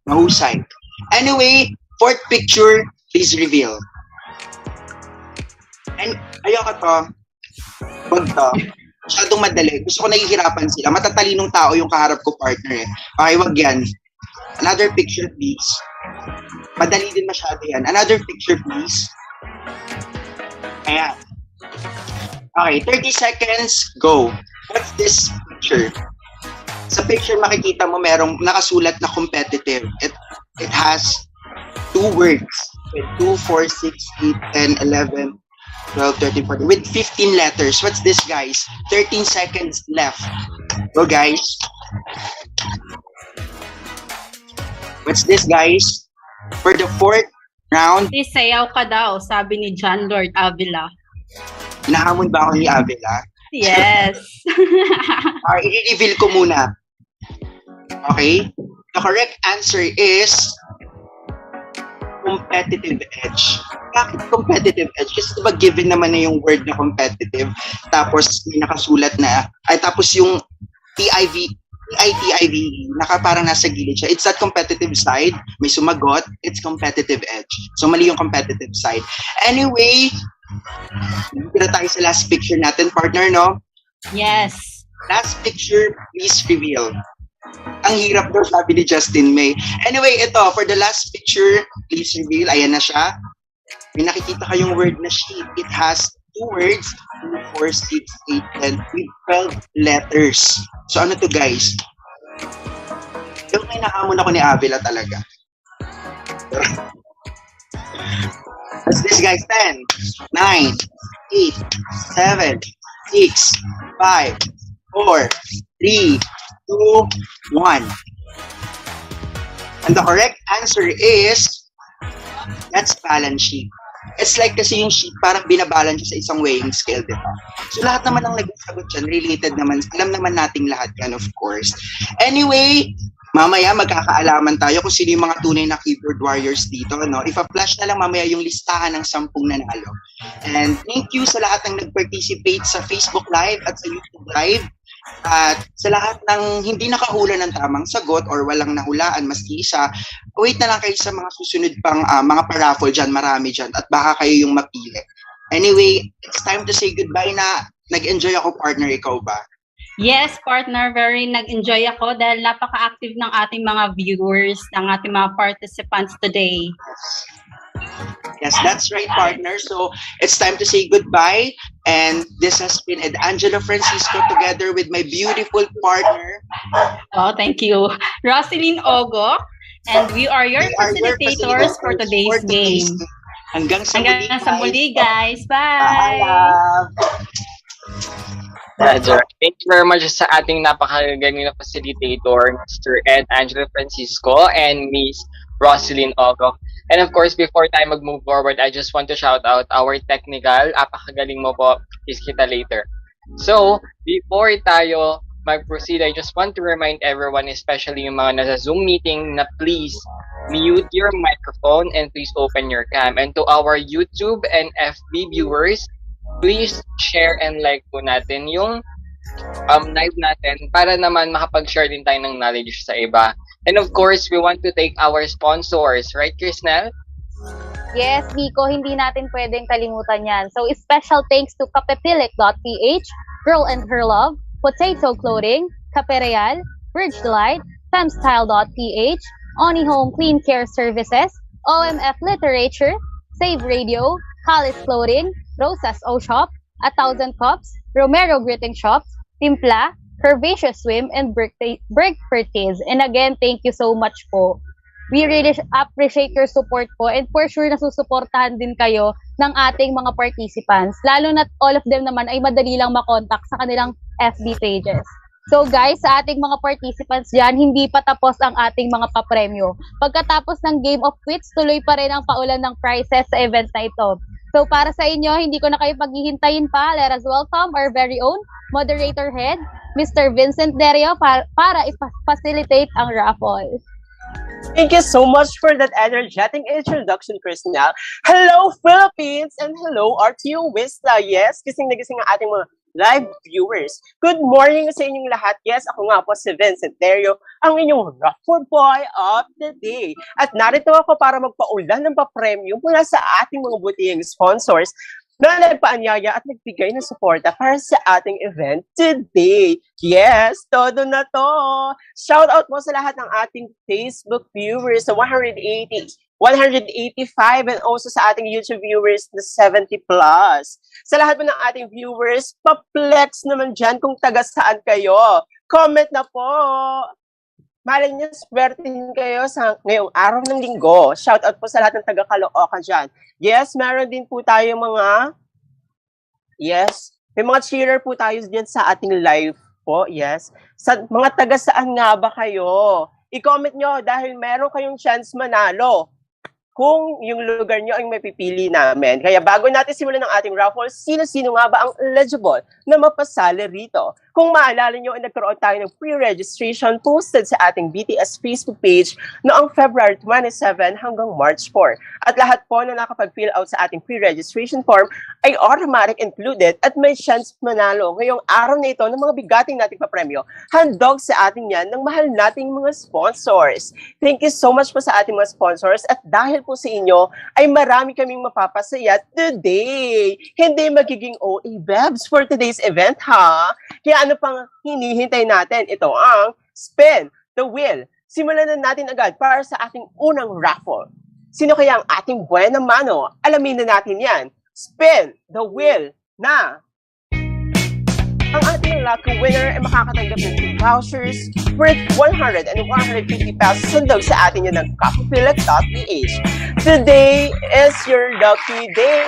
S13: Mahusay. Anyway, fourth picture, please reveal. And ayoko to. Wag to. Masyadong madali. Gusto ko nahihirapan sila. Matatalinong tao yung kaharap ko, partner eh. Okay, wag yan. Another picture, please. Madali din masyado yan. Another picture, please. Ayan. Okay, 30 seconds, go. What's this picture? Sa picture makikita mo merong nakasulat na competitive. It has 2 words. With 2, 4, 6, 8, 10, 11, 12, 13, 14. With 15 letters. What's this, guys? 13 seconds left. Go, guys. What's this, guys? For the fourth round.
S14: Sayaw ka daw, sabi ni John Lord Avila.
S13: Hinahamon ba ako ni Avila?
S14: Yes.
S13: Alright, i-reveal ko muna. Okay? The correct answer is competitive edge. Bakit competitive edge? Kasi diba given naman na yung word na competitive, tapos may nakasulat na, tapos yung TITIV, parang nasa gilid siya. It's that competitive side. May sumagot, it's competitive edge. So mali yung competitive side. Anyway, tira tayo sa last picture natin, partner, no?
S14: Yes.
S13: Last picture, please reveal. Ang hirap daw, sabi ni Justin May. Anyway, ito, for the last picture, please reveal. Ayan na siya. May nakikita kayong word na sheet. It has 2 words, 2, 4, 6, 8, 10, with 12 letters. So ano to, guys? Yung kinahamon ako ni Avila talaga. What's this, guys? 10, 9, 8, 7, 6, 5, 4, 3, 2, 1. And the correct answer is, that's balance sheet. It's like kasi yung sheet, parang binabalance siya sa isang weighing scale, di ba? So lahat naman ng naging sagot dyan, related naman, alam naman nating lahat yan, of course. Anyway, mamaya magkakaalaman tayo kung sino yung mga tunay na keyboard warriors dito, no? Ipa-flash na lang mamaya yung listahan ng 10 nanalo. And thank you sa lahat ng nag-participate sa Facebook Live at sa YouTube Live. At sa lahat ng hindi nakahula ng tamang sagot or walang nahulaan, maski isa, wait na lang kayo sa mga susunod pang mga pa-raffle dyan, marami dyan, at baka kayo yung mapili. Anyway, it's time to say goodbye na. Nag-enjoy ako, partner, ikaw ba?
S14: Yes, partner, very nag-enjoy ako dahil napaka-active ng ating mga viewers, ng ating mga participants today.
S13: Yes, that's right, partner. So it's time to say goodbye. And this has been Angelo Francisco together with my beautiful partner.
S14: Oh, thank you. Roselyn Ogo. And we are your facilitators for today's game.
S13: Hanggang sa
S14: muli, guys. Bye!
S1: That's right. Thank you very much sa ating napakagaling na facilitator, Mr. Ed Angelo Francisco and Miss Roselyn Ogo. And of course, before tayo mag-move forward, I just want to shout out our technical. Apakagaling mo po. Kiss kita later. So, before tayo mag-proceed, I just want to remind everyone, especially yung mga nasa Zoom meeting, na please mute your microphone and please open your cam. And to our YouTube and FB viewers, please share and like po natin yung live natin para naman makapag-share din tayo ng knowledge sa iba. And of course, we want to thank our sponsors, right, Krisnel?
S2: Yes, Nico, hindi natin pwedeng kalimutan yan. So, special thanks to Kapepilik.ph, Girl and Her Love, Potato Clothing, Kapereal, Bridge Delight, Femstyle.ph, Oni Home Clean Care Services, OMF Literature, Save Radio, College Clothing, Rosas O Shop, 1,000 Cups, Romero Greeting Shops, Timpla, Curvaceous Swim, and Brick Pertays. And again, thank you so much po. We really appreciate your support po, and for sure nasusuportahan din kayo ng ating mga participants, lalo na all of them naman ay madali lang makontak sa kanilang FB pages. So guys, sa ating mga participants dyan, hindi pa tapos ang ating mga papremyo. Pagkatapos ng Game of Wits, tuloy pa rin ang paulan ng prizes sa event na ito. So para sa inyo, hindi ko na kayo paghihintayin pa. Let us welcome our very own moderator head, Mr. Vincent Derio, para i-facilitate ang raffle.
S7: Thank you so much for that energetic introduction, Chrisnel. Hello, Philippines! And hello, RTU Wista. Yes, gising na gising ang ating mga live viewers. Good morning sa inyong lahat. Yes, ako nga po si Vincent Derio, ang inyong Raffle Boy of the Day. At narito ako para magpaulan ng papremyo mula sa ating mga butihing sponsors na nagpaanyaya at nagbigay ng suporta para sa ating event today. Yes, todo na to. Shout out mo sa lahat ng ating Facebook viewers sa 180, 185, and also sa ating YouTube viewers na 70 plus. Sa lahat po ng ating viewers, pa-flex naman dyan kung taga saan kayo. Comment na po. Malay niyo, swertihin kayo sa ngayong araw ng linggo. Shout out po sa lahat ng taga Caloocan dyan. Yes, meron din po tayo may mga cheerer po tayo dyan sa ating live po. Yes. Sa mga taga saan nga ba kayo? I-comment nyo dahil meron kayong chance manalo kung yung lugar nyo ay mapipili namin. Kaya bago natin simulan ng ating raffle, sino-sino nga ba ang eligible na mapasali rito? Kung maalala nyo, nagkaroon tayo ng pre-registration posted sa ating BTS Facebook page noong February 27 hanggang March 4. At lahat po na nakapag-fill out sa ating pre-registration form ay automatic included at may chance manalo ngayong araw na ito ng mga bigating nating papremyo. Handog sa ating yan ng mahal nating mga sponsors. Thank you so much po sa ating mga sponsors at dahil po sa inyo ay marami kaming mapapasaya today. Hindi magiging OA Bebs for today's event, ha? Kaya ano pang hinihintay natin? Ito ang Spin the Wheel. Simulan na natin agad para sa ating unang raffle. Sino kaya ang ating buena mano? Alamin na natin yan. Spin the wheel na ang ating lucky winner ay makakatanggap ng vouchers worth 100 and 150 pesos sundog sa atin yun ng coffeefillet.ph. Today is your lucky day.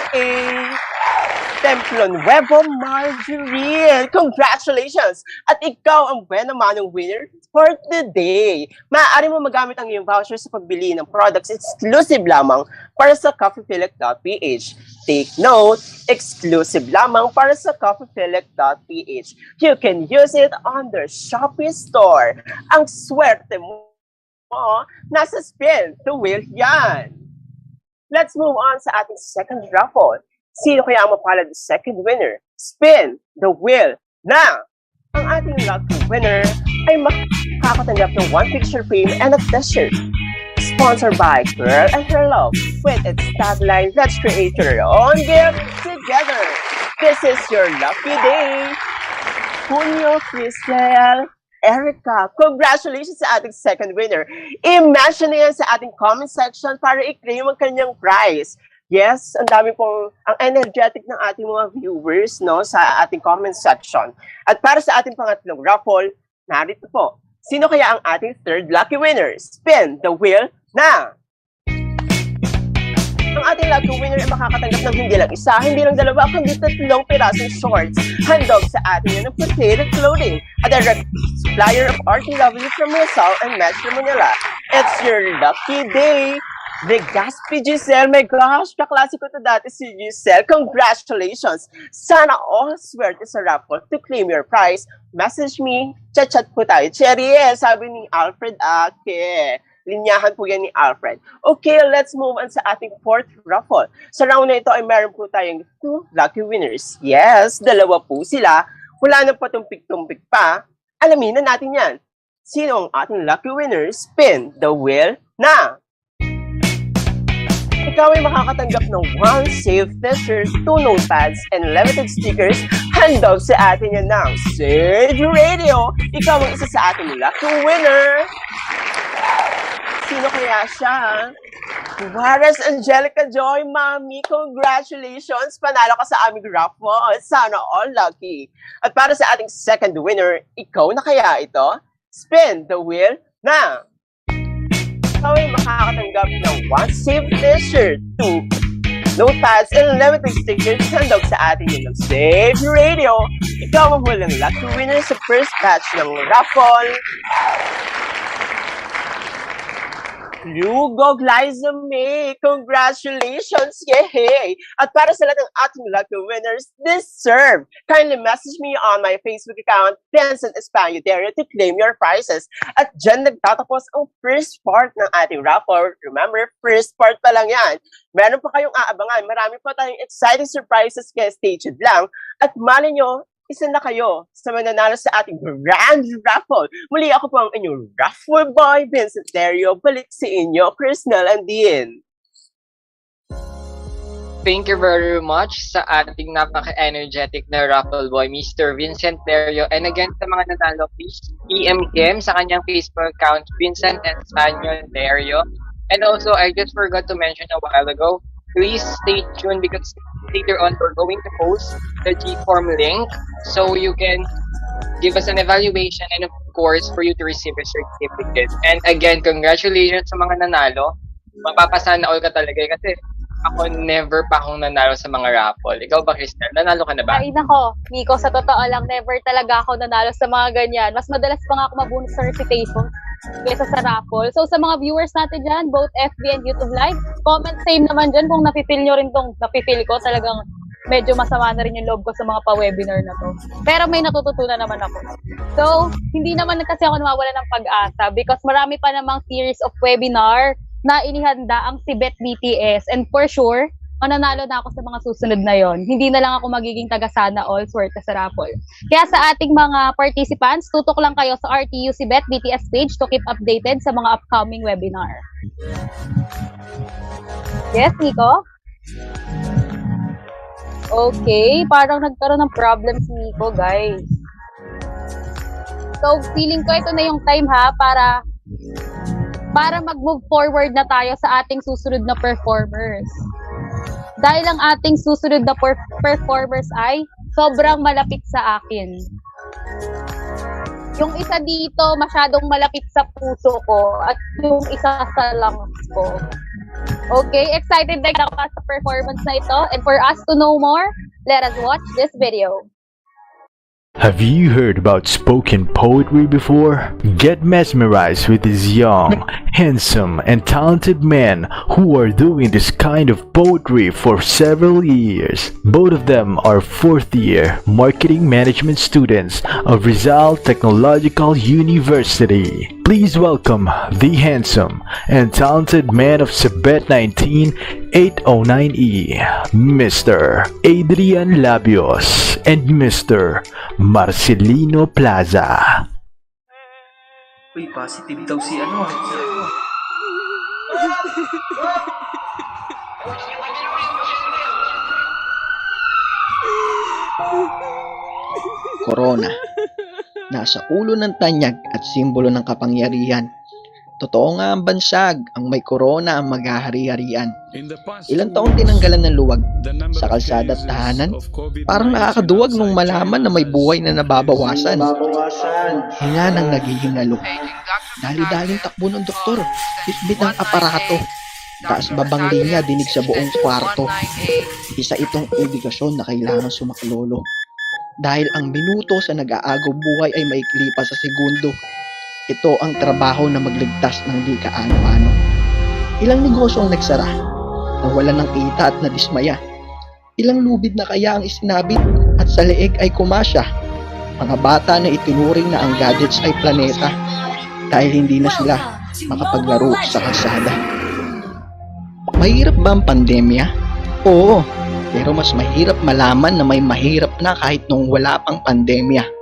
S7: Templo Nuevo Marjorie. Congratulations! At ikaw ang buena manong winner for today. Maaari mo magamit ang iyong voucher sa pagbili ng products exclusive lamang para sa coffeefillet.ph. Take note, exclusive lamang para sa coffeefillet.ph. You can use it on their Shopee store. Ang swerte mo, nasa spin the wheel yan. Let's move on sa ating second raffle. Sino kaya ang mapalad ng second winner? Spin the wheel na ang ating lucky winner ay makakatanggap ng one picture frame and a t-shirt. Sponsored by Girl and Her Love with its tagline, let's create your own gift together. This is your lucky day. Junio, Cristel, Erica, congratulations sa ating second winner. I-mention na yan sa ating comment section para i-claim ang kanyang prize. Yes, ang dami pong, ang energetic ng ating mga viewers, no, sa ating comment section. At para sa ating pangatlong raffle, narito po. Sino kaya ang ating third lucky winner? Spin the wheel na! Ang ating lucky winner ay makakatanggap ng hindi lang isa, hindi lang dalawa, kundi 3 pirasong shorts. Handog sa atin yun ng potato clothing. A direct supplier of RTW from Rizal and Metro Manila. It's your lucky day! Legaspi Giselle, my gosh, kaklase ko to dati si Giselle. Congratulations! Sana all swerte sa raffle to claim your prize. Message me, chat-chat po tayo. Cherry, sabi ni Alfred Ake. Linyahan po yan ni Alfred. Okay, let's move on sa ating fourth raffle. Sa round na ito ay meron po tayong 2 lucky winners. Yes, 2 po sila. Wala na patumpik-tumpik pa. Alamin na natin yan. Sino ang ating lucky winner? Spin the wheel na! Ikaw ay makakatanggap ng 1 safe t-shirt, 2 notepads, and limited stickers. Handog sa atin yan ng Sage Radio. Ikaw ang isa sa ating lucky winner. Sino kaya siya? Juarez Angelica Joy, Mami, congratulations! Panalo ka sa aming raffle. Sana all lucky. At para sa ating second winner, ikaw na kaya ito? Spin the wheel na! Ikaw ay makakatanggap ng 1 safe t-shirt, 2 notepads, and limited stickers. Handog sa atin yung Save Radio. Ikaw ang hulang lucky winner sa first batch ng raffle. Lugog, Liza May! Congratulations! Yay! At para sa lahat ng ating lucky winners, deserve! Kindly message me on my Facebook account, Vincent Espanyudero, to claim your prizes. At dyan nagtatapos ang first part ng ating raffle. Remember, first part pa lang yan. Meron pa kayong aabangan. Marami pa tayong exciting surprises kaya stay tuned lang. At mali nyo, isa na kayo sa mananalo sa ating grand raffle. Muli ako po ang inyong raffle boy, Vincent Dario. Balik sa inyo, Krisnel and Dean.
S1: Thank you very much sa ating napaka-energetic na raffle boy, Mr. Vincent Dario. And again, sa mga nanalo, please PM him sa kanyang Facebook account, Vincent Espanyol Dario. And also, I just forgot to mention a while ago, please stay tuned because later on we're going to post the G-form link so you can give us an evaluation and of course for you to receive a certificate. And again, congratulations sa mga nanalo. Mapapasana all ka talaga kasi ako never pa akong nanalo sa mga raffle. Ikaw ba, Crystal? Nanalo ka na ba?
S2: Ay, nako. Miko, sa totoo lang, never talaga ako nanalo sa mga ganyan. Mas madalas pa nga ako mabunod sa recitation kaysa sa raffle. So, sa mga viewers natin dyan, both FB and YouTube Live, comment same naman dyan kung napipil nyo rin tong napipil ko. Talagang medyo masama na rin yung loob ko sa mga pa-webinar na to. Pero may natututunan naman ako. So, hindi naman kasi ako nawawala ng pag-asa because marami pa namang series of webinar na inihanda ang CBET-BTS and for sure, mananalo na ako sa mga susunod na yon. Hindi na lang ako magiging taga-sana all swerte sa raffle. Kaya sa ating mga participants, tutok lang kayo sa RTU CBET-BTS page to keep updated sa mga upcoming webinar. Yes, Nico? Okay, parang nagkaroon ng problem si Nico, guys. So, feeling ko ito na yung time para mag-move forward na tayo sa ating susunod na performers. Dahil ang ating susunod na performers ay sobrang malapit sa akin. Yung isa dito, masyadong malapit sa puso ko at yung isa sa lungs ko. Okay, excited na ako sa performance na ito. And for us to know more, let us watch this video.
S15: Have you heard about spoken poetry before? Get mesmerized with these young, handsome, and talented men who are doing this kind of poetry for several years. Both of them are fourth-year marketing management students of Rizal Technological University. Please welcome the handsome and talented man of CBET-19-809E, Mr. Adrian Labios and Mr. Marcelino Plaza.
S16: Uy, positive daw si ano.
S17: Corona. Nasa ulo ng tanyag at simbolo ng kapangyarihan. Totoo nga ang bansag, ang may corona ang maghahari-harian. Ilang taon tinanggalan ng luwag sa kalsada at tahanan. Parang nakakaduwag nung malaman na may buhay na nababawasan. Hinga nang naghihingalo. Dali-daling takbo ng doktor. Bitbit ang aparato. Taas babang linya dinig sa buong kwarto. Isa itong indikasyon na kailangan sumaklolo. Dahil ang minuto sa nag-aagaw buhay ay maikli pa sa segundo. Ito ang trabaho na magligtas ng di kaano-ano. Ilang negosyo ang nagsara, nawalan ng kita at nadismaya. Ilang lubid na kaya ang isinabit at sa leeg ay kumasya. Mga bata na itinuring na ang gadgets ay planeta dahil hindi na sila makapaglaro sa kalsada. Mahirap ba ang pandemya? Oo, pero mas mahirap malaman na may mahirap na kahit nung wala pang pandemya.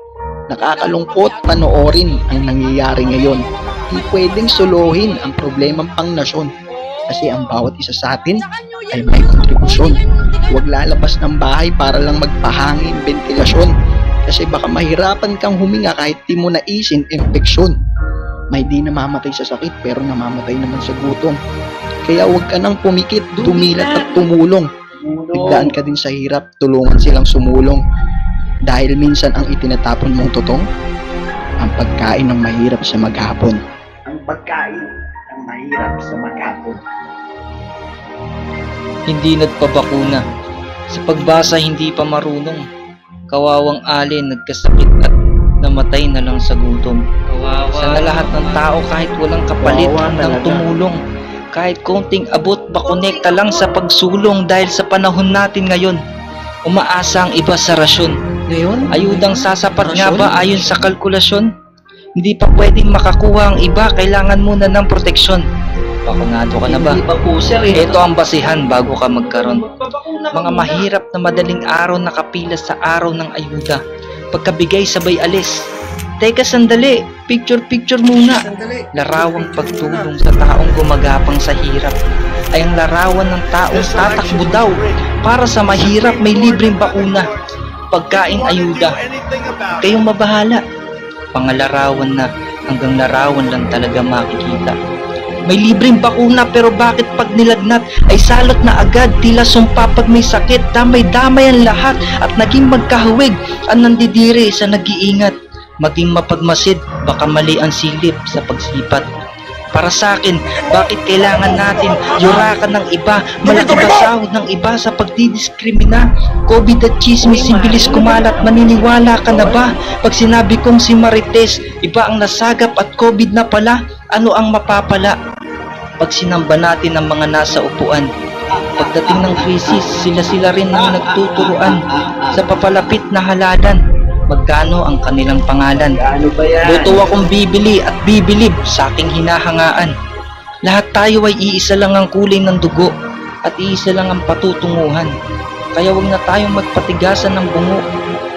S17: Nakakalungkot panoorin ang nangyayari ngayon. Hindi pwedeng suluhin ang problemang pangnasyon kasi ang bawat isa sa atin ay may kontribusyon. Huwag lalabas ng bahay para lang magpahangin, ventilasyon kasi baka mahirapan kang huminga kahit di mo naisin infeksyon. May di namamatay sa sakit pero namamatay naman sa gutom. Kaya huwag ka nang pumikit, dumilat at tumulong. Biglaan ka din sa hirap, tulungan silang sumulong. Dahil minsan ang itinatapon mong tutong, ang pagkain ng mahirap sa maghapon. Ang pagkain ng mahirap sa maghapon.
S18: Hindi nagpabakuna. Sa pagbasa hindi pa marunong. Kawawang alin nagkasakit at namatay na lang sa gutom. Sana lahat ng tao kahit walang kapalit ng tumulong. Kahit konting abot pakonekta lang sa pagsulong dahil sa panahon natin ngayon. Umaasa ang iba sa rasyon.
S17: Ngayon?
S18: Ayudang sasapat nga
S17: Rasyon?
S18: ba ayon sa kalkulasyon? Hindi pa pwedeng makakuha ang iba, kailangan muna ng proteksyon. Bakunado ka na ba?
S17: Hindi pa po, sir.
S18: Ito ang basihan bago ka magkaroon. Mga mahirap na madaling araw nakapila sa araw ng ayuda. Pagkabigay sabay alis. Teka sandali, picture muna. Larawang pagtulong sa taong gumagapang sa hirap ay ang larawan ng taong tatakbo daw para sa mahirap may libreng bakuna. Pagkain ayuda. Kayong mabahala. Pangalarawan na hanggang larawan lang talaga makikita. May libreng bakuna pero bakit pag nilagnat ay salot na agad, tila sumpa pag may sakit, damay-damay ang lahat at naging magkahawig ang nandidiri sa nag-iingat. Maging mapagmasid, baka mali ang silip sa pagsipat. Para sa akin, bakit kailangan natin yurakan ng iba, malaki ba sahod ng iba sa pagdidiskrimina? COVID at chismis, simbilis kumalat, maniniwala ka na ba? Pag sinabi kong si Marites, iba ang nasagap at COVID na pala, ano ang mapapala? Pag sinamba natin ang mga nasa upuan, pagdating ng krisis, sila rin ang nagtuturuan sa papalapit na halalan. Magkano ang kanilang pangalan? Boto akong bibili at bibilib sa aking hinahangaan. Lahat tayo ay iisa lang ang kulay ng dugo at iisa lang ang patutunguhan. Kaya wag na tayong magpatigasan ng bungo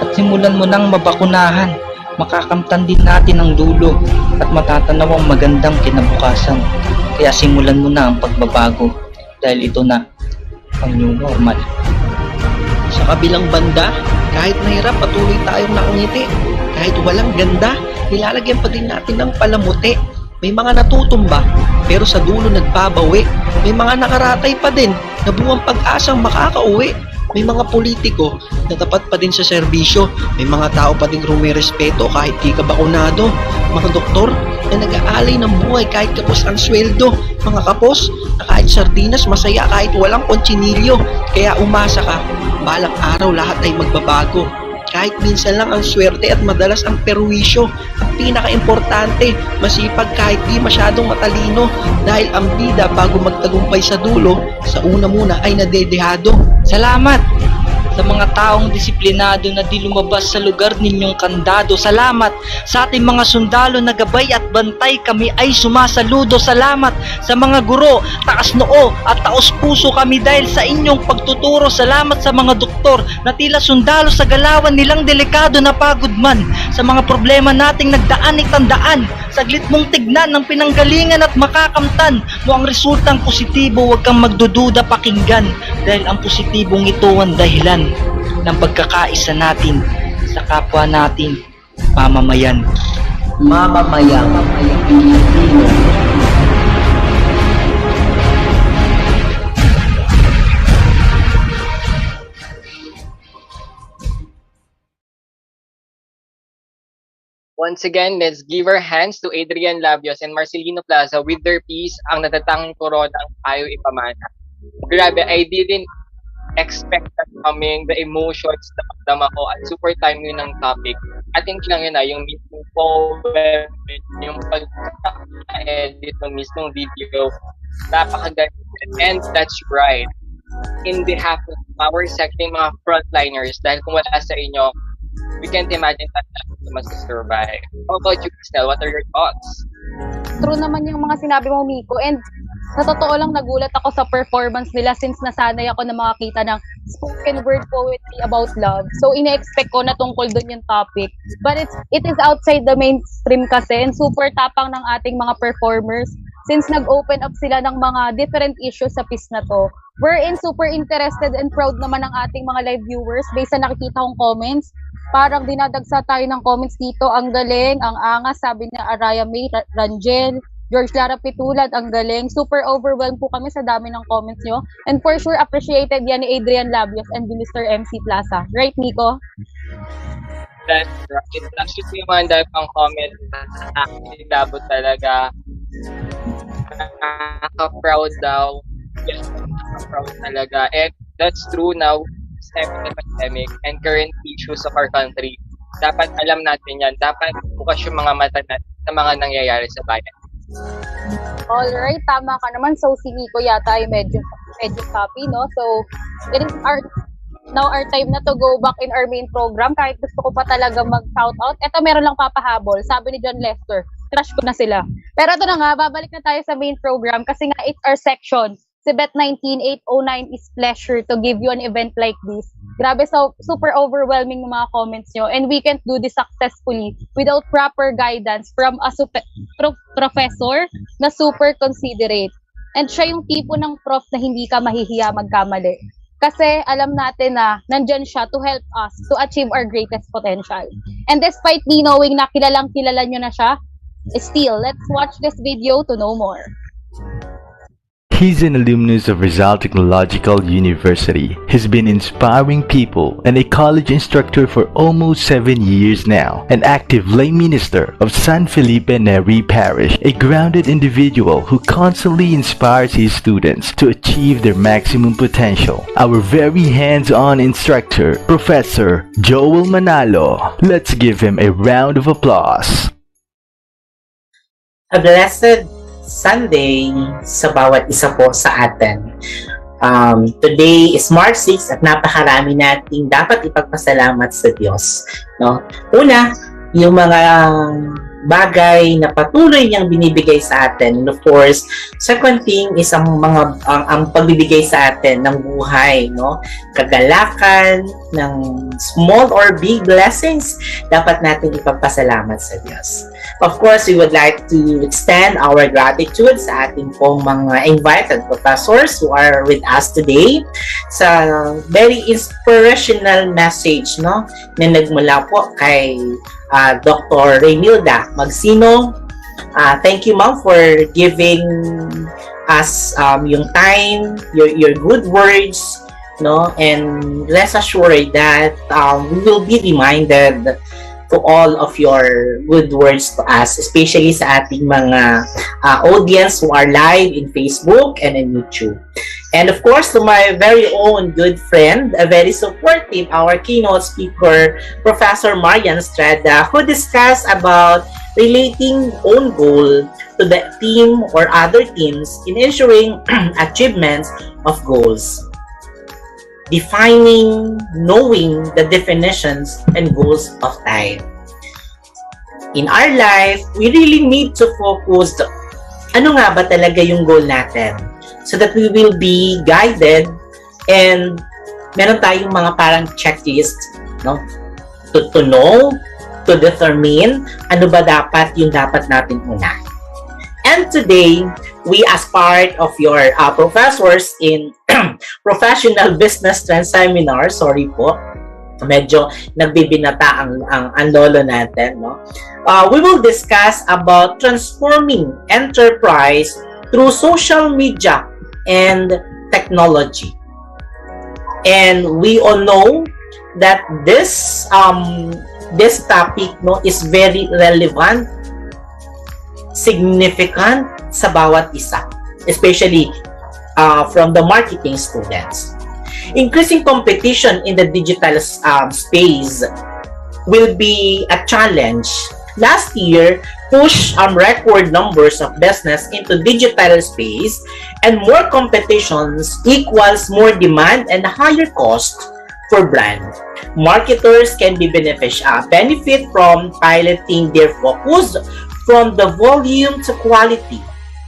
S18: at simulan mo nang mabakunahan. Makakamtan din natin ang dulo at matatanaw ang magandang kinabukasan. Kaya simulan mo na ang pagbabago dahil ito na ang new normal.
S17: Sa kabilang banda, kahit mahirap, patuloy tayong nakangiti. Kahit walang ganda, nilalagyan pa din natin ng palamuti. May mga natutumba, pero sa dulo nagbabawi. May mga nakaratay pa din, na buwang pag-asang makakauwi. May mga politiko na tapat pa din sa serbisyo. May mga tao pa din rumirespeto kahit di ka bakunado. Mga doktor na nag-aalay ng buhay kahit kapos ang sweldo. Mga kapos na kahit sardinas masaya kahit walang kontsinilyo. Kaya umasa ka, balang araw lahat ay magbabago. Kahit minsan lang ang swerte at madalas ang perwisyo. Ang pinaka-importante, masipag kahit di masyadong matalino. Dahil ang bida bago magtagumpay sa dulo, sa una muna ay nadedehado.
S18: Salamat sa mga taong disiplinado na di lumabas sa lugar ninyong kandado. Salamat sa ating mga sundalo na gabay at bantay, kami ay sumasaludo. Salamat sa mga guro, taas noo at taos puso kami dahil sa inyong pagtuturo. Salamat sa mga doktor na tila sundalo sa galawan nilang delikado na pagod man. Sa mga problema nating nagdaan itandaan, saglit mong tignan ng pinanggalingan at makakamtan mo ang resultang positibo. Huwag kang magdududa, pakinggan, dahil ang positibong ito ang dahilan ng pagkakaisa natin sa kapwa natin mamamayan.
S17: Mamamayan.
S1: Once again, let's give our hands to Adrian Labios and Marcelino Plaza with their piece, Ang Natatanging Corona ang Ayaw Ipamana. Grabe, I didn't expect that coming, the emotions na magdama ko at super timely ng topic. At hindi lang yun yung mismong poem, yung pagka-edit ng mismong video, napakaganda. And that's right. In behalf of our sector, mga frontliners, dahil kung wala sa inyo, we can't imagine that mas survive. How about you, Christelle? What are your thoughts?
S2: True naman yung mga sinabi mo, Miko. And sa totoo lang, nagulat ako sa performance nila since nasanay ako na makakita ng spoken word poetry about love. So, ine-expect ko na tungkol dun yung topic. But it is outside the mainstream kasi and super tapang ng ating mga performers since nag-open up sila ng mga different issues sa piece na to. Wherein super interested and proud naman ng ating mga live viewers based sa nakikita kong comments. Parang dinadagsa tayo ng comments dito. Ang galing, ang angas, sabi niya Araya May Rangel, George Lara Pitulad, ang galing. Super overwhelmed po kami sa dami ng comments nyo. And for sure, appreciated yan ni Adrian Labios and ni Mr. MC Plaza. Right, Nico?
S1: That's right. Actually, yung dahil pang comment, nakakilabot talaga. Nakaka-proud daw. Yes, nakaka-proud talaga. And that's true now. Step in the pandemic and current issues of our country. Dapat alam natin yan. Dapat bukas yung mga mata natin sa mga nangyayari sa bayan.
S2: Alright, tama ka naman. So, si Nico yata ay medyo happy, no? So, it is now our time na to go back in our main program. Kahit gusto ko pa talaga mag-shout out. Ito, meron lang papahabol. Sabi ni John Lester, crush ko na sila. Pero ito na nga, babalik na tayo sa main program kasi nga it's our section. CBET-19-809 E's pleasure to give you an event like this. Grabe, so super overwhelming ng mga comments nyo. And we can't do this successfully without proper guidance from a professor na super considerate. And siya yung tipo ng prof na hindi ka mahihiya magkamali. Kasi alam natin na nandyan siya to help us to achieve our greatest potential. And despite me knowing na kilalang kilala nyo na siya, still, let's watch this video to know more.
S15: He's an alumnus of Rizal Technological University. He's been inspiring people and a college instructor for almost 7 years now. An active lay minister of San Felipe Neri Parish. A grounded individual who constantly inspires his students to achieve their maximum potential. Our very hands-on instructor, Professor Joel Manalo. Let's give him a round of applause.
S16: A blessed Sunday sa bawat isa po sa atin. Today is March 6 at napakarami nating dapat ipagpasalamat sa Diyos. No? Una, yung mga bagay na patuloy niyang binibigay sa atin. And of course, second thing is ang pagbibigay sa atin ng buhay, no? Kagalakan, ng small or big blessings, dapat natin ipagpasalamat sa Diyos. Of course, we would like to extend our gratitude sa ating pong mga invited professors who are with us today sa very inspirational message, no, na nagmula po kay Dr. Renilda Magsino. Thank you, ma'am, for giving us yung time, your good words, no, and rest assured that we will be reminded to all of your good words to us, especially sa ating mga audience who are live in Facebook and in YouTube. And of course, to my very own good friend, a very supportive, our keynote speaker, Professor Marian Estrada, who discussed about relating own goal to the team or other teams in ensuring achievements of goals. Defining, knowing the definitions and goals of time. In our life, we really need to focus ano nga ba talaga yung goal natin so that we will be guided and meron tayong mga parang checklist, no? To know, to determine ano ba dapat yung dapat natin unahin. And today, we as part of your professors in Professional Business Trend Seminar, sorry po, medyo nagbibinata ang lolo natin, no? We will discuss about transforming enterprise through social media and technology. And we all know that this topic, no, is very relevant, significant sa bawat isa, especially from the marketing students. Increasing competition in the digital space will be a challenge. Last year, pushed record numbers of business into digital space, and more competitions equals more demand and higher cost for brand. Marketers can be benefit from piloting their focus from the volume to quality,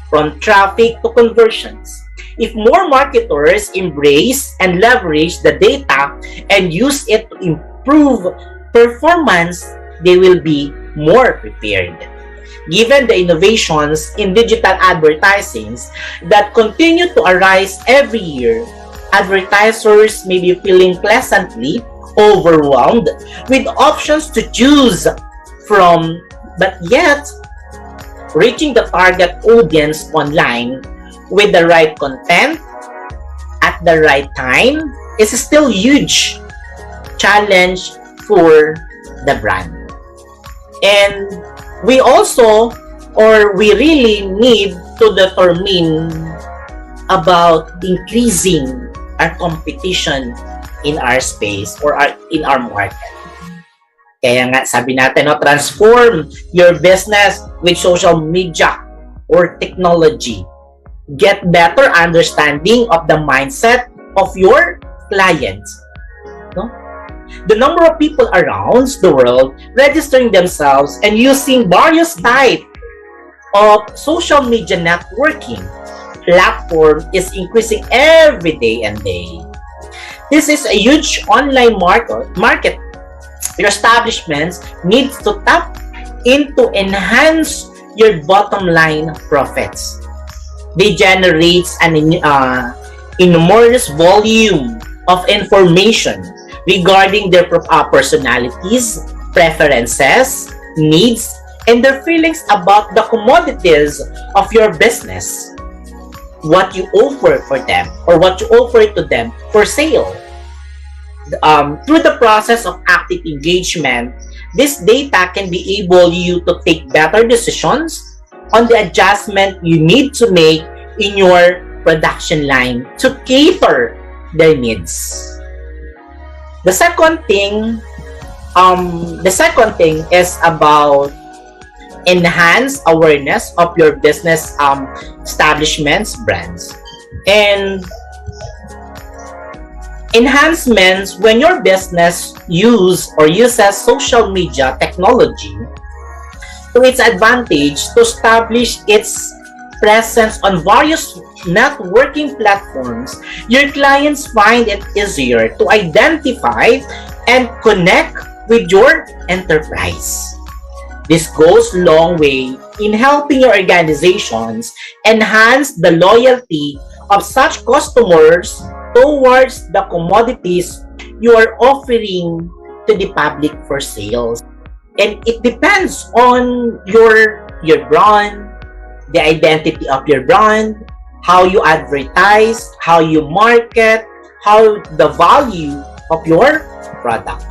S16: from traffic to conversions. If more marketers embrace and leverage the data and use it to improve performance, they will be more prepared. Given the innovations in digital advertising that continue to arise every year, advertisers may be feeling pleasantly overwhelmed with options to choose from, but yet reaching the target audience online with the right content at the right time is still huge challenge for the brand. And we really need to determine about increasing our competition in our space or in our market. Kaya nga sabi natin, no, transform your business with social media or technology. Get better understanding of the mindset of your clients. No? The number of people around the world registering themselves and using various types of social media networking platform is increasing every day and day. This is a huge online market. Your establishments needs to tap into enhance your bottom line profits. They generate an enormous volume of information regarding their personalities, preferences, needs, and their feelings about the commodities of your business. What you offer for them or what you offer to them for sale. Through the process of active engagement, this data can be able you to take better decisions on the adjustment you need to make in your production line to cater their needs. The second thing is about enhance awareness of your business establishments brands and enhancements when your business uses social media technology to its advantage to establish its presence on various networking platforms. Your clients find it easier to identify and connect with your enterprise. This goes a long way in helping your organizations enhance the loyalty of such customers towards the commodities you are offering to the public for sales. And it depends on your brand, the identity of your brand, how you advertise, how you market, how the value of your product.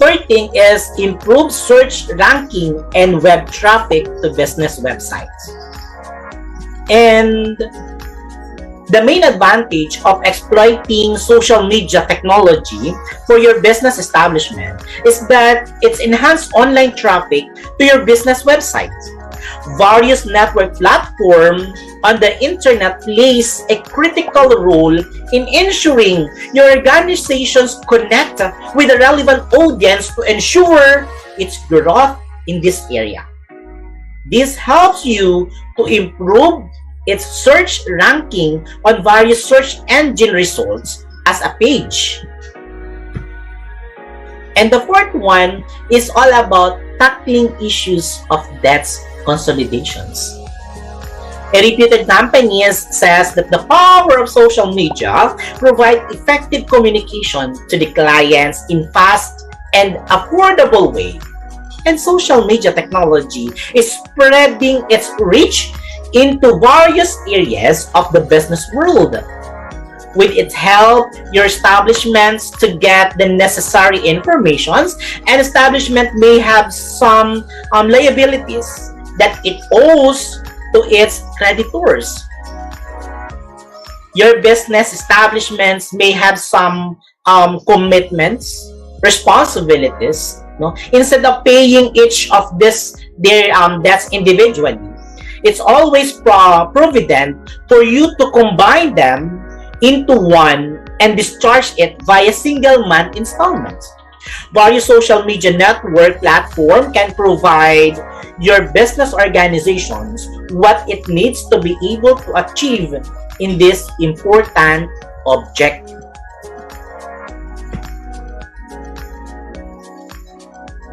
S16: Third thing is improve search ranking and web traffic to business websites. And the main advantage of exploiting social media technology for your business establishment is that it's enhanced online traffic to your business website. Various network platforms on the internet plays a critical role in ensuring your organizations connect with a relevant audience to ensure its growth in this area. This helps you to improve its search ranking on various search engine results as a page. And the fourth one is all about tackling issues of debt consolidations. A reputed company says that the power of social media provides effective communication to the clients in fast and affordable way. And social media technology is spreading its reach into various areas of the business world. With its help, your establishments to get the necessary informations, and establishment may have some liabilities that it owes to its creditors. Your business establishments may have some commitments, responsibilities, no? Instead of paying each of their debts individually. It's always provident for you to combine them into one and discharge it via single month installments. Various social media network platform can provide your business organizations what it needs to be able to achieve in this important objective.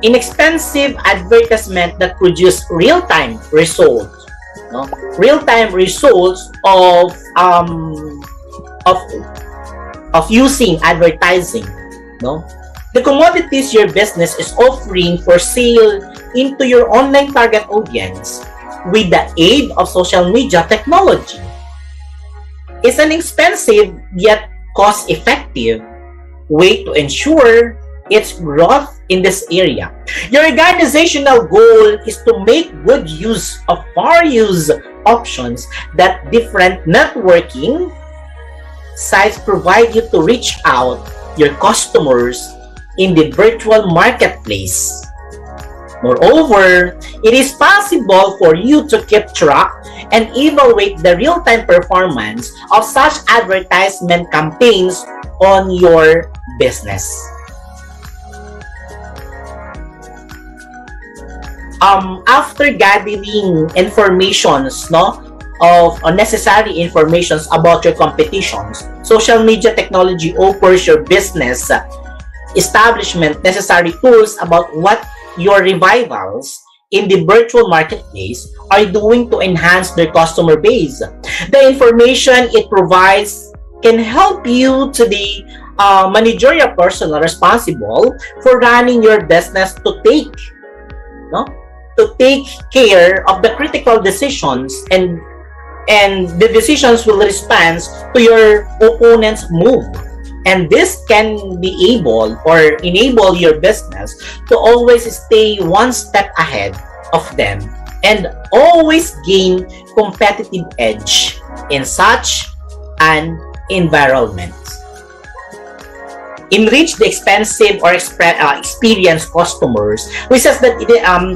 S16: Inexpensive advertisement that produce real-time results. No? Real-time results of using advertising. No? The commodities your business is offering for sale into your online target audience with the aid of social media technology is an expensive yet cost-effective way to ensure its growth in this area. Your organizational goal is to make good use of various options that different networking sites provide you to reach out your customers in the virtual marketplace. Moreover, it is possible for you to keep track and evaluate the real-time performance of such advertisement campaigns on your business. After gathering informations, of necessary informations about your competitions, social media technology offers your business establishment necessary tools about what your rivals in the virtual marketplace are doing to enhance their customer base. The information it provides can help you to the managerial personnel responsible for running your business to take care of the critical decisions, and the decisions will respond to your opponent's move. And this can be able or enable your business to always stay one step ahead of them and always gain competitive edge in such an environment. Enrich the expensive or experienced customers. We says that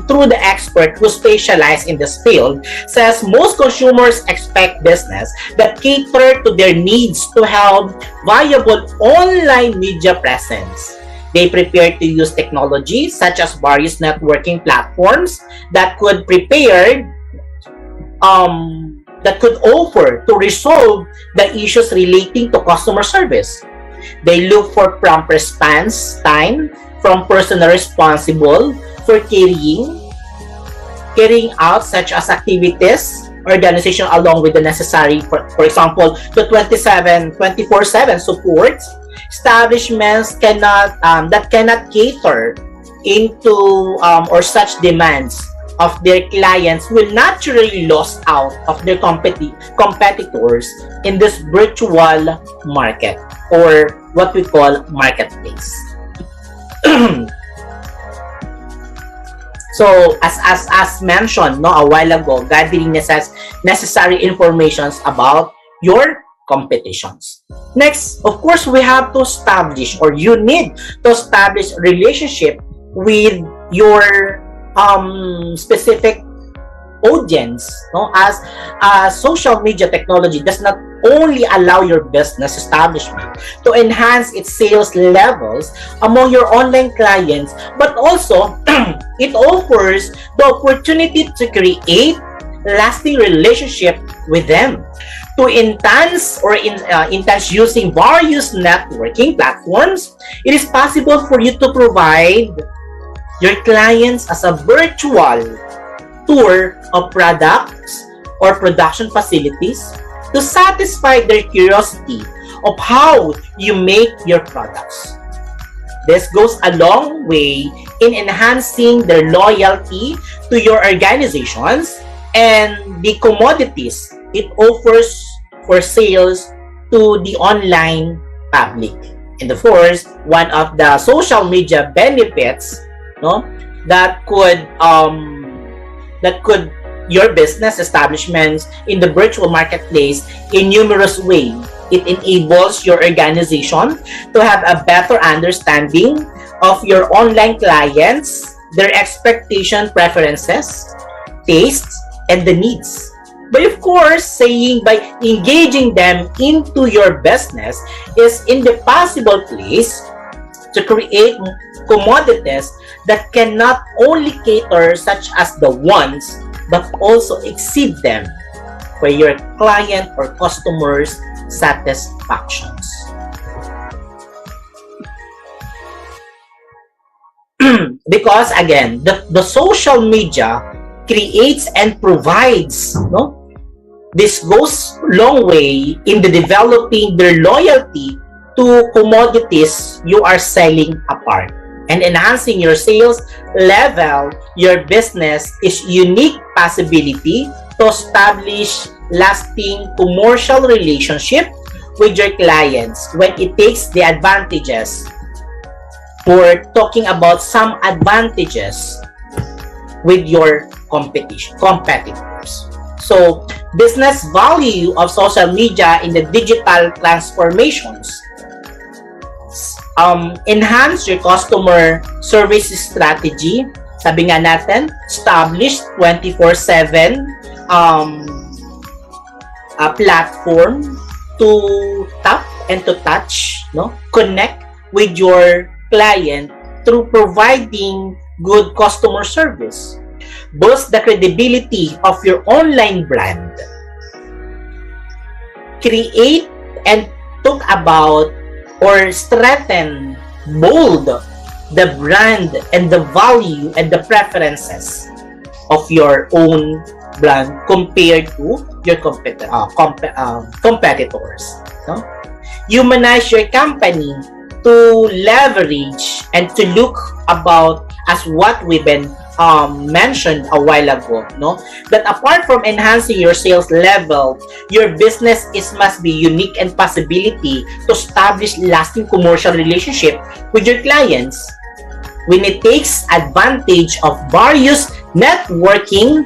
S16: through the expert who specialize in this field, says most consumers expect business that cater to their needs to have viable online media presence. They prepare to use technology such as various networking platforms that could offer to resolve the issues relating to customer service. They look for prompt response time from personnel responsible for carrying out such as activities, organization along with the necessary, for example, the 24/7 support. Establishments that cannot cater into or such demands of their clients will naturally lose out of their competitors in this virtual market, or what we call marketplace. So as mentioned a while ago, gathering necessary informations about your competitions. Next, of course, we have to establish, or you need to establish relationship with your specific audience, as social media technology does not only allow your business establishment to enhance its sales levels among your online clients, but also it offers the opportunity to create lasting relationship with them. To enhance using various networking platforms, it is possible for you to provide your clients as a virtual tour of products or production facilities to satisfy their curiosity of how you make your products. This goes a long way in enhancing their loyalty to your organizations and the commodities it offers for sales to the online public. And of course, one of the social media benefits that could your business establishments in the virtual marketplace in numerous ways. It enables your organization to have a better understanding of your online clients, their expectation, preferences, tastes, and the needs. But of course, by engaging them into your business is in the possible place to create commodities that can not only cater such as the wants, but also exceed them for your client or customers' satisfactions. Because again, the social media creates and provides, this goes long way in the developing their loyalty to commodities you are selling apart and enhancing your sales level. Your business is unique possibility to establish lasting commercial relationship with your clients when it takes the advantages. We're talking about some advantages with your competitors. So, business value of social media in the digital transformations. Enhance your customer service strategy Sabi nga natin, establish 24/7 a platform to tap and to touch, no? Connect with your client through providing good customer service. Boost the credibility of your online brand. Create and talk about or strengthen, mold the brand and the value and the preferences of your own brand compared to your competitors. No? Humanize your company to leverage and to look about as what we've been mentioned a while ago, no? That apart from enhancing your sales level, your business must be unique and possibility to establish lasting commercial relationship with your clients. When it takes advantage of various networking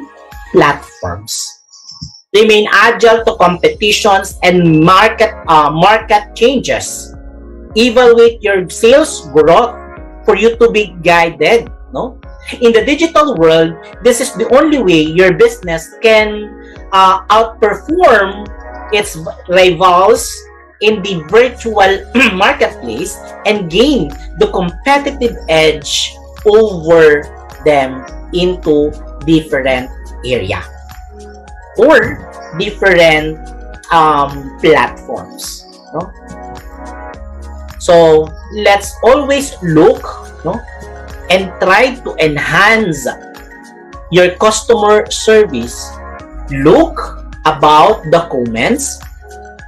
S16: platforms. Remain agile to competitions and market changes. Evaluate your sales growth for you to be guided, no? In the digital world, this is the only way your business can outperform its rivals in the virtual marketplace and gain the competitive edge over them into different area or different platforms, no? So let's always look, no, and try to enhance your customer service. Look about the comments,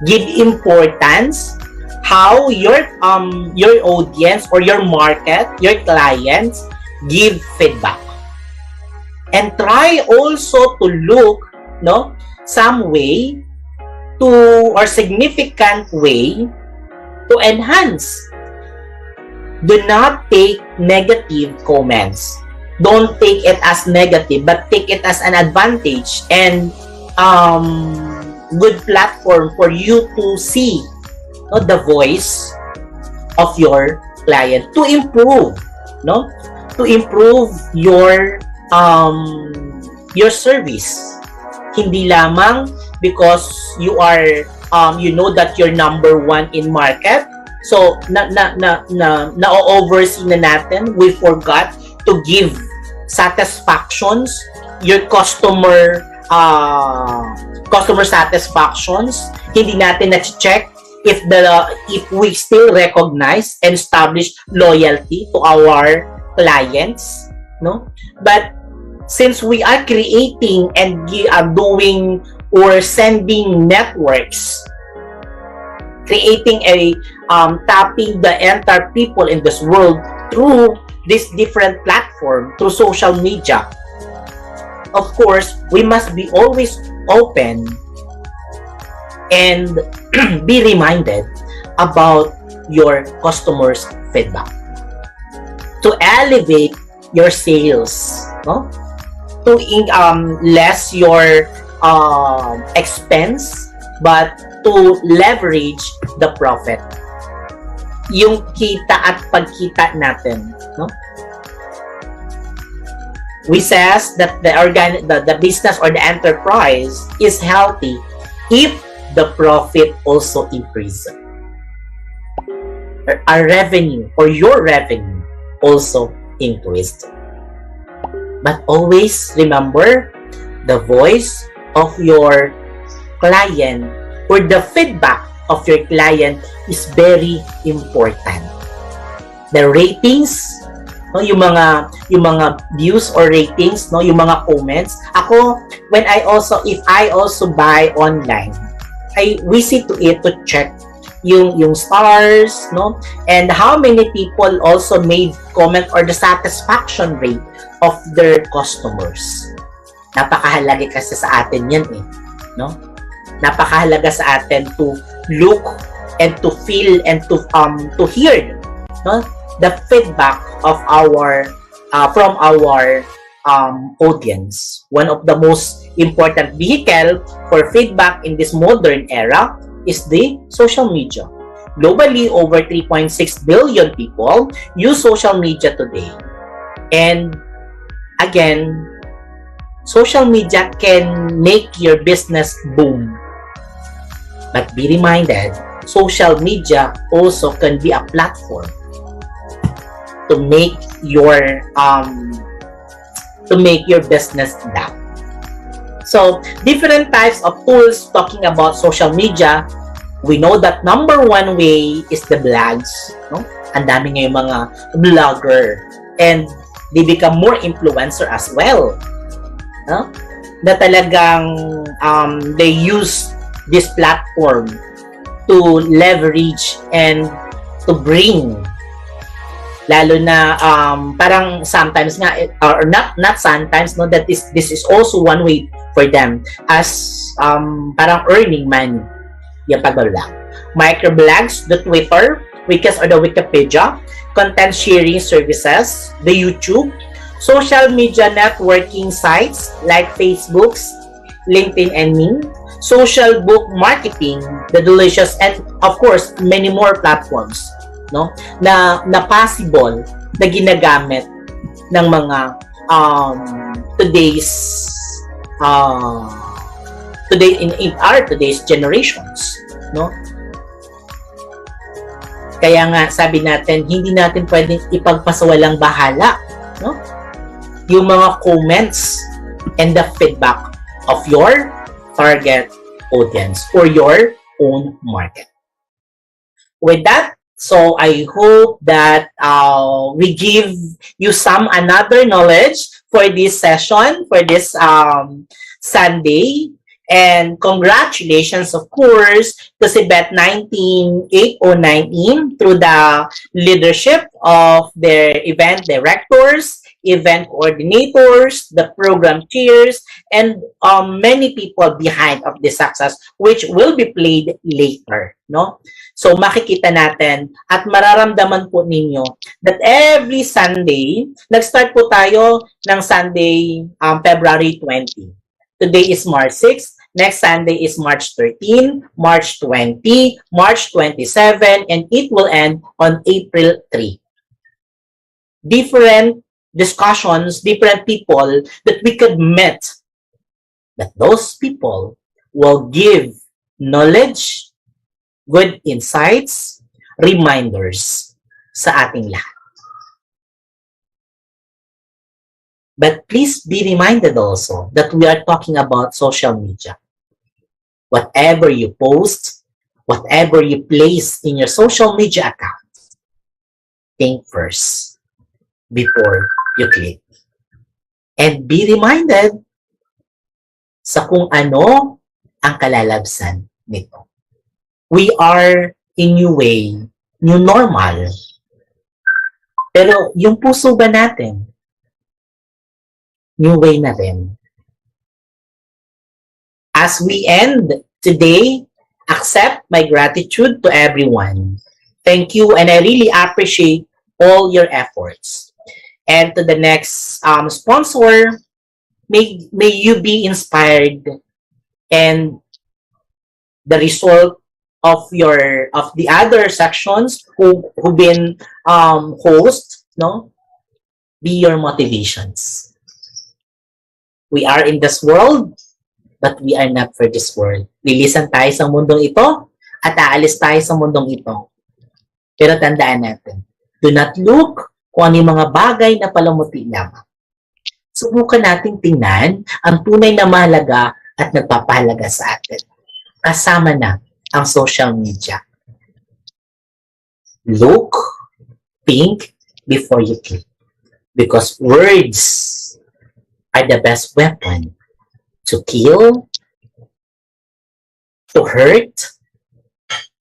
S16: give importance how your audience or your market, your clients give feedback. And try also to look, no, some way to or significant way to enhance. Do not take negative comments. Don't take it as negative, but take it as an advantage and good platform for you to see, no, the voice of your client to improve, no, to improve your service. Hindi lamang because you are you know that you're number one in market, so na-oversee na natin, we forgot to give satisfactions, your customer satisfactions. Hindi natin na-check if we still recognize and establish loyalty to our clients, no? But since we are creating and doing or sending networks, creating a tapping the entire people in this world through this different platform, through social media, of course, we must be always open and be reminded about your customers' feedback to elevate your sales, no? To less your expense, but to leverage the profit. Yung kita at pagkita natin, no? We says that the business or the enterprise is healthy if the profit also increases. Our revenue or your revenue also increased. But always remember, the voice of your client or the feedback of your client is very important. The ratings, no, yung mga views or ratings, no, yung mga comments. Ako, if I also buy online, we see to it to check yung stars, no, and how many people also made comment or the satisfaction rate of their customers. Napakahalaga kasi sa atin yan, no? Napakahalaga sa atin to look and to feel and to hear, no, the feedback of our from our audience. One of the most important vehicle for feedback in this modern era is the social media. Globally, over 3.6 billion people use social media today. And again, social media can make your business boom. But be reminded, social media also can be a platform to make your business down. So, different types of tools talking about social media. We know that number one way is the blogs. No? Ang dami ngayong mga vlogger. And they become more influencer as well. No? Na talagang they use this platform to leverage and to bring, lalo na parang sometimes nga, or not sometimes, no, that this is also one way for them as parang earning money, yung pag-vlog. Microblogs, the Twitter, Wikis or the Wikipedia, content sharing services, the YouTube, social media networking sites like Facebooks, LinkedIn, and Ming, social book marketing, the delicious, and of course, many more platforms, no, na possible na ginagamit ng mga today's generations, no. Kaya nga sabi natin, hindi natin pwedeng ipagpasawalang bahala, no, yung mga comments and the feedback of your target audience or your own market. With that, so I hope that we give you some another knowledge for this session, for this Sunday. And congratulations, of course, to CBET-19-809E through the leadership of their event directors, event coordinators, the program chairs, and many people behind of the success, which will be played later, no? So makikita natin at mararamdaman po ninyo that every Sunday, nag-start po tayo ng Sunday, February 20. Today is March 6. Next Sunday is March 13, March 20, March 27, and it will end on April 3. Different discussions, different people that we could meet, that those people will give knowledge, good insights, reminders sa ating lahat. But please be reminded also that we are talking about social media. Whatever you post, whatever you place in your social media account, think first before you click. And be reminded sa kung ano ang kalalabsan nito. We are in new way, new normal. Pero yung puso ba natin, new way na rin? As we end today, accept my gratitude to everyone. Thank you, and I really appreciate all your efforts. And to the next sponsor, may you be inspired, and the result of the other sections who've been host, no, be your motivations. We are in this world, but we are not for this world. Lilisan tayo sa mundong ito at aalis tayo sa mundong ito. Pero tandaan natin, do not look kung ano yung mga bagay na palamuti lamang. Subukan nating tingnan ang tunay na mahalaga at nagpapahalaga sa atin. Kasama na ang social media. Look, think before you click. Because words are the best weapon to kill, to hurt,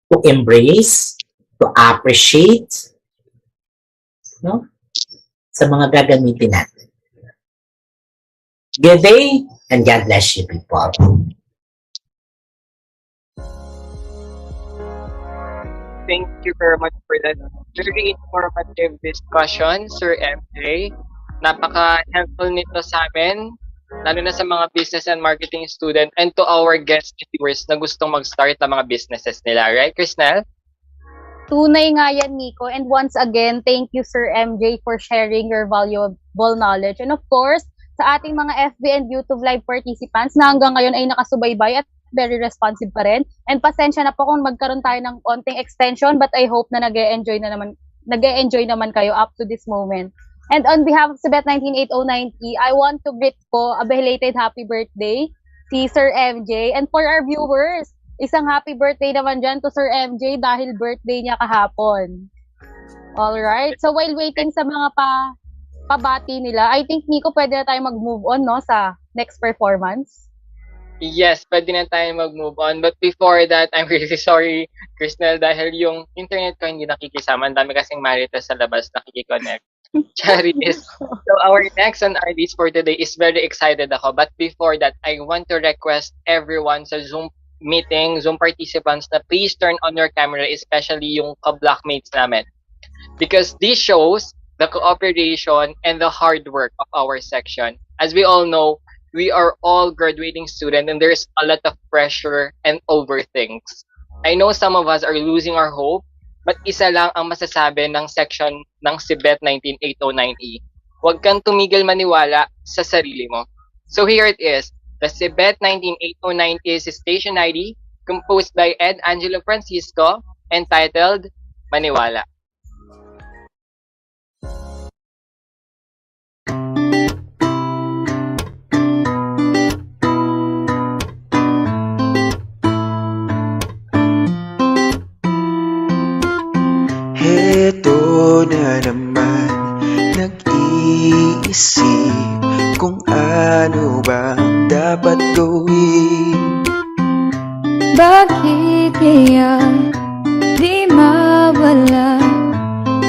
S16: to embrace, to appreciate, no? Sa mga gagamitin natin. Good day, and God bless you, people.
S1: Thank you very much for that very informative discussion, Sir MJ. Napaka-helpful nito sa amin, lalo na sa mga business and marketing student, and to our guest viewers na gustong mag-start ng mga businesses nila. Right, Crisnel?
S2: Tunay nga yan, Nico. And once again, thank you, Sir MJ, for sharing your valuable knowledge. And of course, sa ating mga FB and YouTube live participants na hanggang ngayon ay nakasubaybay at very responsive pa rin. And pasensya na po kung magkaroon tayo ng konting extension, but I hope na nag-e-enjoy naman kayo up to this moment. And on behalf of CBET-19-809E, I want to greet po a belated happy birthday si Sir MJ. And for our viewers, isang happy birthday naman dyan to Sir MJ dahil birthday niya kahapon. Alright. So while waiting sa mga pabati nila, I think, Nico, pwede na tayo mag-move on, no, sa next performance.
S1: Yes, pwede na tayo mag-move on. But before that, I'm really sorry, Crisnel, dahil yung internet ko hindi nakikisama. Ang dami kasing marites sa labas nakikiconnect. Charis. So our next on our list for today is very excited ako. But before that, I want to request everyone sa Zoom meeting, Zoom participants na please turn on your camera, especially yung ka-blockmates namin. Because this shows the cooperation and the hard work of our section. As we all know, we are all graduating students and there's a lot of pressure and overthink. I know some of us are losing our hope, but isa lang ang masasabi ng section ng CBET-19-809E. Huwag kang tumigil maniwala sa sarili mo. So here it is. The CBET-19-809 is station ID composed by Ed Angelo Francisco entitled Maniwala.
S19: Heto na naman, nag-iisip kung ano bang dapat gawin.
S3: Bakit kaya di mawala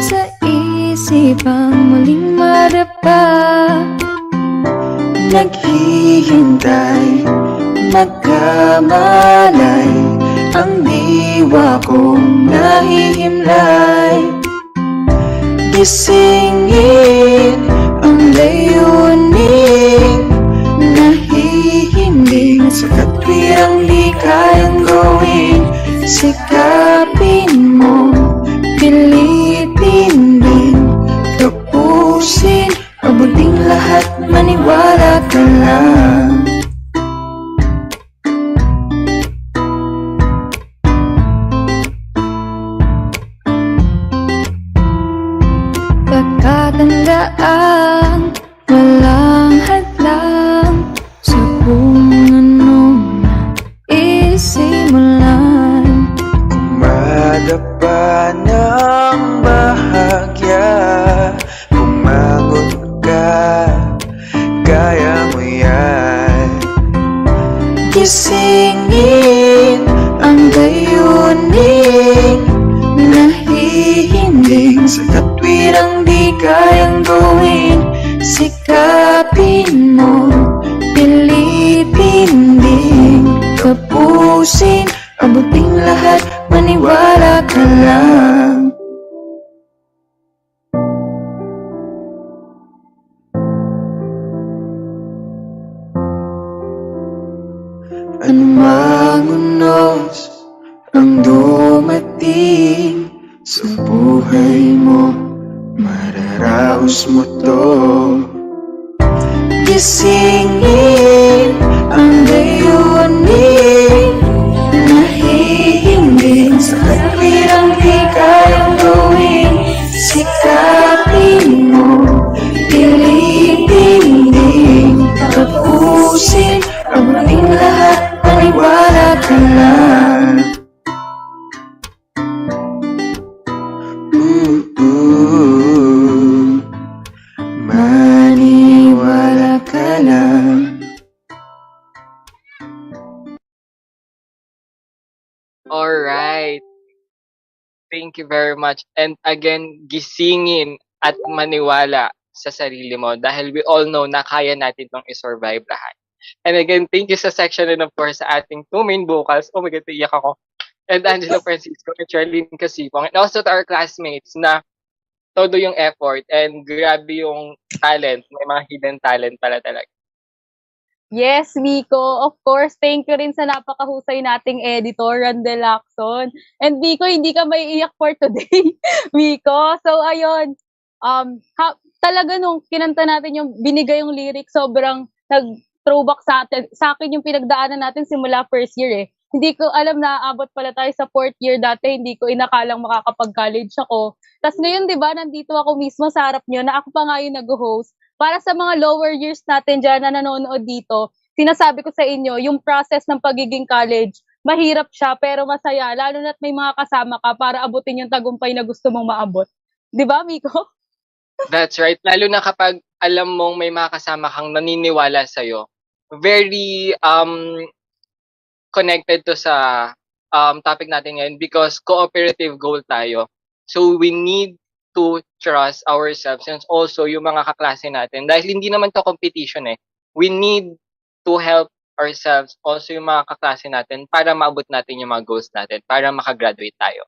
S3: sa isip ang muling madapa?
S19: Naghihintay, magkamalay, ang diwa kong nahihimlay. Gisingin ang layunin, nahihimbing sa katwirang di kayang gawin. Sikapin mo, pilitin din, tapusin, abuting lahat, maniwala ka lang.
S3: Pagkatandaan, walang hadlang sa kung anong isimulan.
S19: Kumadapa ng bahagya, bumangon ka, kaya mo yan. Gisingin ang layunin, nahihimbing sa katwirang di kayang gawin. Sikapin mo, pilitin din, tapusin, abuting lahat, maniwala ka lang. Anumang unos ang dumating sa buhay mo, mararaos mo to. Gisingin ang layunin, nahihimbing sa katwirang di kayang gawin. Sikapin mo, pilitin din, tapusin, abuting lahat, maniwala ka lang. Maniwala ka lang.
S1: Alright. Thank you very much. And again, gisingin at maniwala sa sarili mo dahil we all know na kaya natin itong isurvive lahat. And again, thank you sa section and of course sa ating two main vocals. Oh my God, iyak ako. And Angelo Francisco and Charlene Casipong. And also to our classmates na todo yung effort and grabe yung talent. May mga hidden talent pala talaga.
S2: Yes, Miko. Of course, thank you rin sa napakahusay nating editor, Randel Lacson. And Miko, hindi ka maiiyak for today, Miko. So, ayun. Talaga nung kinanta natin yung binigay yung lyric, sobrang nag-throwback sa akin yung pinagdaanan natin simula first year eh. Hindi ko alam na aabot pala tayo sa fourth year dati, hindi ko inakalang makakapag-college ako. Tapos ngayon, di ba, nandito ako mismo sa harap nyo na ako pa nga yung nag-host. Para sa mga lower years natin dyan na nanonood dito, sinasabi ko sa inyo, yung process ng pagiging college, mahirap siya pero masaya, lalo na't may mga kasama ka para abutin yung tagumpay na gusto mong maabot. Di ba, Miko?
S1: That's right. Lalo na kapag alam mong may mga kasama kang naniniwala sa'yo. Very connected to sa topic natin ngayon because cooperative goal tayo. So we need to trust ourselves and also yung mga kaklase natin. Dahil hindi naman to competition eh. We need to help ourselves, also yung mga kaklase natin para maabot natin yung mga goals natin, para makagraduate tayo.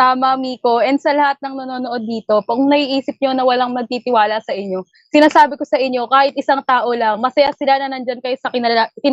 S2: Tama, Miko. And sa lahat ng nanonood dito, kung naiisip nyo na walang magtitiwala sa inyo, sinasabi ko sa inyo, kahit isang tao lang, masaya sila na nandyan kayo sa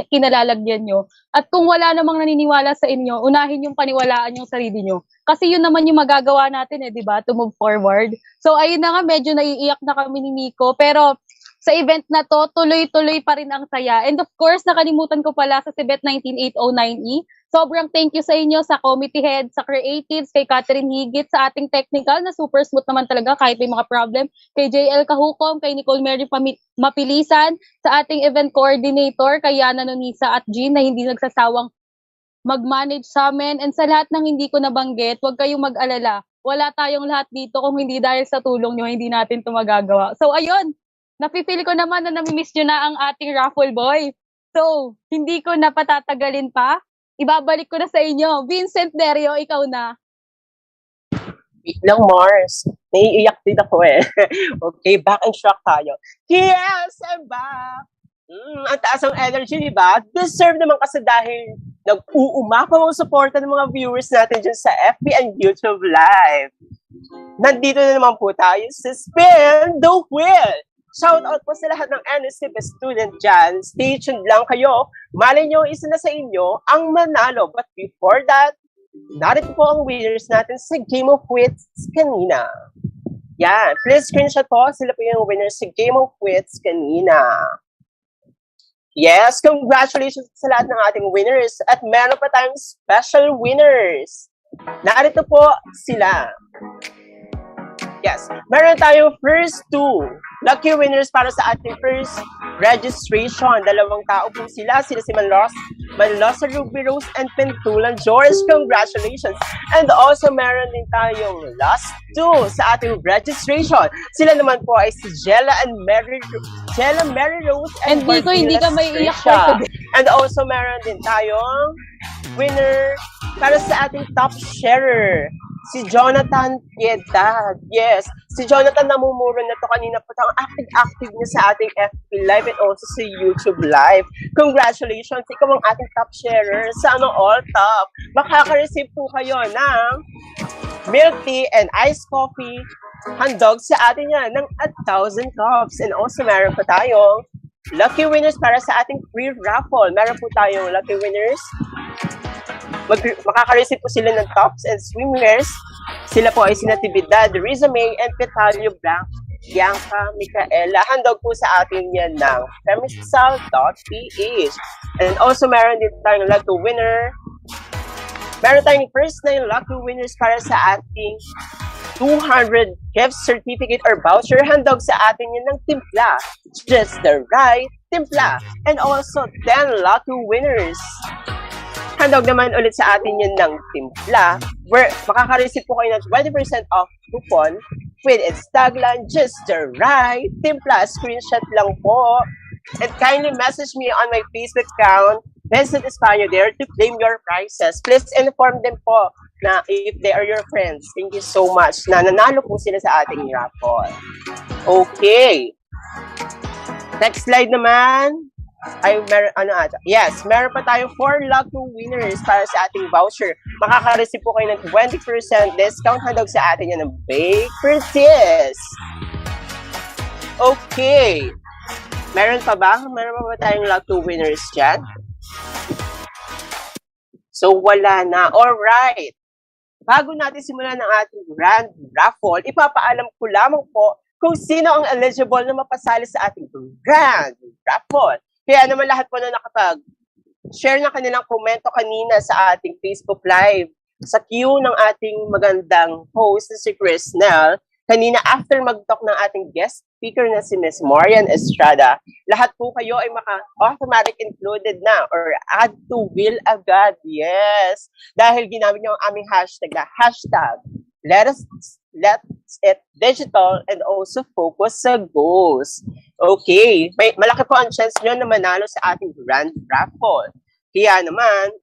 S2: kinalalagyan nyo. At kung wala namang naniniwala sa inyo, unahin yung paniwalaan yung sarili nyo. Kasi yun naman yung magagawa natin eh, di ba? To move forward. So ayun na nga, medyo naiiyak na kami ni Miko. Pero sa event na to, tuloy-tuloy pa rin ang saya. And of course, nakalimutan ko pala sa CBET-19-809E. Sobrang thank you sa inyo, sa committee head, sa creatives, kay Catherine Higit, sa ating technical na super smooth naman talaga kahit may mga problem, kay JL Kahukom, kay Nicole Mary Mapilisan, sa ating event coordinator, kay Yana Nonisa at Jean na hindi nagsasawang mag-manage sa amin, and sa lahat ng hindi ko nabanggit, huwag kayong mag-alala. Wala tayong lahat dito kung hindi dahil sa tulong nyo, hindi natin ito magagawa. So ayun, napipili ko naman na namimiss nyo na ang ating Raffle Boy. So, hindi ko na patatagalin pa. Ibabalik ko na sa inyo. Vincent Derio, ikaw na.
S7: Wait lang, Mars. Naiiyak din ako eh. Okay, back and track tayo. Yes, I'm back! Ang taas ng energy, di ba? Deserve naman kasi dahil nag-uumapaw ang suporta ng mga viewers natin dyan sa FB and YouTube Live. Nandito na naman po tayo sa Spin the Wheel! Shout out po sa lahat ng NSCB student dyan. Stay tuned lang kayo. Malay nyo, isa na sa inyo ang manalo. But before that, narito po ang winners natin sa Game of Wits kanina. Yan. Please screenshot po. Sila po yung winners sa Game of Wits kanina. Yes, congratulations sa lahat ng ating winners. At meron pa tayong special winners. Narito po sila. Yes, meron tayong first two lucky winners para sa ating first registration. Dalawang tao po sila. Sila si Manlosa Ruby Rose and Pentulan George. Congratulations! And also meron din tayong last two sa ating registration. Sila naman po ay si Jella Mary Rose and
S2: Biko, hindi ka may iyak for today.
S7: And also meron din tayong winner para sa ating top sharer. Si Jonathan Piedad. Yes, si Jonathan namumuro na to kanina po. Ang active niya sa ating FB Live and also sa YouTube Live. Congratulations! Ikaw ang ating top sharer sa all top. Makaka-receive po kayo ng milk tea and iced coffee handog sa atin yan ng 1,000 cups. And also meron pa tayong lucky winners para sa ating free raffle. Meron po tayong lucky winners. Makaka-receive po sila ng tops and swimwears. Sila po ay si Natividad, Riza May, and Petalio Bianca Micaela. Handog po sa atin yan ng femisal.ph. And also meron din tayong lucky winner. Meron tayong first 9 lucky winners para sa ating 200 gift certificate or voucher. Handog sa atin yan ng timpla. Just the right timpla. And also 10 lucky winners. Handog naman ulit sa atin yun ng timpla, where makaka-receive po kayo ng 20% off coupon with its tagline, just the right timpla. Screenshot lang po. And kindly message me on my Facebook account, Vincent Espanyo, there to claim your prizes. Please inform them po na if they are your friends. Thank you so much na nanalo po sila sa ating raffle. Okay. Next slide naman. Ay, yes, meron pa tayong 4 lucky winners para sa ating voucher. Makaka-receive po kayo ng 20% discount handog sa atin yan ng Baker's. Okay.
S20: Meron pa ba? Meron pa ba tayong lucky winners dyan? So, wala na. Alright. Bago natin simulan ng ating grand raffle, ipapaalam ko lamang po kung sino ang eligible na mapasali sa ating grand raffle. Kaya naman lahat po na nakapag-share ng kanilang komento kanina sa ating Facebook Live, sa queue ng ating magandang host na si Chris Nell, kanina after mag-talk ng ating guest speaker na si Ms. Marian Estrada, lahat po kayo ay automatic included na or add to will agad. Yes. Dahil ginamit nyo ang aming hashtag na hashtag let's it digital and also focus sa goals. Okay. Malaki po ang chance nyo na manalo sa ating grand raffle. Kaya naman,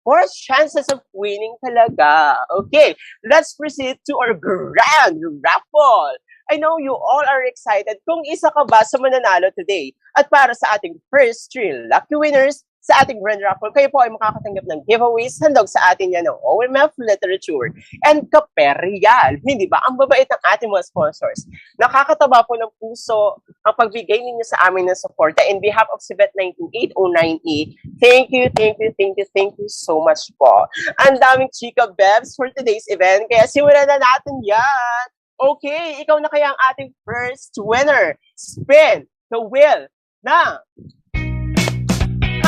S20: more chances of winning talaga. Okay, let's proceed to our grand raffle. I know you all are excited kung isa ka ba sa mananalo today. At para sa ating first 3 lucky winners sa ating grand raffle, kayo po ay makakatanggap ng giveaways handog sa atin yan ng OMF Literature and Kape Real. Hindi ba? Ang babait ng ating mga sponsors. Nakakataba po ng puso ang pagbigay ninyo sa amin ng suporta in behalf of CBET-19-809E. Thank you so much po. Ang daming chika bebs for today's event, kaya simulan na natin yan. Okay, ikaw na kaya ang ating first winner. Spin the wheel na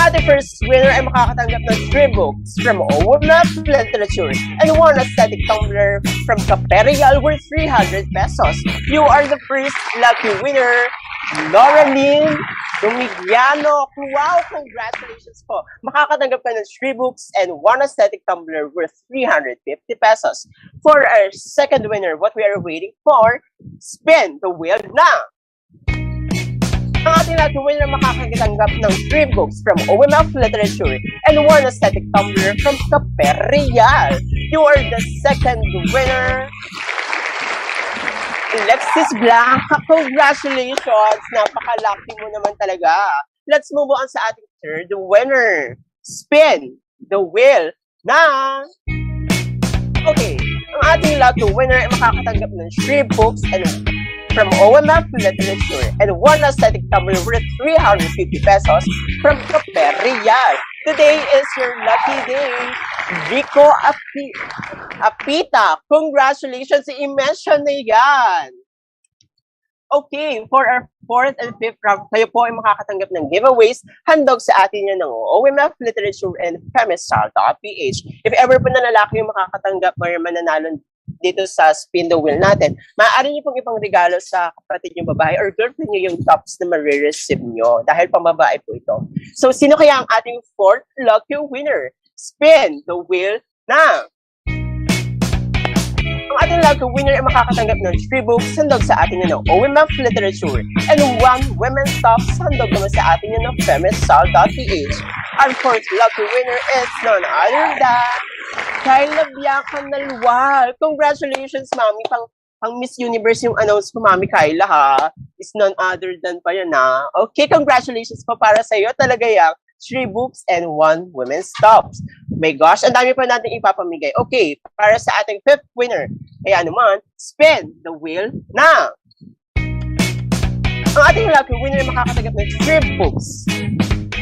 S20: ating first winner ay makakatanggap ng 3 books from OMF Literature and 1 aesthetic tumbler from Kape Real worth 300 pesos. You are the first lucky winner, Laureline Dumigliano. Wow, congratulations po. Makakatanggap ka ng 3 books and 1 aesthetic tumbler worth 350 pesos. For our second winner, what we are waiting for, spin the wheel na. Ang ating lucky winner makakatanggap ng 3 books from OMF Literature and 1 aesthetic tumbler from Kape Real. You are the second winner, Alexis Blanca. Congratulations! Napaka-lucky mo naman talaga. Let's move on sa ating third winner. Spin the wheel na. Okay, ang ating lucky winner ay makakatanggap ng 3 books and from OMF Literature and 1 aesthetic tumbler worth 350 pesos from Kape Real. Today is your lucky day. Rico Apita, congratulations! I-mention na yan. Okay, for our fourth and fifth round, kayo po ay makakatanggap ng giveaways handog sa atin yan ng OMF Literature and Femistyle.ph. If ever po na lalaki yung makakatanggap or mananalo dito sa spin the wheel natin, maaari niyo pong ipang regalo sa kapatid niyo babae or girlfriend niyo yung tops na marireceive niyo dahil pambabae po ito. So, sino kaya ang ating fourth lucky winner? Spin the wheel na. Ang ating lucky winner ay makakatanggap ng 3 books handog sa atin yun ng OMF Literature and 1 women's tops handog naman sa atin yun ng Femistyle.ph. Our fourth lucky winner is none other than Kyla Bianca Nalwal. Congratulations, Mami. Pang Miss Universe yung announce ko, Mami Kyla, ha? Is none other than pa yan, ha? Okay, congratulations po para sa iyo. Talaga yung 3 books and 1 women's tops. Oh my gosh, ang dami pa natin ipapamigay. Okay, para sa ating fifth winner, kaya naman, spin the wheel na. Ang ating lucky winner makakatanggap ng 3 books.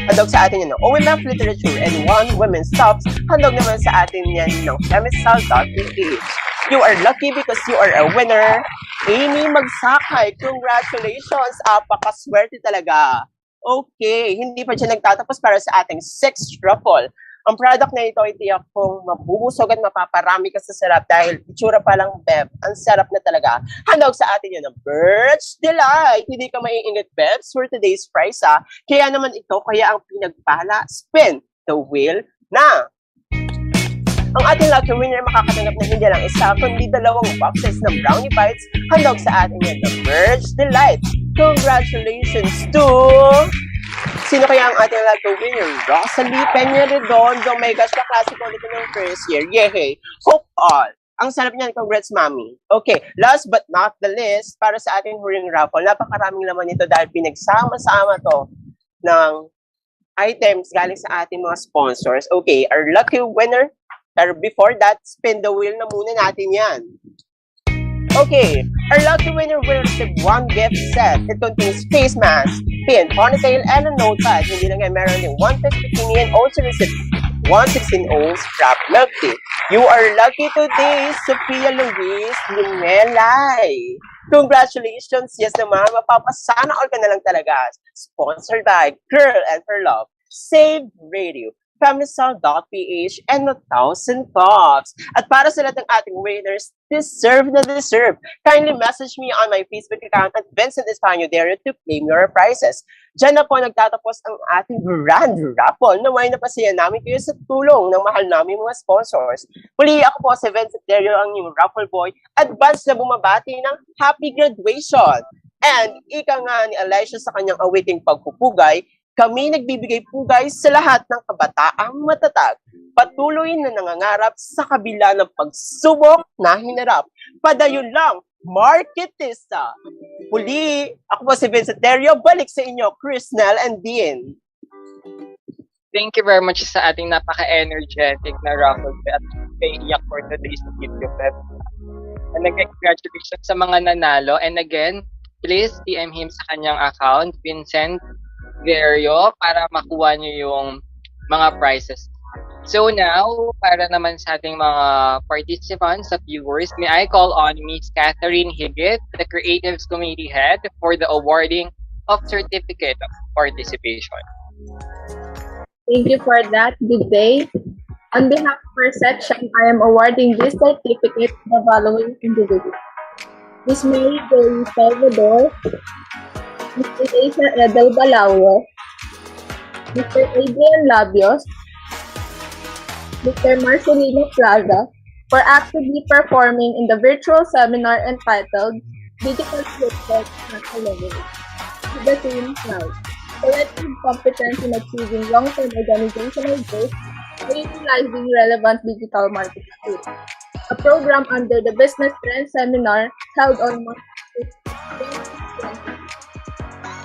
S20: Handog sa atin yan ng OMF Literature and 1 women's tops. Handog naman sa atin yan ng Femistyle.ph. You are lucky because you are a winner. Amy Magsakay, congratulations. Apakaswerte talaga. Okay, hindi pa siya nagtatapos para sa ating 6th raffle. Ang product na ito ay tiyak kong mabubusog at mapaparami ka sa sarap dahil itsura pa lang, Beb. Ang sarap na talaga. Handog sa atin yun ng Birch Delight. Hindi ka maiingat, Bebs, for today's price, ha? Kaya naman ito, kaya ang pinagpala, spin the wheel na. Ang ating lucky winner makakatanggap na hindi lang isa, kundi 2 boxes ng brownie bites. Handog sa atin yun ng Birch Delight. Congratulations to... Sino kaya ang ating lucky winner? Rosalie Peña Redondo. My gosh, kaklase ko ulit ng first year. Yehey! Hope all! Ang sarap niyan. Congrats, Mami. Okay, last but not the least, para sa ating huling raffle, napakaraming laman nito dahil pinagsama-sama to ng items galing sa ating mga sponsors. Okay, our lucky winner. Pero before that, spin the wheel na muna natin yan. Okay, our lucky winner will receive one gift set. It contains face mask, pin, ponytail, and a notepad. Hindi lang yan, meron din 1 piece bikini and also receive 116 ounce crab milk tea. You are lucky today, Sophia Luis Limelay. Congratulations! Yes naman, mapapasana all ka na lang talaga. Sponsored by Girl and Her Love, Save Radio, Femisol.ph, and 1,000 Pops. At para sa lahat ng ating winners, deserve na deserve. Kindly message me on my Facebook account at Vincent Espanyo there to claim your prizes. Diyan na po nagtatapos ang ating grand raffle. Naway na pasaya namin kayo sa tulong ng mahal namin mga sponsors. Muli ako po si Vincent Derio, ang inyong raffle boy, advance na bumabati ng happy graduation. And ika nga ni Elisha sa kanyang awaiting pagpupugay, kami nagbibigay pugay sa lahat ng kabataang matatag, patuloy na nangangarap sa kabila ng pagsubok na hinarap. Padayon lang, marketista! Muli, ako po si Vincent Derio, balik sa inyo, Chris, Nell, and Dean.
S1: Thank you very much sa ating napaka-energetic na raffle at paiyak for today's video. And again, congratulations sa mga nanalo. And again, please DM him sa kanyang account, Vincent Derio, para makuha niyo yung mga prizes. So now, para naman sa ating mga participants at viewers, may I call on Miss Catherine Higit, the Creatives Committee Head, for the awarding of Certificate of Participation.
S21: Thank you for that. Good day. On behalf of our section, I am awarding this certificate to the following individuals: Ms. Mary Joy Salvador, Mr. Asa Edel Balao, Mr. Adrian Labios, Mr. Marcelino Plaza, for actively performing in the virtual seminar entitled Digitalization As A Leverage. The theme now: collective competence in achieving long-term organizational goals by utilizing relevant digital marketing tools. A program under the Business Trend Seminar held on March 2020,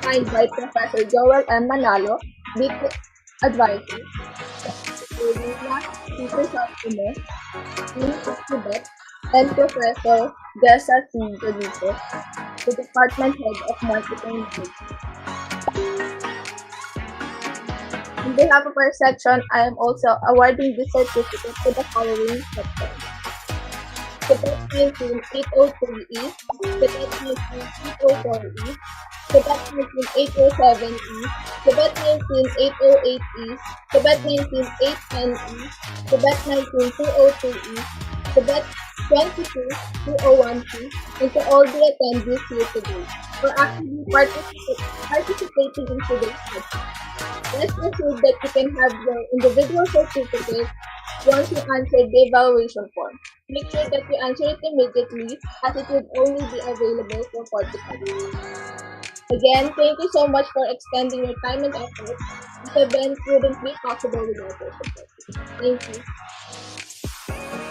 S21: signed by Professor Joel M. Manalo, Lead Advisor, Peter Saltimo, Dean of CBET, and Professor Dessa C. Benito, the Department Head of Marketing. On behalf of our section, I am also awarding this certificate to the following section: CBET-19-809E, CBET-19-804E, CBET-19-807E, CBET-19-808E, CBET-19-810E, CBET-19-202E, CBET-22-201P, and to all the attendees here today for actively participating in today's session. Rest assured that you can have your individual certificate once you answer the evaluation form. Make sure that you answer it immediately, as it would only be available for 45 minutes. Again, thank you so much for extending your time and effort. This event wouldn't be possible without your support. Thank you.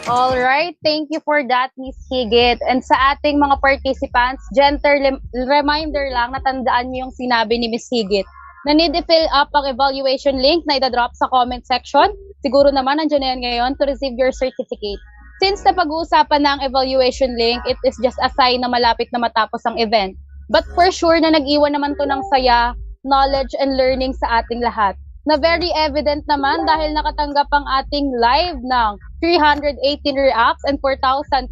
S2: All right, thank you for that, Miss Higit. And sa ating mga participants, gentle reminder lang, natandaan niyo yung sinabi ni Miss Higit na need i-fill up ang evaluation link na idadrop sa comment section. Siguro naman nandiyan na yan ngayon to receive your certificate. Since napag-uusapan na ang evaluation link, it is just a sign na malapit na matapos ang event. But for sure na nag-iwan naman to ng saya, knowledge, and learning sa ating lahat. Na very evident naman dahil nakatanggap ang ating live ng 318 reacts and 4,300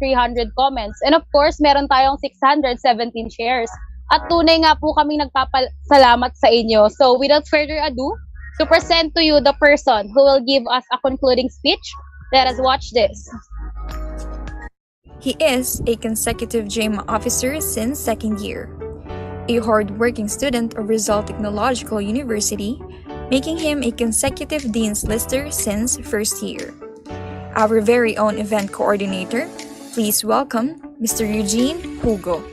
S2: comments. And of course, meron tayong 617 shares. At tunay nga po kaming nagpapasalamat sa inyo. So without further ado, to present to you the person who will give us a concluding speech, let us watch this.
S3: He is a consecutive JMA officer since second year, a hard-working student of Rizal Technological University, making him a consecutive Dean's Lister since first year. Our very own event coordinator, please welcome Mr. Eugene Hugo.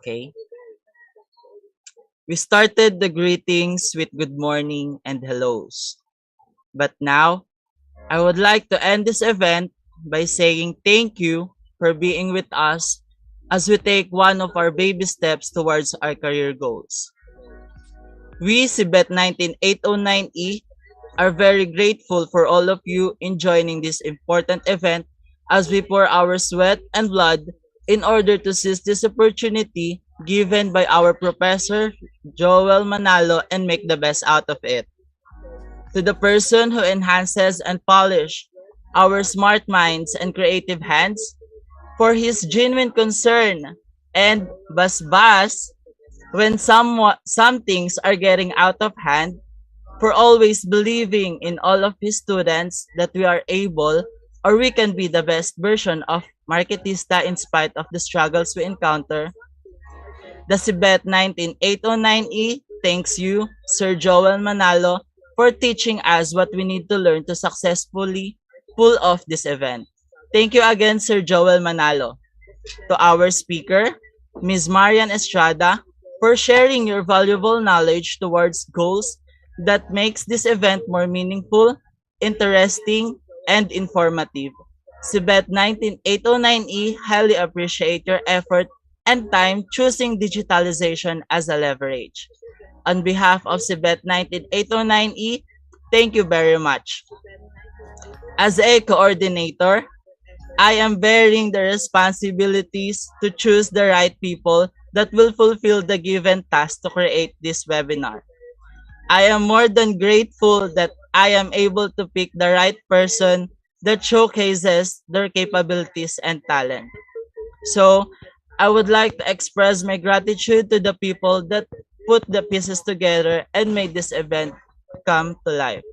S22: Okay. We started the greetings with good morning and hellos. But now, I would like to end this event by saying thank you for being with us as we take one of our baby steps towards our career goals. We, CBET-19-809E, are very grateful for all of you in joining this important event as we pour our sweat and blood in order to seize this opportunity given by our Professor Joel Manalo and make the best out of it. To the person who enhances and polish our smart minds and creative hands, for his genuine concern and basbas when some things are getting out of hand, for always believing in all of his students that we are able or we can be the best version of Marketista in spite of the struggles we encounter. The CBET-19-809E thanks you, Sir Joel Manalo, for teaching us what we need to learn to successfully pull off this event. Thank you again, Sir Joel Manalo. To our speaker, Ms. Marian Estrada, for sharing your valuable knowledge towards goals that makes this event more meaningful, interesting, and informative. CBET-19-809E highly appreciate your effort and time choosing digitalization as a leverage. On behalf of CBET-19-809E, thank you very much. As a coordinator, I am bearing the responsibilities to choose the right people that will fulfill the given task to create this webinar. I am more than grateful that I am able to pick the right person that showcases their capabilities and talent. So, I would like to express my gratitude to the people that put the pieces together and made this event come to life.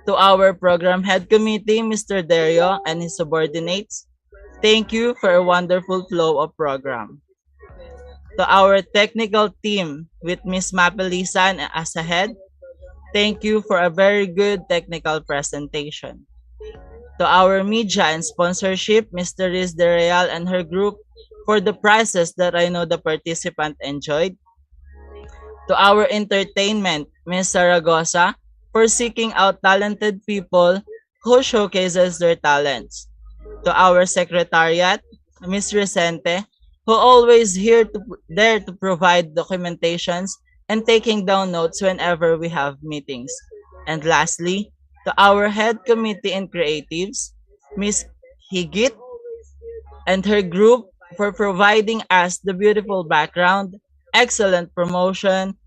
S22: To our program head committee, Mr. Dario and his subordinates, thank you for a wonderful flow of program. To our technical team with Ms. Mapelisan as a head, thank you for a very good technical presentation. To our media and sponsorship, Mr. Riz De Real and her group for the prizes that I know the participant enjoyed. To our entertainment, Ms. Zaragoza, for seeking out talented people who showcases their talents. To our secretariat, Ms. Resente, who always there to provide documentations and taking down notes whenever we have meetings. And lastly, to our head committee and creatives, Ms. Higit and her group for providing us the beautiful background, excellent promotion,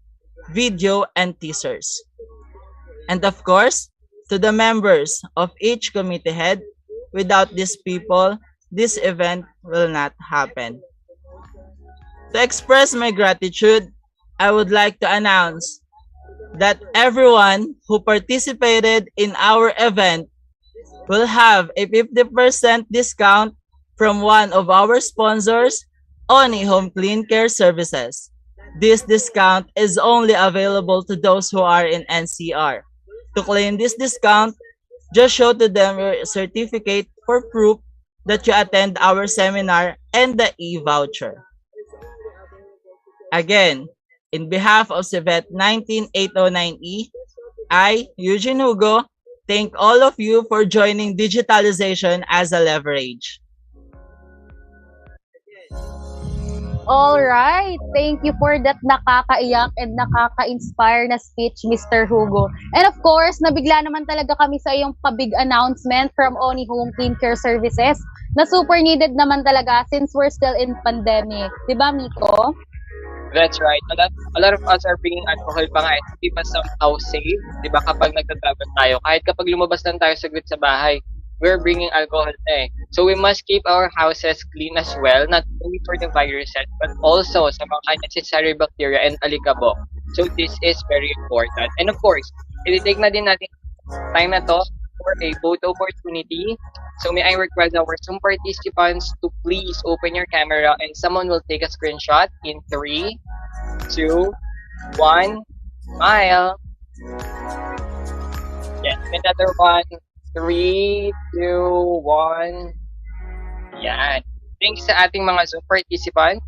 S22: video, and teasers. And of course, to the members of each committee head, without these people, this event will not happen. To express my gratitude, I would like to announce that everyone who participated in our event will have a 50% discount from one of our sponsors, Oni Home Clean Care Services. This discount is only available to those who are in NCR. To claim this discount, just show to them your certificate for proof that you attend our seminar and the e-voucher. Again, in behalf of CBET-19-809E, I, Eugene Hugo, thank all of you for joining Digitalization as a Leverage.
S2: All right. Thank you for that nakakaiyak and nakaka-inspire na speech, Mr. Hugo. And of course, nabigla naman talaga kami sa iyong pabig announcement from Oni Home Clean Care Services na super needed naman talaga since we're still in pandemic. Diba, Miko?
S1: That's right. A lot of us are bringing alcohol pa nga to keep us somehow safe. Diba kapag nagtatravel tayo, kahit kapag lumabas lang tayo saglit sa bahay, we're bringing alcohol eh. So we must keep our houses clean as well, not only for the viruses, but also sa mga necessary bacteria and alikabok. So this is very important. And of course, i-take na din natin time na to for a photo opportunity. So may I request our Zoom participants to please open your camera and someone will take a screenshot in 3, 2, 1, smile. Yes, another one. 3, 2, 1. Yan. Thanks sa ating mga Zoom participants.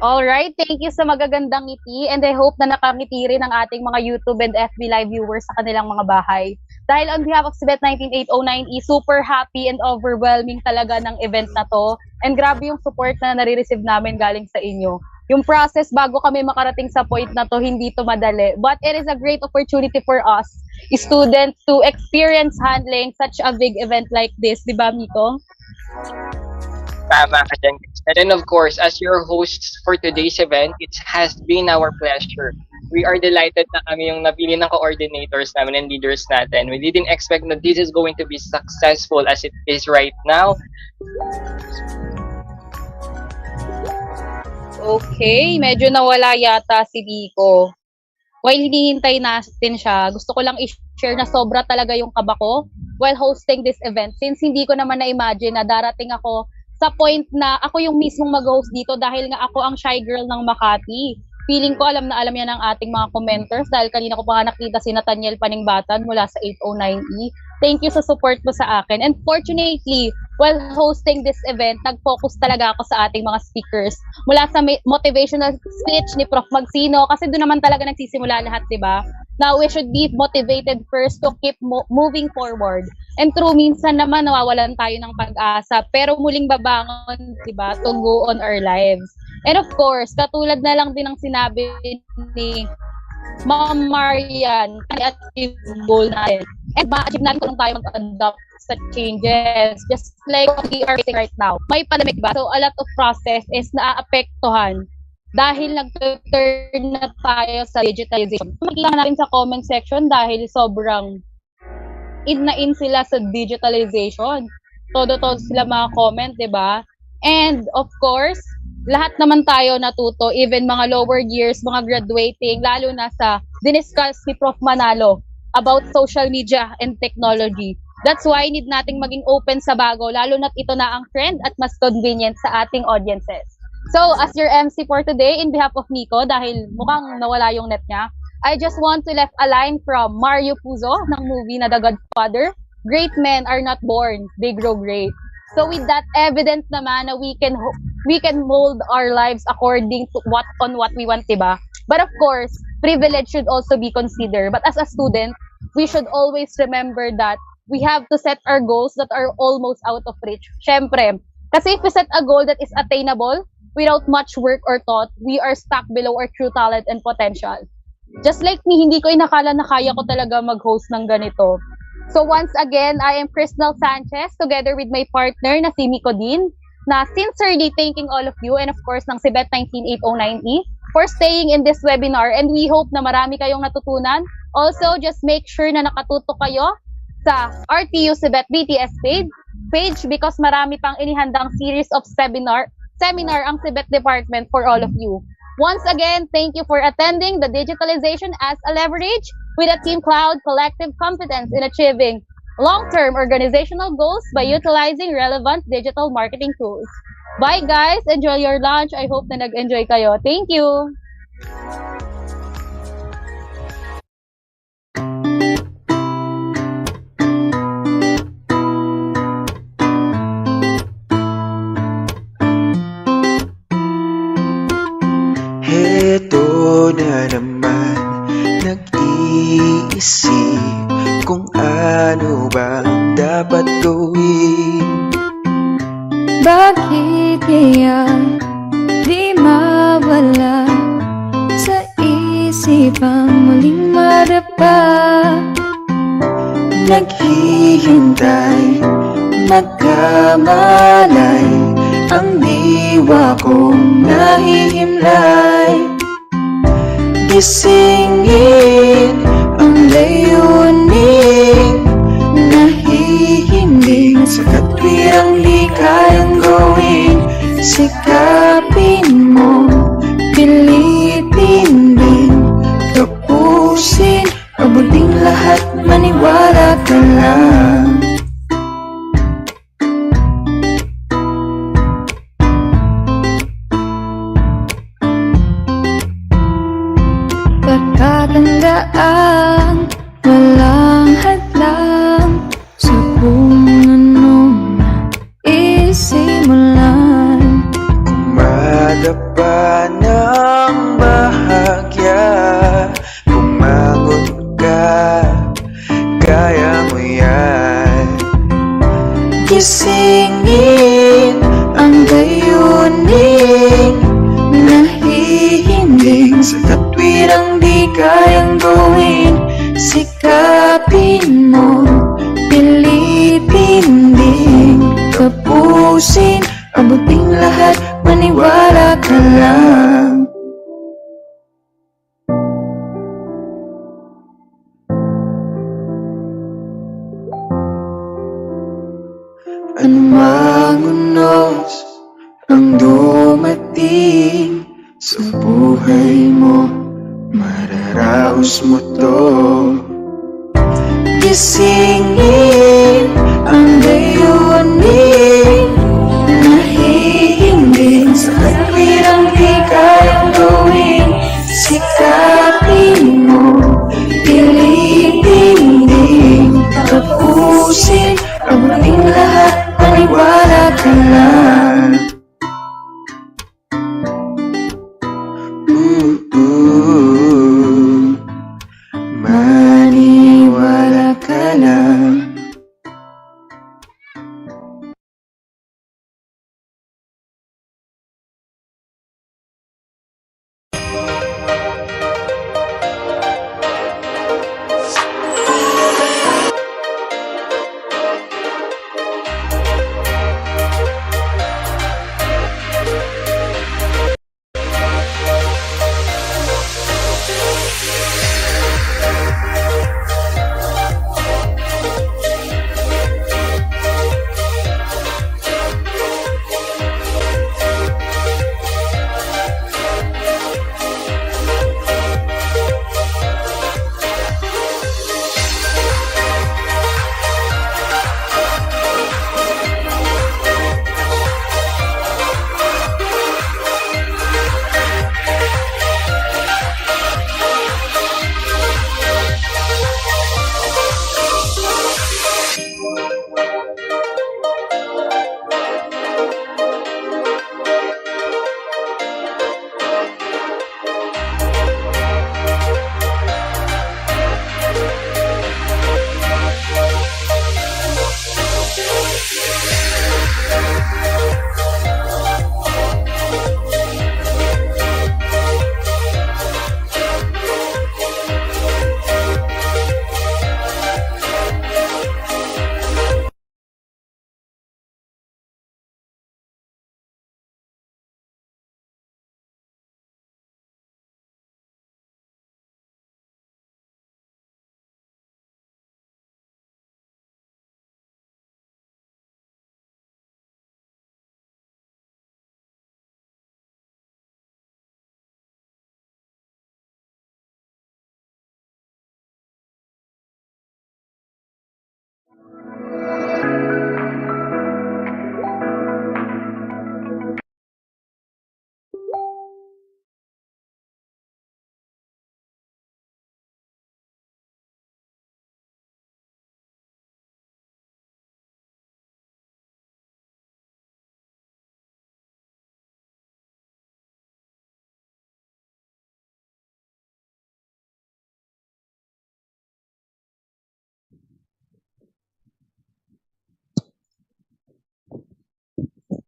S2: Alright, thank you sa magagandang ngiti and I hope na nakangiti rin ang ating mga YouTube and FB Live viewers sa kanilang mga bahay. Dahil on behalf of CBET-19-809E, super happy and overwhelming talaga ng event na to. And grabe yung support na nare-receive namin galing sa inyo. Yung process bago kami makarating sa point na to, hindi to madali. But it is a great opportunity for us, students, to experience handling such a big event like this. Di ba, Miko?
S1: Tama ka dyan. And then of course, as your hosts for today's event, it has been our pleasure. We are delighted na kami yung napili ng coordinators namin and leaders natin. We didn't expect that this is going to be successful as it is right now.
S2: Okay, medyo nawala yata si Miko. While hinihintay natin siya, gusto ko lang i-share na sobra talaga yung kaba ko while hosting this event. Since hindi ko naman na-imagine na darating ako sa point na ako yung mismong mag-host dito dahil nga ako ang shy girl ng Makati. Feeling ko alam na alam yan ng ating mga commenters dahil kanina ko pa nga nakita si Nathaniel Paningbatan mula sa 809E. Thank you sa support mo sa akin. And fortunately, while hosting this event, nag-focus talaga ako sa ating mga speakers. Mula sa motivational speech ni Prof. Magsino, kasi doon naman talaga nagsisimula lahat, di ba? Now, we should be motivated first to keep moving forward. And true, minsan naman nawawalan tayo ng pag-asa, pero muling babangon, di ba, to go on our lives. And of course, katulad na lang din ang sinabi ni Ma'am Marian, i-achieve goal natin. And ma-achieve natin kung tayo mag-adopt sa changes. Just like what we are facing right now. May pandemic ba? So, a lot of process is naaapektuhan dahil nag-turn na tayo sa digitalization. Makikita natin sa comment section dahil sobrang in na in sila sa digitalization. Todo-todo sila mga comment, di ba? And of course, lahat naman tayo natuto, even mga lower years, mga graduating, lalo na sa diniscuss ni Prof. Manalo about social media and technology. That's why need nating maging open sa bago, lalo na't ito na ang trend at mas convenient sa ating audiences. So, as your MC for today, in behalf of Nico, dahil mukhang nawala yung net niya, I just want to left a line from Mario Puzo ng movie na The Godfather. Great men are not born, they grow great. So with that evidence naman na we can mold our lives according to what we want, diba? But of course, privilege should also be considered. But as a student, we should always remember that we have to set our goals that are almost out of reach. Syempre, kasi if we set a goal that is attainable without much work or thought, we are stuck below our true talent and potential. Just like me, hindi ko inakala na kaya ko talaga mag-host ng ganito. So once again, I am Crystal Sanchez together with my partner na si Miko Din, na sincerely thanking all of you and of course ng CBET-19-809E for staying in this webinar, and we hope na marami kayong natutunan. Also, just make sure na nakatutok kayo sa RTU CBET BTS page because marami pang inihandang series of seminar ang CBET department for all of you. Once again, thank you for attending the Digitalization as a Leverage with a Team Cloud collective competence in achieving long-term organizational goals by utilizing relevant digital marketing tools. Bye guys! Enjoy your lunch. I hope na nag-enjoy kayo. Thank you!
S19: Heto na naman, nag-iisip kung ano bang dapat gawin.
S3: Bakit kaya di mawala sa isip ang muling madapa?
S19: Naghihintay, magkamalay, ang diwa kong nahihimlay. Gisingin ang layunin, nahihimbing sa katwirang di kayang gawin. Sikapin mo, pilitin din, tapusin, mabuting lahat, maniwala ka lang.
S3: Pagkatandaan, walang hadlang sa kung anong isimulan.
S19: Kumadapa ng bahagya, bumangon ka, kaya mo yan. Gisingin ang dayunin, nahihiling kayang gawin, sikapin mo, pilitin din, tapusin, abutin lahat, maniwala ka lang. Anumang unos ang dumating sa buhay mo, mararaos mo to. Gisingin ang layunin, nahihimbing sa katwirang di kayang gawin, sikapin mo, pilitin din, tapusin, abutin lahat, maniwala ka lang. Maniwala ka lang.